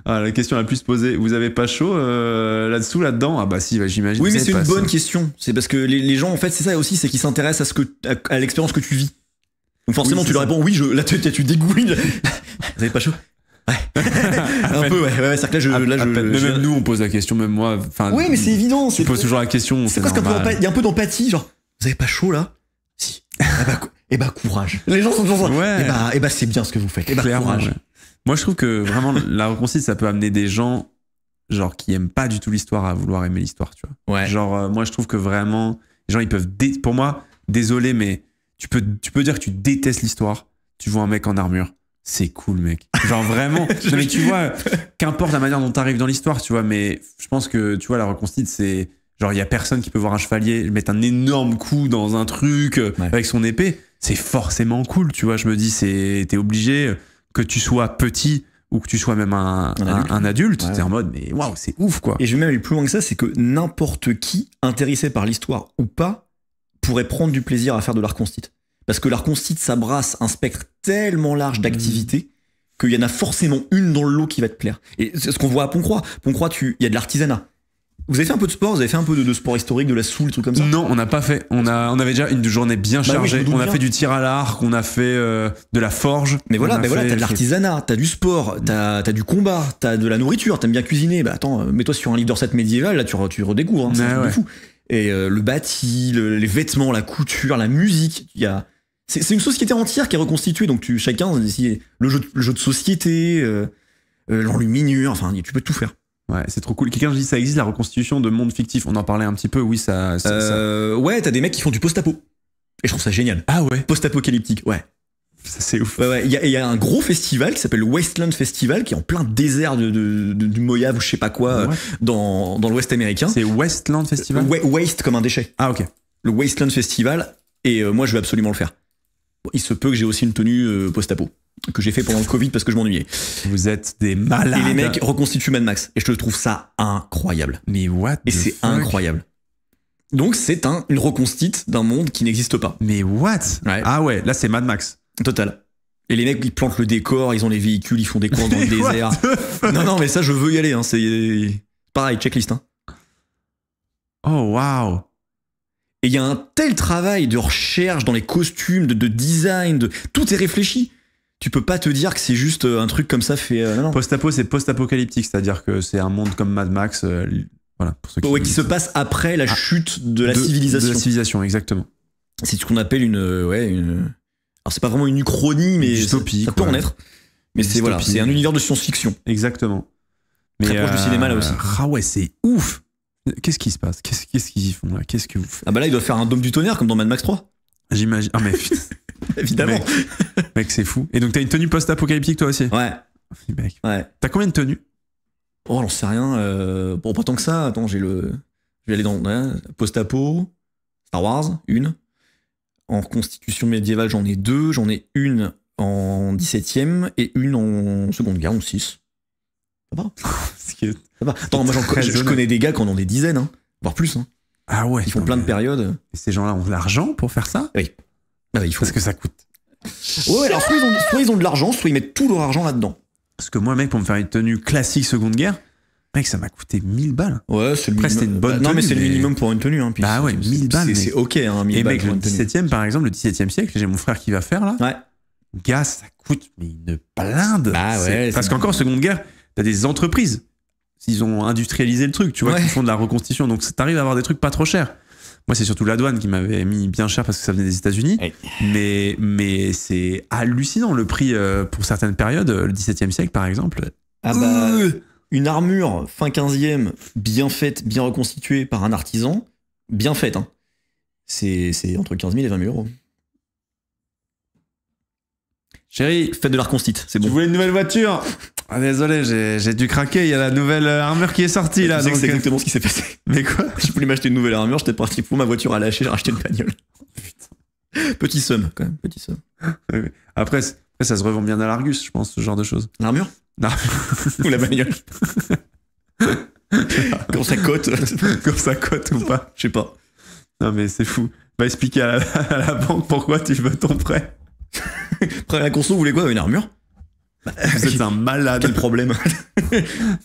Ah, la question la plus posée, vous avez pas chaud là-dedans? Ah bah si, j'imagine. Oui, mais c'est une bonne question. C'est parce que les gens, en fait, c'est ça aussi, c'est qu'ils s'intéressent à l'expérience que tu vis. Donc forcément, tu leur réponds, oui, là, tu dégouines. Vous avez pas chaud? Ouais. Un peu, ouais. C'est que même nous, on pose la question, même moi. Oui, mais c'est évident. Tu poses toujours la question. C'est presque il y a un peu d'empathie, genre, vous avez pas chaud là? Si. Eh bah, courage. Les gens sont toujours ouais. Eh bah, c'est bien ce que vous faites. Eh bah, courage. Ouais. Moi, je trouve que vraiment, la reconstitution, ça peut amener des gens, genre, qui aiment pas du tout l'histoire à vouloir aimer l'histoire, tu vois. Ouais. Genre, moi, je trouve que vraiment, les gens, ils peuvent, pour moi, désolé, mais tu peux dire que tu détestes l'histoire. Tu vois un mec en armure. C'est cool, mec. Genre vraiment. Non, mais tu vois, qu'importe la manière dont t'arrives dans l'histoire, tu vois, mais je pense que, tu vois, la reconstitution, c'est genre, il y a personne qui peut voir un chevalier mettre un énorme coup dans un truc avec son épée. C'est forcément cool, tu vois. Je me dis, t'es obligé, que tu sois petit ou que tu sois même un adulte, t'es en mode, mais waouh, c'est ouf, quoi. Et je vais même aller plus loin que ça, c'est que n'importe qui, intéressé par l'histoire ou pas, pourrait prendre du plaisir à faire de l'art constite. Parce que l'art constite, ça brasse un spectre tellement large d'activités qu'il y en a forcément une dans le lot qui va te plaire. Et c'est ce qu'on voit à Poncroix. Poncroix, il y a de l'artisanat. Vous avez fait un peu de sport? Vous avez fait un peu de sport historique, de la soule, trucs comme ça? Non, on n'a pas fait. On avait déjà une journée bien chargée. On a fait du tir à l'arc, on a fait de la forge. Mais voilà, t'as de l'artisanat, t'as du sport, t'as du combat, t'as de la nourriture, t'aimes bien cuisiner. Bah attends, mets-toi sur un livre de recettes médiéval, là tu redécouvres. C'est un truc de fou. Et le bâti, les vêtements, la couture, la musique, c'est une société entière qui est reconstituée, donc chacun, le jeu de société, l'enluminure, enfin, tu peux tout faire. Ouais, c'est trop cool. Quelqu'un dit ça existe la reconstitution de monde fictif. On en parlait un petit peu, oui, ça. Ouais, t'as des mecs qui font du post-apo. Et je trouve ça génial. Ah ouais. Post-apocalyptique, ouais. C'est ouf. Ouais, il y a un gros festival qui s'appelle le Wasteland Festival, qui est en plein désert du Mojave ou je sais pas quoi, dans l'Ouest américain. C'est Wasteland Festival? Waste comme un déchet. Ah, ok. Le Wasteland Festival, et moi je vais absolument le faire. Bon, il se peut que j'ai aussi une tenue post-apo, que j'ai fait pendant le Covid parce que je m'ennuyais. Vous êtes des malades. Et les mecs reconstituent Mad Max, et je trouve ça incroyable. Mais what? Et c'est incroyable. Donc c'est une reconstite d'un monde qui n'existe pas. Mais what? Ouais. Ah ouais, là c'est Mad Max. Total. Et les mecs, ils plantent le décor, ils ont les véhicules, ils font des courses dans le désert. Non, mais ça, je veux y aller. Hein. C'est pareil, checklist. Hein. Oh, waouh. Et il y a un tel travail de recherche dans les costumes, de design, tout est réfléchi. Tu peux pas te dire que c'est juste un truc comme ça fait... non. Post-apo, c'est post-apocalyptique, c'est-à-dire que c'est un monde comme Mad Max. Voilà, pour ceux qui se passe après la chute de la civilisation. De la civilisation, exactement. C'est ce qu'on appelle une... Alors c'est pas vraiment une uchronie, mais dystopie, ça peut en être. Mais c'est un univers de science-fiction. Exactement. Très proche du cinéma là aussi. Ah ouais, c'est ouf. Qu'est-ce qui se passe? Qu'est-ce qu'ils font là? Qu'est-ce que vous faites? Ah bah là, ils doivent faire un dôme du tonnerre comme dans Mad Max 3. J'imagine. Ah mais putain. Évidemment. Mec, c'est fou. Et donc t'as une tenue post-apocalyptique toi aussi? Ouais. Mec. Ouais. T'as combien de tenues? Oh, j'en sais rien. Bon, pas tant que ça. Attends, je vais aller dans post-apo, Star Wars, une. En reconstitution médiévale, j'en ai 2. J'en ai une en 17e et une en Seconde Guerre, en 6. Ça va. Ça va. Attends, moi je connais des gars qui en ont des dizaines, hein, voire plus. Hein. Ah ouais. Ils font plein de périodes. Et ces gens-là ont de l'argent pour faire ça? Oui. Ah oui, parce que ça coûte. Ouais, alors soit ils ont de l'argent, soit ils mettent tout leur argent là-dedans. Parce que moi, mec, pour me faire une tenue classique Seconde Guerre, mec, ça m'a coûté 1000 balles. Ouais, c'est le minimum. Une bonne tenue, non, mais c'est le minimum pour une tenue. Hein, bah ouais, 1000 balles. C'est ok, hein, 1000 balles. Et mec, le 17e, par exemple, le 17e siècle, j'ai mon frère qui va faire là. Ouais. Gars, ça coûte mais une blinde. Bah ouais. Parce qu'encore Seconde Guerre, t'as des entreprises. Ils ont industrialisé le truc, tu vois, qui font de la reconstitution. Donc t'arrives à avoir des trucs pas trop chers. Moi, c'est surtout la douane qui m'avait mis bien cher parce que ça venait des États-Unis. Ouais. Mais c'est hallucinant le prix pour certaines périodes. Le 17e siècle, par exemple. Ah bah, une armure fin 15e, bien faite, bien reconstituée par un artisan, bien faite. Hein. C'est entre 15 000 et 20 000 euros. Chérie, faites de la reconstite, c'est bon. Tu voulais une nouvelle voiture? Ah, désolé, j'ai dû craquer. Il y a la nouvelle armure qui est sortie là. Tu sais que c'est exactement ce qui s'est passé. Mais quoi? Je voulais m'acheter une nouvelle armure, j'étais parti pour ma voiture à lâcher, j'ai racheté une bagnole. Putain. Petit somme, quand même, petit somme. Après, ça se revend bien à l'Argus, je pense, ce genre de choses. L'armure? Ou la bagnole? Quand ça cote. Quand ça cote ou pas? Je sais pas. Non, mais c'est fou. Va expliquer à la banque pourquoi tu veux ton prêt. Prêt à la conso, vous voulez quoi? Une armure? Vous êtes un malade. Quel problème.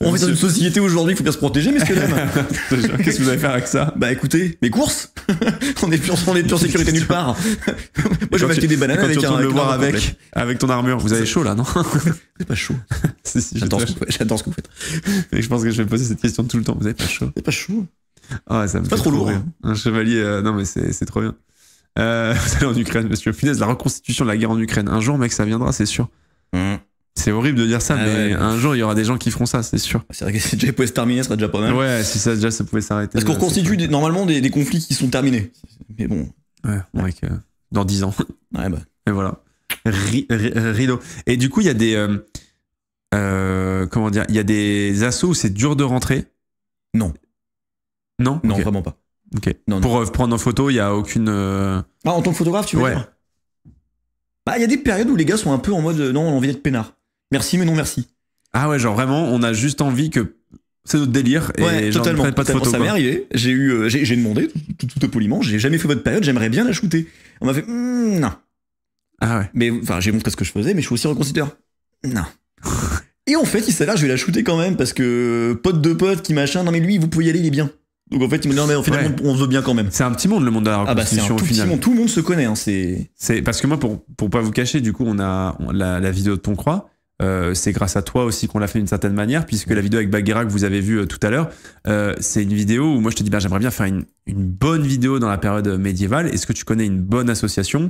On est dans une société aujourd'hui, il faut bien se protéger, messieurs dames. Qu'est-ce que vous allez faire avec ça? Bah écoutez, mes courses. On est plus en sécurité nulle part. Moi je vais m'acheter des bananes avec un. Quand tu le voir avec ton armure, vous avez chaud là, non? C'est pas chaud. J'adore ce que vous faites. Et je pense que je vais poser cette question tout le temps. Vous avez pas chaud? C'est pas chaud. Ah, ça me fait pas trop lourd. Hein. Un chevalier, non mais c'est trop bien. Vous allez en Ukraine, monsieur. Punaise, la reconstitution de la guerre en Ukraine. Un jour, mec, ça viendra, c'est sûr. C'est horrible de dire ça, mais un jour, il y aura des gens qui feront ça, c'est sûr. C'est vrai que si déjà pouvait se terminer, ce serait déjà pas mal. Ouais, si ça pouvait s'arrêter. Parce qu'on reconstitue normalement des conflits qui sont terminés. Mais bon. Ouais, mec, dans 10 ans. Ouais, bah. Et voilà. Rideau. Et du coup, il y a des... comment dire? Il y a des assos où c'est dur de rentrer? Non. Non? Non, vraiment pas. Ok. Non, pour prendre en photo, il n'y a aucune... Ah, en tant que photographe, tu veux dire? Bah, il y a des périodes où les gars sont un peu en mode non, on a envie d'être peinard. Merci, mais non merci. Ah ouais, genre vraiment, on a juste envie que c'est notre délire et ouais, genre totalement, pas de photos. Ça m'est arrivé. J'ai demandé tout poliment, j'ai jamais fait votre période, j'aimerais bien la shooter. On m'a fait non. Ah ouais. Mais enfin, j'ai montré ce que je faisais, mais je suis aussi reconstituteur. Non. Et en fait, il s'avère que je vais la shooter quand même parce que pote de pote qui machin. Non mais lui, vous pouvez y aller, il est bien. Donc en fait, il me dit non mais finalement, on veut bien quand même. C'est un petit monde le monde de la reconstitution au final. Petit monde, tout le monde se connaît. Hein, c'est parce que moi, pour pas vous cacher, du coup, on a la vidéo de Ton Croix. C'est grâce à toi aussi qu'on l'a fait d'une certaine manière, puisque la vidéo avec Bagheera que vous avez vue tout à l'heure, c'est une vidéo où moi je te dis j'aimerais bien faire une bonne vidéo dans la période médiévale. Est-ce que tu connais une bonne association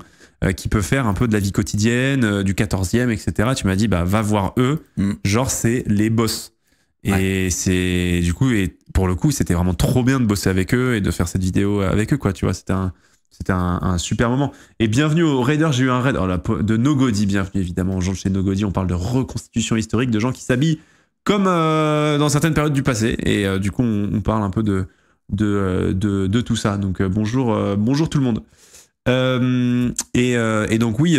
qui peut faire un peu de la vie quotidienne, du 14e, etc. Tu m'as dit va voir eux, genre c'est les boss. Et c'est du coup, et pour le coup, c'était vraiment trop bien de bosser avec eux et de faire cette vidéo avec eux, quoi. Tu vois, c'était C'était un super moment. Et bienvenue aux Raiders, j'ai eu un raid de Nogodi, bienvenue évidemment aux gens de chez Nogodi. On parle de reconstitution historique, de gens qui s'habillent comme dans certaines périodes du passé. Et du coup, on parle un peu de tout ça. Donc bonjour tout le monde. Et donc oui,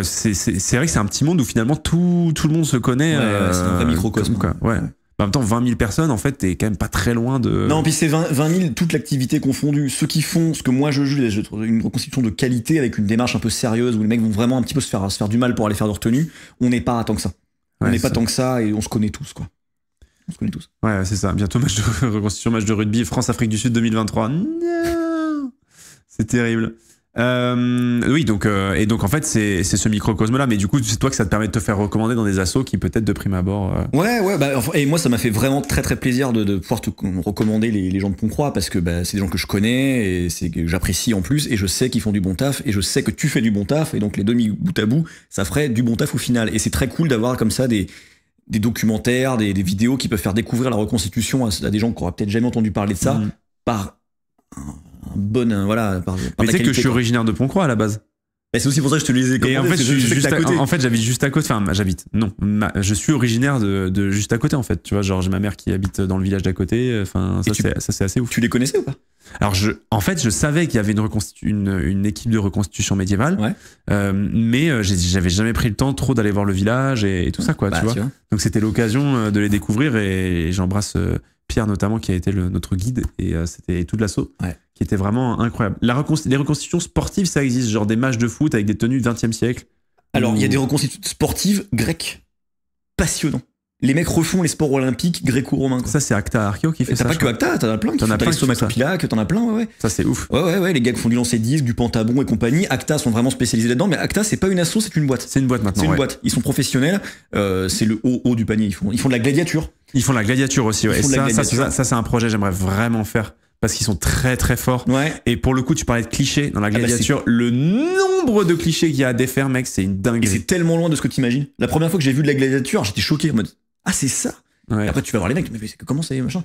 c'est vrai que c'est un petit monde où finalement tout le monde se connaît. Ouais, c'est un vrai microcosme. Ouais. En même temps, 20 000 personnes, en fait, t'es quand même pas très loin de... Non, puis c'est 20 000, toute l'activité confondue. Ceux qui font ce que moi je juge, une reconstitution de qualité avec une démarche un peu sérieuse, où les mecs vont vraiment un petit peu se faire du mal pour aller faire de retenue, on n'est pas tant que ça. On n'est pas tant que ça et on se connaît tous, quoi. On se connaît tous. Ouais, c'est ça. Bientôt match de reconstitution, match de rugby, France-Afrique du Sud 2023. Non, c'est terrible. Oui, donc en fait c'est ce microcosme là, mais du coup c'est toi que ça te permet de te faire recommander dans des assos qui peut-être de prime abord. Ouais, et moi ça m'a fait vraiment très très plaisir de pouvoir te recommander les gens de Pont-Croix parce que c'est des gens que je connais et c'est que j'apprécie en plus et je sais qu'ils font du bon taf et je sais que tu fais du bon taf et donc les deux mis bout à bout ça ferait du bon taf au final et c'est très cool d'avoir comme ça des documentaires, des vidéos qui peuvent faire découvrir la reconstitution à des gens qui auraient peut-être jamais entendu parler de ça par mais tu sais que je suis originaire de Pont-Croix à la base. C'est aussi pour ça que je te le disais. Et en fait, j'habite juste à côté. Enfin, je suis originaire de juste à côté en fait. Tu vois, genre j'ai ma mère qui habite dans le village d'à côté. Enfin, ça c'est assez ouf. Tu les connaissais ou pas? Alors en fait, je savais qu'il y avait une équipe de reconstitution médiévale, mais j'avais jamais pris le temps trop d'aller voir le village et tout ça quoi. Tu vois. Donc c'était l'occasion de les découvrir et j'embrasse Pierre notamment qui a été notre guide et c'était tout de l'assaut qui était vraiment incroyable. Les reconstitutions sportives ça existe, genre des matchs de foot avec des tenues 20e siècle. Alors il y a des reconstitutions sportives grecques passionnants. Les mecs refont les sports olympiques gréco-romains. Ça c'est Acta Archeo qui fait ça. T'as pas que Acta, t'en as plein. T'en as plein. Somacopilac, t'en as plein, ouais. Ça c'est ouf. Ouais, les gars qui font du lancer disque, du pentabon et compagnie. Acta sont vraiment spécialisés là-dedans, mais Acta c'est pas une asso, c'est une boîte. C'est une boîte maintenant. C'est une boîte. Ils sont professionnels. C'est le haut du panier. Ils font de la gladiature. Ils font de la gladiature aussi. Ouais. Et ça c'est un projet que j'aimerais vraiment faire. Parce qu'ils sont très très forts. Ouais. Et pour le coup, tu parlais de clichés dans la gladiature. Le nombre de clichés qu'il y a à défaire, mec, c'est une dinguerie. Et c'est tellement loin de ce que tu imagines. La première fois que j'ai vu de la gladiature, j'étais choqué en mode ah, c'est ça. Ouais. Et après, tu vas voir les mecs, mais comment ça y est, machin.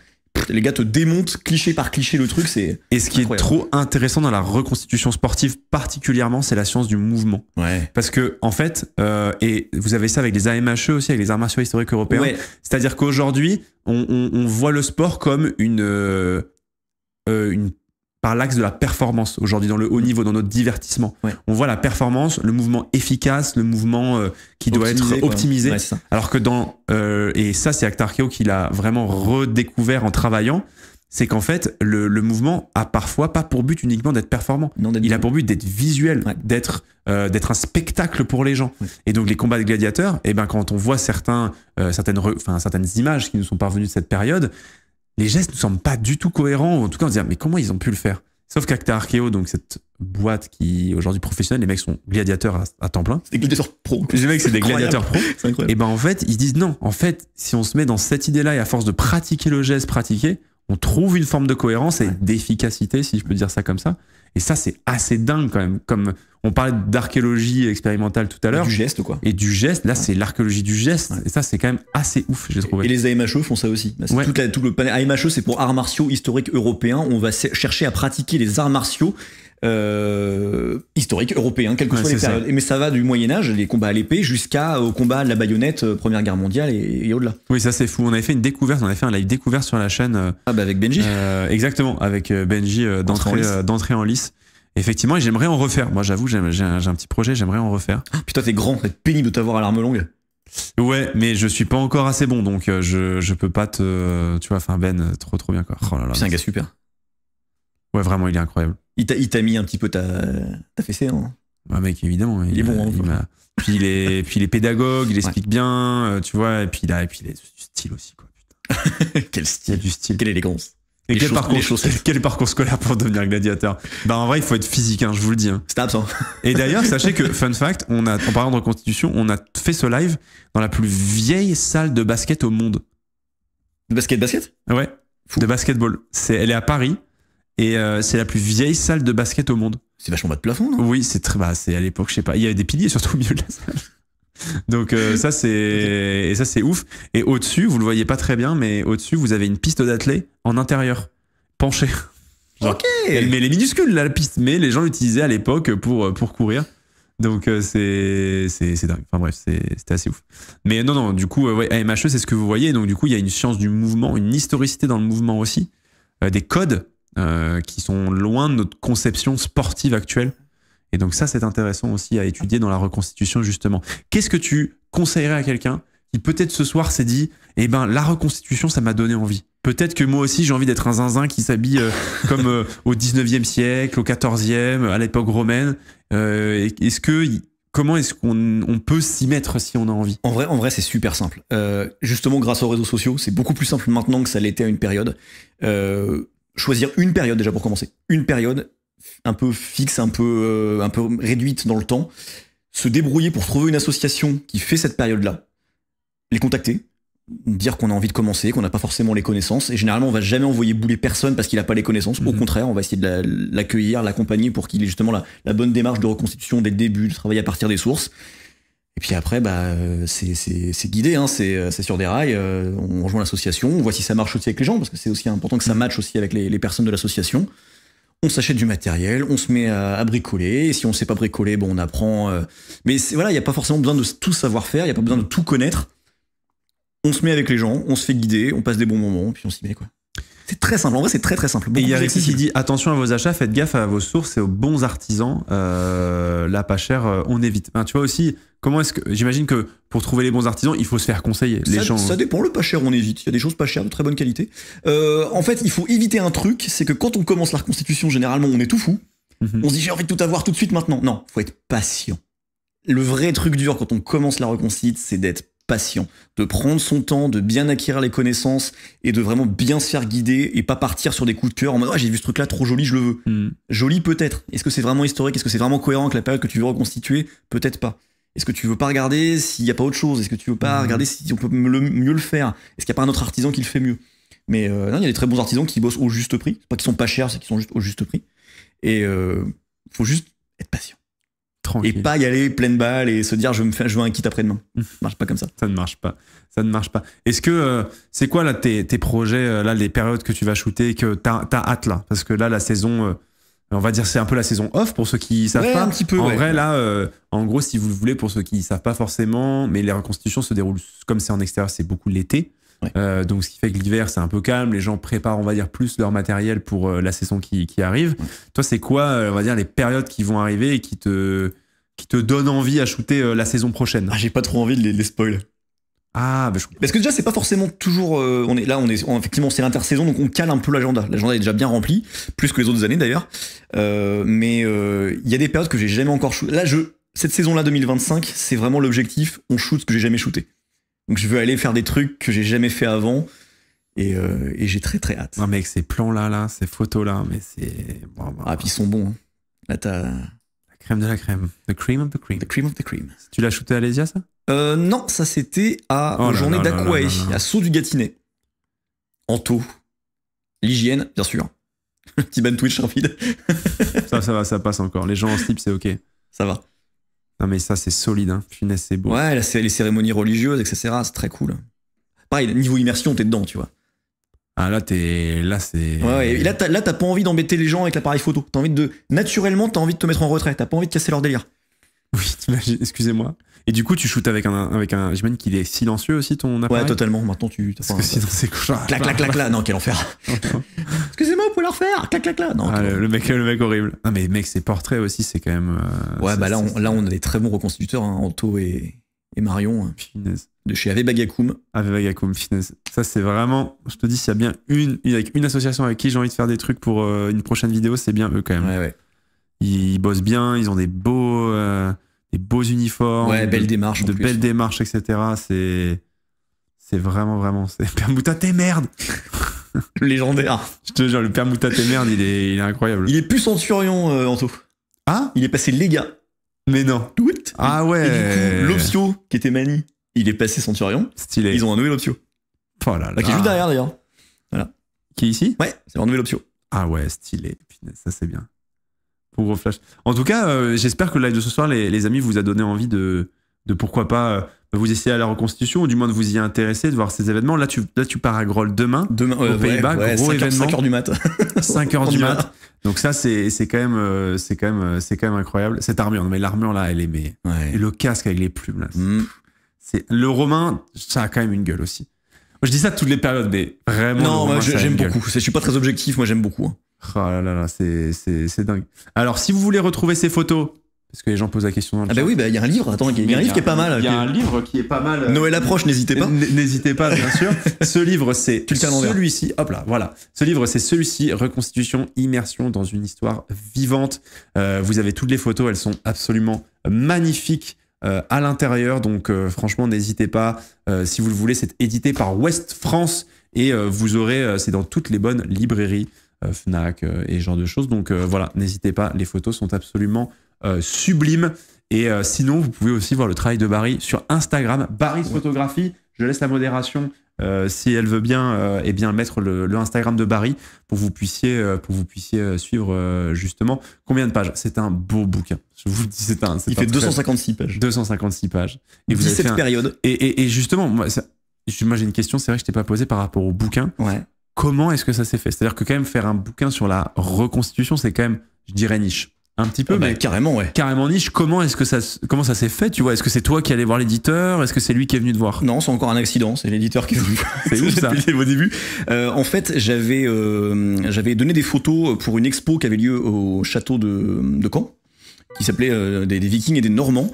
Les gars te démontent cliché par cliché le truc, c'est. Et ce qui est trop intéressant dans la reconstitution sportive, particulièrement, c'est la science du mouvement. Ouais. Parce que, en fait, et vous avez ça avec les AMHE aussi, avec les arts martiaux historiques européens. Ouais. C'est-à-dire qu'aujourd'hui, on voit le sport comme par l'axe de la performance aujourd'hui dans le haut niveau, dans notre divertissement. Ouais. On voit la performance, le mouvement efficace, le mouvement qui doit être optimisé. Ouais, alors que et ça c'est Acta Archeo qui l'a vraiment redécouvert en travaillant, c'est qu'en fait le mouvement a parfois pas pour but uniquement d'être performant. Il a pour but d'être visuel, d'être un spectacle pour les gens. Ouais. Et donc les combats de gladiateurs, quand on voit certaines images qui nous sont parvenues de cette période, les gestes ne semblent pas du tout cohérents. En tout cas, on se dit, mais comment ils ont pu le faire? Sauf qu'Acta Archeo, donc cette boîte qui est aujourd'hui professionnelle, les mecs sont gladiateurs à temps plein. C'est des gladiateurs pro. Les mecs, c'est des gladiateurs pro. C'est incroyable. Et en fait, ils disent non. En fait, si on se met dans cette idée-là et à force de pratiquer le geste, on trouve une forme de cohérence et d'efficacité, si je peux dire ça comme ça. Et ça, c'est assez dingue quand même. Comme on parlait d'archéologie expérimentale tout à l'heure. Du geste, quoi. Et du geste, là, c'est l'archéologie du geste. Ouais. Et ça, c'est quand même assez ouf, j'ai trouvé. Et les AMHE font ça aussi. Tout le panel AMHE, c'est pour arts martiaux historiques européens. On va chercher à pratiquer les arts martiaux historiques européens, quelles que soient les périodes. Mais ça va du Moyen-Âge, les combats à l'épée, jusqu'au combat de la baïonnette, Première Guerre mondiale et au-delà. Oui, ça c'est fou. On avait fait une découverte, on avait fait un live découverte sur la chaîne. Avec Benji. Exactement, avec Benji d'entrée en lice. Effectivement, et j'aimerais en refaire. Moi, j'avoue, j'ai un petit projet, j'aimerais en refaire. Puis toi, t'es grand, c'est pénible de t'avoir à l'arme longue. Ouais, mais je suis pas encore assez bon, donc je peux pas te... Tu vois, enfin Ben, trop bien quoi. Oh là là, c'est un gars super. Ouais, vraiment, il est incroyable. Il t'a mis un petit peu ta fessée, hein. Ouais, mec, évidemment. Il est bon, puis il est pédagogue, il explique bien, tu vois, et puis il a du style aussi, quoi. Putain. Quel style. Il a du style. Quelle élégance. Et quel parcours scolaire pour devenir gladiateur? En vrai, il faut être physique, hein, je vous le dis. Hein. C'est absent. Et d'ailleurs, sachez que, fun fact, en parlant de reconstitution, on a fait ce live dans la plus vieille salle de basket au monde. De basket? Ouais. Fou. De basketball. Elle est à Paris. Et c'est la plus vieille salle de basket au monde. C'est vachement bas de plafond, non? Oui, c'est à l'époque, je sais pas. Il y avait des piliers surtout au milieu de la salle. Donc ça c'est ouf. Et au-dessus, vous le voyez pas très bien, mais au-dessus, vous avez une piste d'athlée en intérieur, penchée. Genre, ok. Elle met les minuscules là, la piste, mais les gens l'utilisaient à l'époque pour courir. Donc c'est dingue. Enfin bref, c'était assez ouf. Mais non, du coup, ouais, AMHE, c'est ce que vous voyez. Donc du coup, il y a une science du mouvement, une historicité dans le mouvement aussi, des codes qui sont loin de notre conception sportive actuelle. Et donc ça, c'est intéressant aussi à étudier dans la reconstitution, justement. Qu'est-ce que tu conseillerais à quelqu'un qui peut-être ce soir s'est dit, eh ben la reconstitution, ça m'a donné envie. Peut-être que moi aussi, j'ai envie d'être un zinzin qui s'habille comme au 19e siècle, au 14e, à l'époque romaine. Comment est-ce qu'on peut s'y mettre si on a envie ? En vrai, c'est super simple. Justement, grâce aux réseaux sociaux, c'est beaucoup plus simple maintenant que ça l'était à une période. Choisir une période déjà pour commencer. Une période un peu fixe, un peu réduite dans le temps. Se débrouiller pour trouver une association qui fait cette période-là. Les contacter. Dire qu'on a envie de commencer, qu'on n'a pas forcément les connaissances. Et généralement, on va jamais envoyer bouler personne parce qu'il n'a pas les connaissances. Au contraire, on va essayer de l'accueillir, l'accompagner pour qu'il ait justement la bonne démarche de reconstitution dès le début, de travailler à partir des sources. Et puis après, c'est guidé, hein, c'est sur des rails. On rejoint l'association, on voit si ça marche aussi avec les gens, parce que c'est aussi important que ça matche aussi avec les personnes de l'association. On s'achète du matériel, on se met à bricoler. Et si on sait pas bricoler, bon, on apprend. Mais voilà, il n'y a pas forcément besoin de tout savoir faire, il n'y a pas besoin de tout connaître. On se met avec les gens, on se fait guider, on passe des bons moments, puis on s'y met, quoi. C'est très simple, en vrai c'est très très simple. Et il y a Alexis qui dit attention à vos achats, faites gaffe à vos sources et aux bons artisans. Là pas cher, on évite. Enfin, tu vois aussi, comment est-ce que j'imagine que pour trouver les bons artisans, il faut se faire conseiller. Ça dépend, le pas cher on évite. Il y a des choses pas chères de très bonne qualité. En fait, il faut éviter un truc, c'est que quand on commence la reconstitution, généralement on est tout fou. On se dit j'ai envie de tout avoir tout de suite maintenant. Non, faut être patient. Le vrai truc dur quand on commence la reconstitution, c'est d'être patient, de prendre son temps, de bien acquérir les connaissances et de vraiment bien se faire guider et pas partir sur des coups de cœur en mode j'ai vu ce truc là trop joli, je le veux. Joli peut-être. Est-ce que c'est vraiment historique? Est-ce que c'est vraiment cohérent avec la période que tu veux reconstituer? Peut-être pas. Est-ce que tu veux pas regarder s'il y a pas autre chose? Est-ce que tu veux pas regarder si on peut mieux le faire? Est-ce qu'il y a pas un autre artisan qui le fait mieux? Mais non, il y a des très bons artisans qui bossent au juste prix. C'est pas qu'ils sont pas chers, c'est qu'ils sont juste au juste prix. Et faut juste être patient. Tranquille. Et pas y aller pleine balle et se dire je veux un kit après-demain. Ça marche pas comme ça. Ça ne marche pas. Ça ne marche pas. Est-ce que c'est quoi là tes projets, là les périodes que tu vas shooter, que t'as hâte là? Parce que là la saison, on va dire c'est un peu la saison off pour ceux qui savent pas. Un petit peu. En vrai là, en gros si vous le voulez pour ceux qui savent pas forcément, mais les reconstitutions se déroulent comme c'est en extérieur, c'est beaucoup l'été. Ouais. Donc ce qui fait que l'hiver c'est un peu calme, les gens préparent on va dire plus leur matériel pour la saison qui arrive. Toi c'est quoi on va dire les périodes qui vont arriver et qui te donnent envie à shooter la saison prochaine? J'ai pas trop envie de les spoil. Ah bah je comprends. Parce que déjà c'est pas forcément toujours effectivement c'est l'intersaison donc on cale un peu l'agenda est déjà bien rempli, plus que les autres années d'ailleurs, mais il y a des périodes que j'ai jamais encore shooté. Là cette saison là 2025 c'est vraiment l'objectif, on shoot ce que j'ai jamais shooté. Donc je veux aller faire des trucs que j'ai jamais fait avant et j'ai très très hâte. Non mec, ces plans là, ces photos là, mais c'est... Ah puis ils sont bons. Hein. Là t'as... La crème de la crème. The cream of the cream. The cream of the cream. Tu l'as shooté à Alésia ça? Non, ça c'était à journée d'Aquae, à Saut du Gâtinais. Anto. L'hygiène, bien sûr. Petit ban Twitch rapide. ça va, ça passe encore. Les gens en slip, c'est ok. Ça va. Non mais ça c'est solide, hein. Finesse, c'est beau. Ouais, là, c'est les cérémonies religieuses, etc. C'est très cool. Pareil, niveau immersion, t'es dedans, tu vois. Ah là c'est... Ouais, et là t'as pas envie d'embêter les gens avec l'appareil photo. T'as envie naturellement, t'as envie de te mettre en retrait. T'as pas envie de casser leur délire. Oui, t'imagines, excusez-moi. Et du coup, tu shootes avec un j'imagine qu'il est silencieux aussi ton appareil. Ouais, totalement. Maintenant, parce que sinon, c'est quoi? Clac, clac, clac, là. Non, quel enfer. Excusez-moi, vous pouvez le refaire. Clac, clac, là. Non. Le mec horrible. Non, mais mec, ces portraits aussi, c'est quand même. Ouais, bah là, on a des très bons reconstituteurs, hein, Anto et Marion. Hein, de chez Ave Bagakoum. Ave Bagakoum, finesse. Ça, c'est vraiment. Je te dis, s'il y a bien une association avec qui j'ai envie de faire des trucs pour une prochaine vidéo, c'est bien eux quand même. Ouais. Ils bossent bien, ils ont des beaux uniformes, belles démarches, belles démarches, etc. C'est vraiment, c'est Père Mouta, t'es merde. Légendaire. Je te jure, le Père Mouta, t'es merde, il est incroyable. Il est plus centurion, Anto. Ah, il est passé légat. Mais non. Ah ouais. Et du coup, l'Opsio, qui était Mani, il est passé centurion. Stylé. Ils ont un nouvel Opsio. Oh là là. Qui est juste derrière d'ailleurs. Voilà. Qui est ici? Ouais, c'est leur nouvel Opsio. Ah ouais, stylé. Ça c'est bien. Pour gros flash. En tout cas, j'espère que le live de ce soir, les amis, vous a donné envie de de pourquoi pas vous essayer à la reconstitution, ou du moins de vous y intéresser, de voir ces événements. Là, tu pars à Groll demain aux Pays-Bas, gros événement. 5h du mat. 5h du mat. Donc ça, c'est quand même incroyable. Cette armure, mais l'armure là, elle est, et le casque avec les plumes là. Le romain, ça a quand même une gueule aussi. Je dis ça de toutes les périodes, mais vraiment. Non, moi j'aime beaucoup. Je suis pas très objectif, moi j'aime beaucoup. Hein. Oh là là, c'est dingue. Alors, si vous voulez retrouver ces photos, parce que les gens posent la question dans le chat. Bah oui, il y a un livre. Attends, il y a un livre qui est pas mal. Il y a un livre qui est pas mal. Noël approche, n'hésitez pas. N'hésitez pas, bien sûr. Ce livre, c'est celui-ci. Hop là, voilà. Ce livre, c'est celui-ci, Reconstitution, immersion dans une histoire vivante. Vous avez toutes les photos, elles sont absolument magnifiques à l'intérieur. Donc, franchement, n'hésitez pas. Si vous le voulez, c'est édité par Ouest France et vous aurez, c'est dans toutes les bonnes librairies, Fnac et ce genre de choses. Donc voilà, n'hésitez pas. Les photos sont absolument sublime. Et sinon, vous pouvez aussi voir le travail de Barry sur Instagram, Barry's Photographie. Je laisse la modération, si elle veut bien, mettre le Instagram de Barry pour que vous puissiez suivre justement combien de pages. C'est un beau bouquin. Je vous le dis, il fait 256 pages. 256 pages. Et vous avez fait périodes. Et justement, moi j'ai une question, c'est vrai que je t'ai pas posée par rapport au bouquin. Ouais. Comment est-ce que ça s'est fait? C'est-à-dire que quand même faire un bouquin sur la reconstitution, c'est quand même, je dirais, niche. Un petit peu, mais carrément, ouais. Carrément niche. Comment ça s'est fait, tu vois? Est-ce que c'est toi qui allais voir l'éditeur? Est-ce que c'est lui qui est venu te voir? Non, c'est encore un accident. C'est l'éditeur qui est venu. C'est ouf, ça. Au début. En fait, j'avais donné des photos pour une expo qui avait lieu au château de Caen, qui s'appelait des Vikings et des Normands.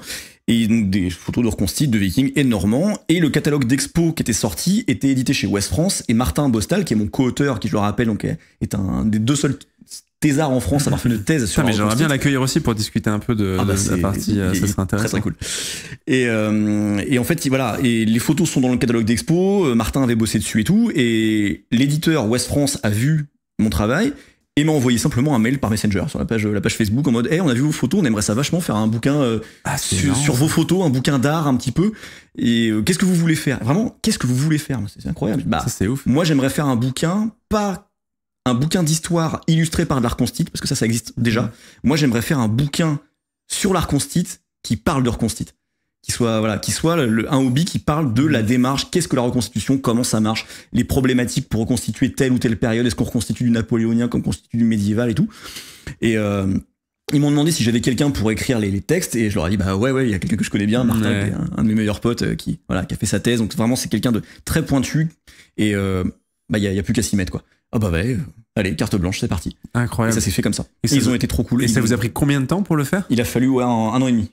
Et donc des photos de reconstitution de Vikings et de Normands. Et le catalogue d'expo qui était sorti était édité chez Ouest France. Et Martin Bostal, qui est mon co-auteur, qui je le rappelle, donc, est un des deux seuls thésards en France à avoir fait une thèse sur. Mais j'aimerais bien l'accueillir aussi pour discuter un peu de la partie. Ça serait intéressant. Très cool. Et en fait, voilà. Et les photos sont dans le catalogue d'expo. Martin avait bossé dessus et tout. Et l'éditeur Ouest France a vu mon travail et m'a envoyé simplement un mail par Messenger sur la page Facebook en mode on a vu vos photos, on aimerait ça vachement faire un bouquin sur vos photos, un bouquin d'art un petit peu. Et qu'est-ce que vous voulez faire? Vraiment, qu'est-ce que vous voulez faire? C'est incroyable. Ça, c'est ouf. Moi, j'aimerais faire un bouquin, pas un bouquin d'histoire illustré par de l'art constite, parce que ça existe déjà. Moi, j'aimerais faire un bouquin sur l'art constite qui parle de reconstite. Qui soit un hobby qui parle de la démarche, qu'est-ce que la reconstitution, comment ça marche, les problématiques pour reconstituer telle ou telle période, est-ce qu'on reconstitue du napoléonien comme on constitue du médiéval et tout. Et ils m'ont demandé si j'avais quelqu'un pour écrire les textes, et je leur ai dit ouais, il y a quelqu'un que je connais bien, Martin, qui est un de mes meilleurs potes, qui a fait sa thèse, donc vraiment c'est quelqu'un de très pointu, et il y a plus qu'à s'y mettre, quoi. Allez, carte blanche, c'est parti. Incroyable. Et ça s'est fait comme ça. Et ils ont été trop cool. Et ça vous a pris combien de temps pour le faire? Il a fallu un an et demi.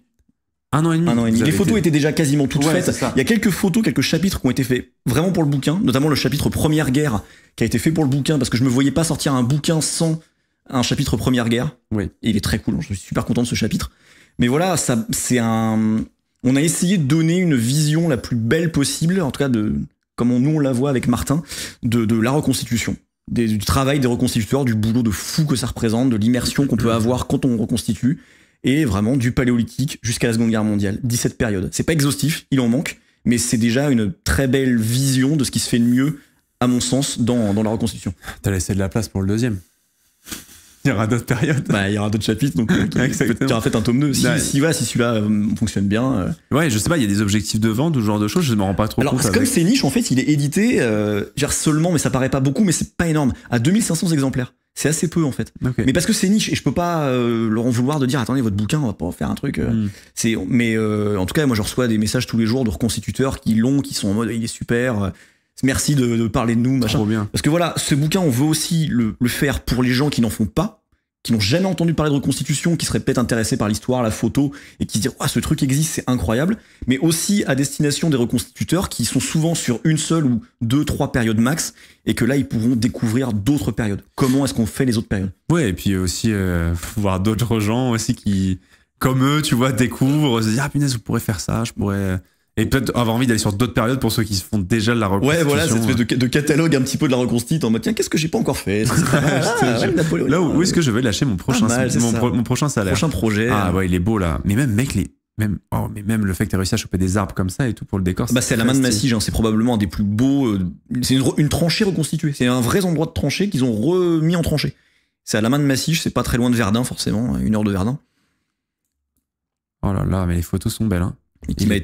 Un an et demi. Les photos étaient déjà quasiment toutes faites. Il y a quelques photos, quelques chapitres qui ont été faits vraiment pour le bouquin, notamment le chapitre Première Guerre qui a été fait pour le bouquin parce que je me voyais pas sortir un bouquin sans un chapitre Première Guerre. Oui. Et il est très cool. Je suis super content de ce chapitre. Mais voilà, on a essayé de donner une vision la plus belle possible, en tout cas comme nous on la voit avec Martin, de la reconstitution. Du travail des reconstituteurs, du boulot de fou que ça représente, de l'immersion qu'on peut avoir quand on reconstitue. Et vraiment du paléolithique jusqu'à la Seconde Guerre mondiale, 17 périodes. C'est pas exhaustif, il en manque, mais c'est déjà une très belle vision de ce qui se fait de mieux, à mon sens, dans la reconstitution. T'as laissé de la place pour le deuxième. Il y aura d'autres périodes. Il y aura d'autres chapitres, donc il y aura peut-être un tome 2. Si celui-là fonctionne bien. Ouais, je sais pas, il y a des objectifs de vente ou ce genre de choses, je me rends pas trop compte. Alors, comme c'est niche, en fait, il est édité, seulement, mais ça paraît pas beaucoup, mais c'est pas énorme, à 2500 exemplaires. C'est assez peu en fait. Okay. Mais parce que c'est niche et je peux pas leur en vouloir de dire attendez votre bouquin on va pas faire un truc. Mais en tout cas moi je reçois des messages tous les jours de reconstituteurs qui sont en mode il est super. Merci de parler de nous machin. Trop bien. Parce que voilà ce bouquin on veut aussi le faire pour les gens qui n'en font pas, qui n'ont jamais entendu parler de reconstitution, qui seraient peut-être intéressés par l'histoire, la photo, et qui se disent « ce truc existe, c'est incroyable », mais aussi à destination des reconstituteurs qui sont souvent sur une seule ou 2-3 périodes max, et que là, ils pourront découvrir d'autres périodes. Comment est-ce qu'on fait les autres périodes? Ouais, et puis aussi voir d'autres gens aussi qui, comme eux, tu vois, découvrent, se disent « Ah punaise, je pourrais faire ça, je pourrais... » Et peut-être avoir envie d'aller sur d'autres périodes pour ceux qui se font déjà de la reconstitution. Ouais, voilà, cette espèce de catalogue un petit peu de la reconstitution en mode tiens, qu'est-ce que j'ai pas encore fait? Là où est-ce que je vais lâcher mon prochain mon prochain salaire? Prochain projet. Ah ouais, il est beau là. Mais même mec, même le fait que tu as réussi à choper des arbres comme ça et tout pour le décor. C'est à la main de Massige, c'est probablement un des plus beaux. C'est une tranchée reconstituée. C'est un vrai endroit de tranchée qu'ils ont remis en tranchée. C'est à la main de Massige, c'est pas très loin de Verdun forcément, 1 heure de Verdun. Oh là là, mais les photos sont belles, hein. Et les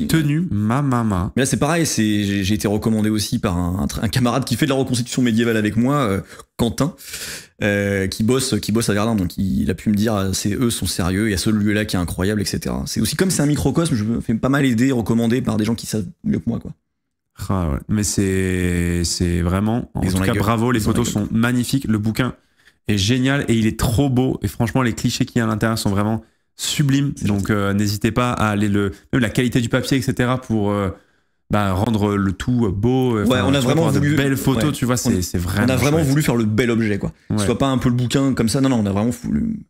tenues, ma. Mais là, c'est pareil, j'ai été recommandé aussi par un camarade qui fait de la reconstitution médiévale avec moi, Quentin, qui bosse à Verdun, donc il a pu me dire, eux sont sérieux, il y a ce lieu-là qui est incroyable, etc. C'est aussi comme c'est un microcosme, je me fais pas mal aider, recommander par des gens qui savent mieux que moi, quoi. Ah ouais. Mais c'est vraiment, en tout cas, bravo, les photos sont magnifiques, le bouquin est génial et il est trop beau, et franchement, les clichés qu'il y a à l'intérieur sont vraiment sublime, donc n'hésitez pas à aller même la qualité du papier, etc. pour rendre le tout beau. Ouais, on a vraiment voulu de belles photos, tu vois, c'est vraiment. On a vraiment chouette. voulu faire le bel objet, quoi. Ouais. Soit pas un peu le bouquin comme ça, non, on a vraiment voulu,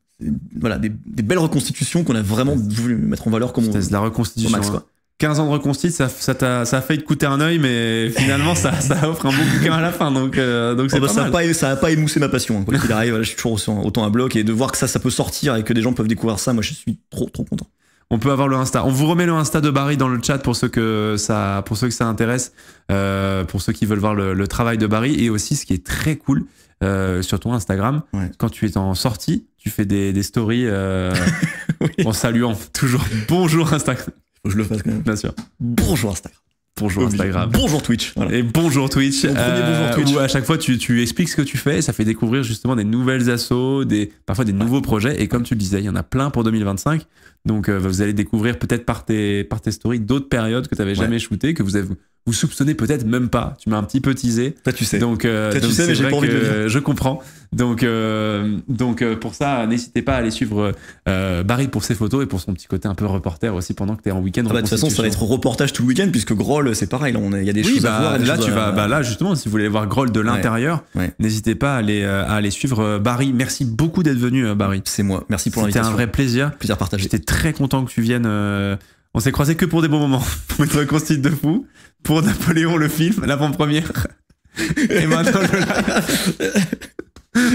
voilà, des belles reconstitutions qu'on a vraiment voulu mettre en valeur comme c'est de la reconstitution. Max, quoi. 15 ans de reconstitue, ça a failli te coûter un œil, mais finalement ça offre un beau bouquin à la fin, donc c'est pas mal. Ça a pas émoussé ma passion, hein, quoi qu'il arrive. Je suis toujours autant à bloc, et de voir que ça peut sortir et que des gens peuvent découvrir ça, moi je suis trop content. On peut avoir le Insta. On vous remet le Insta de Barry dans le chat pour ceux que ça intéresse, pour ceux qui veulent voir le travail de Barry, et aussi ce qui est très cool sur ton Instagram, quand tu es en sortie, tu fais des stories oui. En saluant toujours bonjour Instagram. Faut que je le fasse quand même. Bien sûr. Bonjour Instagram. Bonjour Instagram. Bonjour Twitch. Voilà. Et bonjour Twitch. Bonjour Twitch. Où à chaque fois tu expliques ce que tu fais, et ça fait découvrir justement des nouvelles assos, parfois des nouveaux projets. Et comme tu le disais, il y en a plein pour 2025. Donc vous allez découvrir peut-être par tes stories d'autres périodes que tu n'avais jamais shootées, que vous soupçonnez peut-être même pas. Tu m'as un petit peu teasé. Toi tu sais. Donc, tu sais, mais j'ai pas envie de le dire. Je comprends. Donc pour ça, n'hésitez pas à aller suivre Barry pour ses photos et pour son petit côté un peu reporter aussi pendant que tu es en week-end. De toute façon, ça va être reportage tout le week-end, puisque Groll, c'est pareil. Il y a des choses à voir. Là, justement, si vous voulez voir Groll de l'intérieur, n'hésitez pas à aller suivre Barry. Merci beaucoup d'être venu, Barry. C'est moi. Merci pour l'invitation. C'était un vrai plaisir. Plaisir partagé. J'étais très content que tu viennes. On s'est croisés que pour des bons moments. Pour une reconstitution de fou. Pour Napoléon, le film, l'avant-première. Et maintenant le live.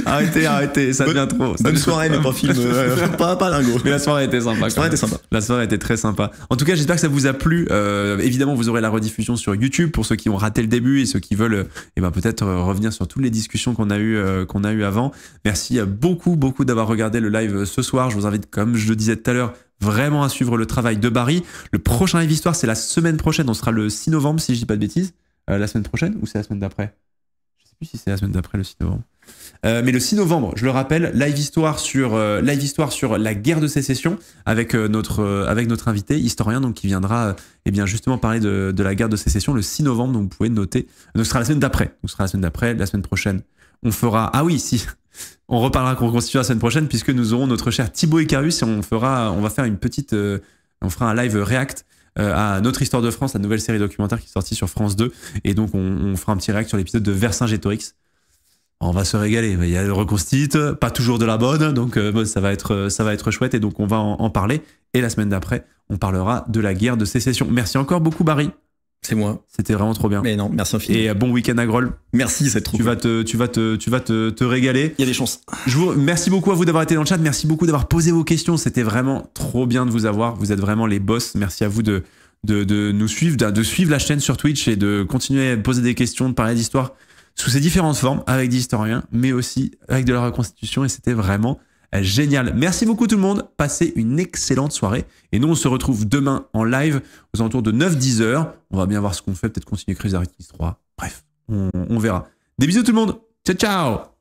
Arrêtez, ça devient trop. Bonne soirée, mais pas film. pas dingo. Mais la soirée était sympa. La soirée était très sympa. En tout cas, j'espère que ça vous a plu. Évidemment, vous aurez la rediffusion sur YouTube pour ceux qui ont raté le début et ceux qui veulent peut-être revenir sur toutes les discussions qu'on a eues avant. Merci beaucoup d'avoir regardé le live ce soir. Je vous invite, comme je le disais tout à l'heure, vraiment à suivre le travail de Barry. Le prochain Live Histoire, c'est la semaine prochaine. On sera le 6 novembre, si je dis pas de bêtises. La semaine prochaine ou c'est la semaine d'après? Je sais plus si c'est la semaine d'après, le 6 novembre. Mais le 6 novembre, je le rappelle, live histoire sur la guerre de sécession avec notre invité historien, donc qui viendra justement parler de la guerre de sécession le 6 novembre. Donc vous pouvez noter. Donc ce sera la semaine d'après. La semaine prochaine, on fera. Ah oui, si. On reparlera qu'on reconstituera la semaine prochaine, puisque nous aurons notre cher Thibaut Icarus et on va faire une petite. On fera un live react à Notre Histoire de France, la nouvelle série documentaire qui est sortie sur France 2. Et donc on fera un petit react sur l'épisode de Vercingétorix. On va se régaler. Il y a le reconstitue, pas toujours de la bonne, donc ça va être chouette, et donc on va en parler. Et la semaine d'après, on parlera de la guerre de sécession. Merci encore beaucoup, Barry. C'est moi. C'était vraiment trop bien. Mais non, merci infiniment. Et bon week-end à Groll. Merci, c'est trop cool. Tu vas te régaler. Il y a des chances. Merci beaucoup à vous d'avoir été dans le chat. Merci beaucoup d'avoir posé vos questions. C'était vraiment trop bien de vous avoir. Vous êtes vraiment les boss. Merci à vous de nous suivre, de suivre la chaîne sur Twitch et de continuer à poser des questions, de parler d'histoire sous ces différentes formes, avec des historiens, mais aussi avec de la reconstitution, et c'était vraiment génial. Merci beaucoup tout le monde, passez une excellente soirée, et nous on se retrouve demain en live aux alentours de 9-10 heures. On va bien voir ce qu'on fait, peut-être continuer Crusader Kings 3, bref, on verra. Des bisous tout le monde, ciao ciao.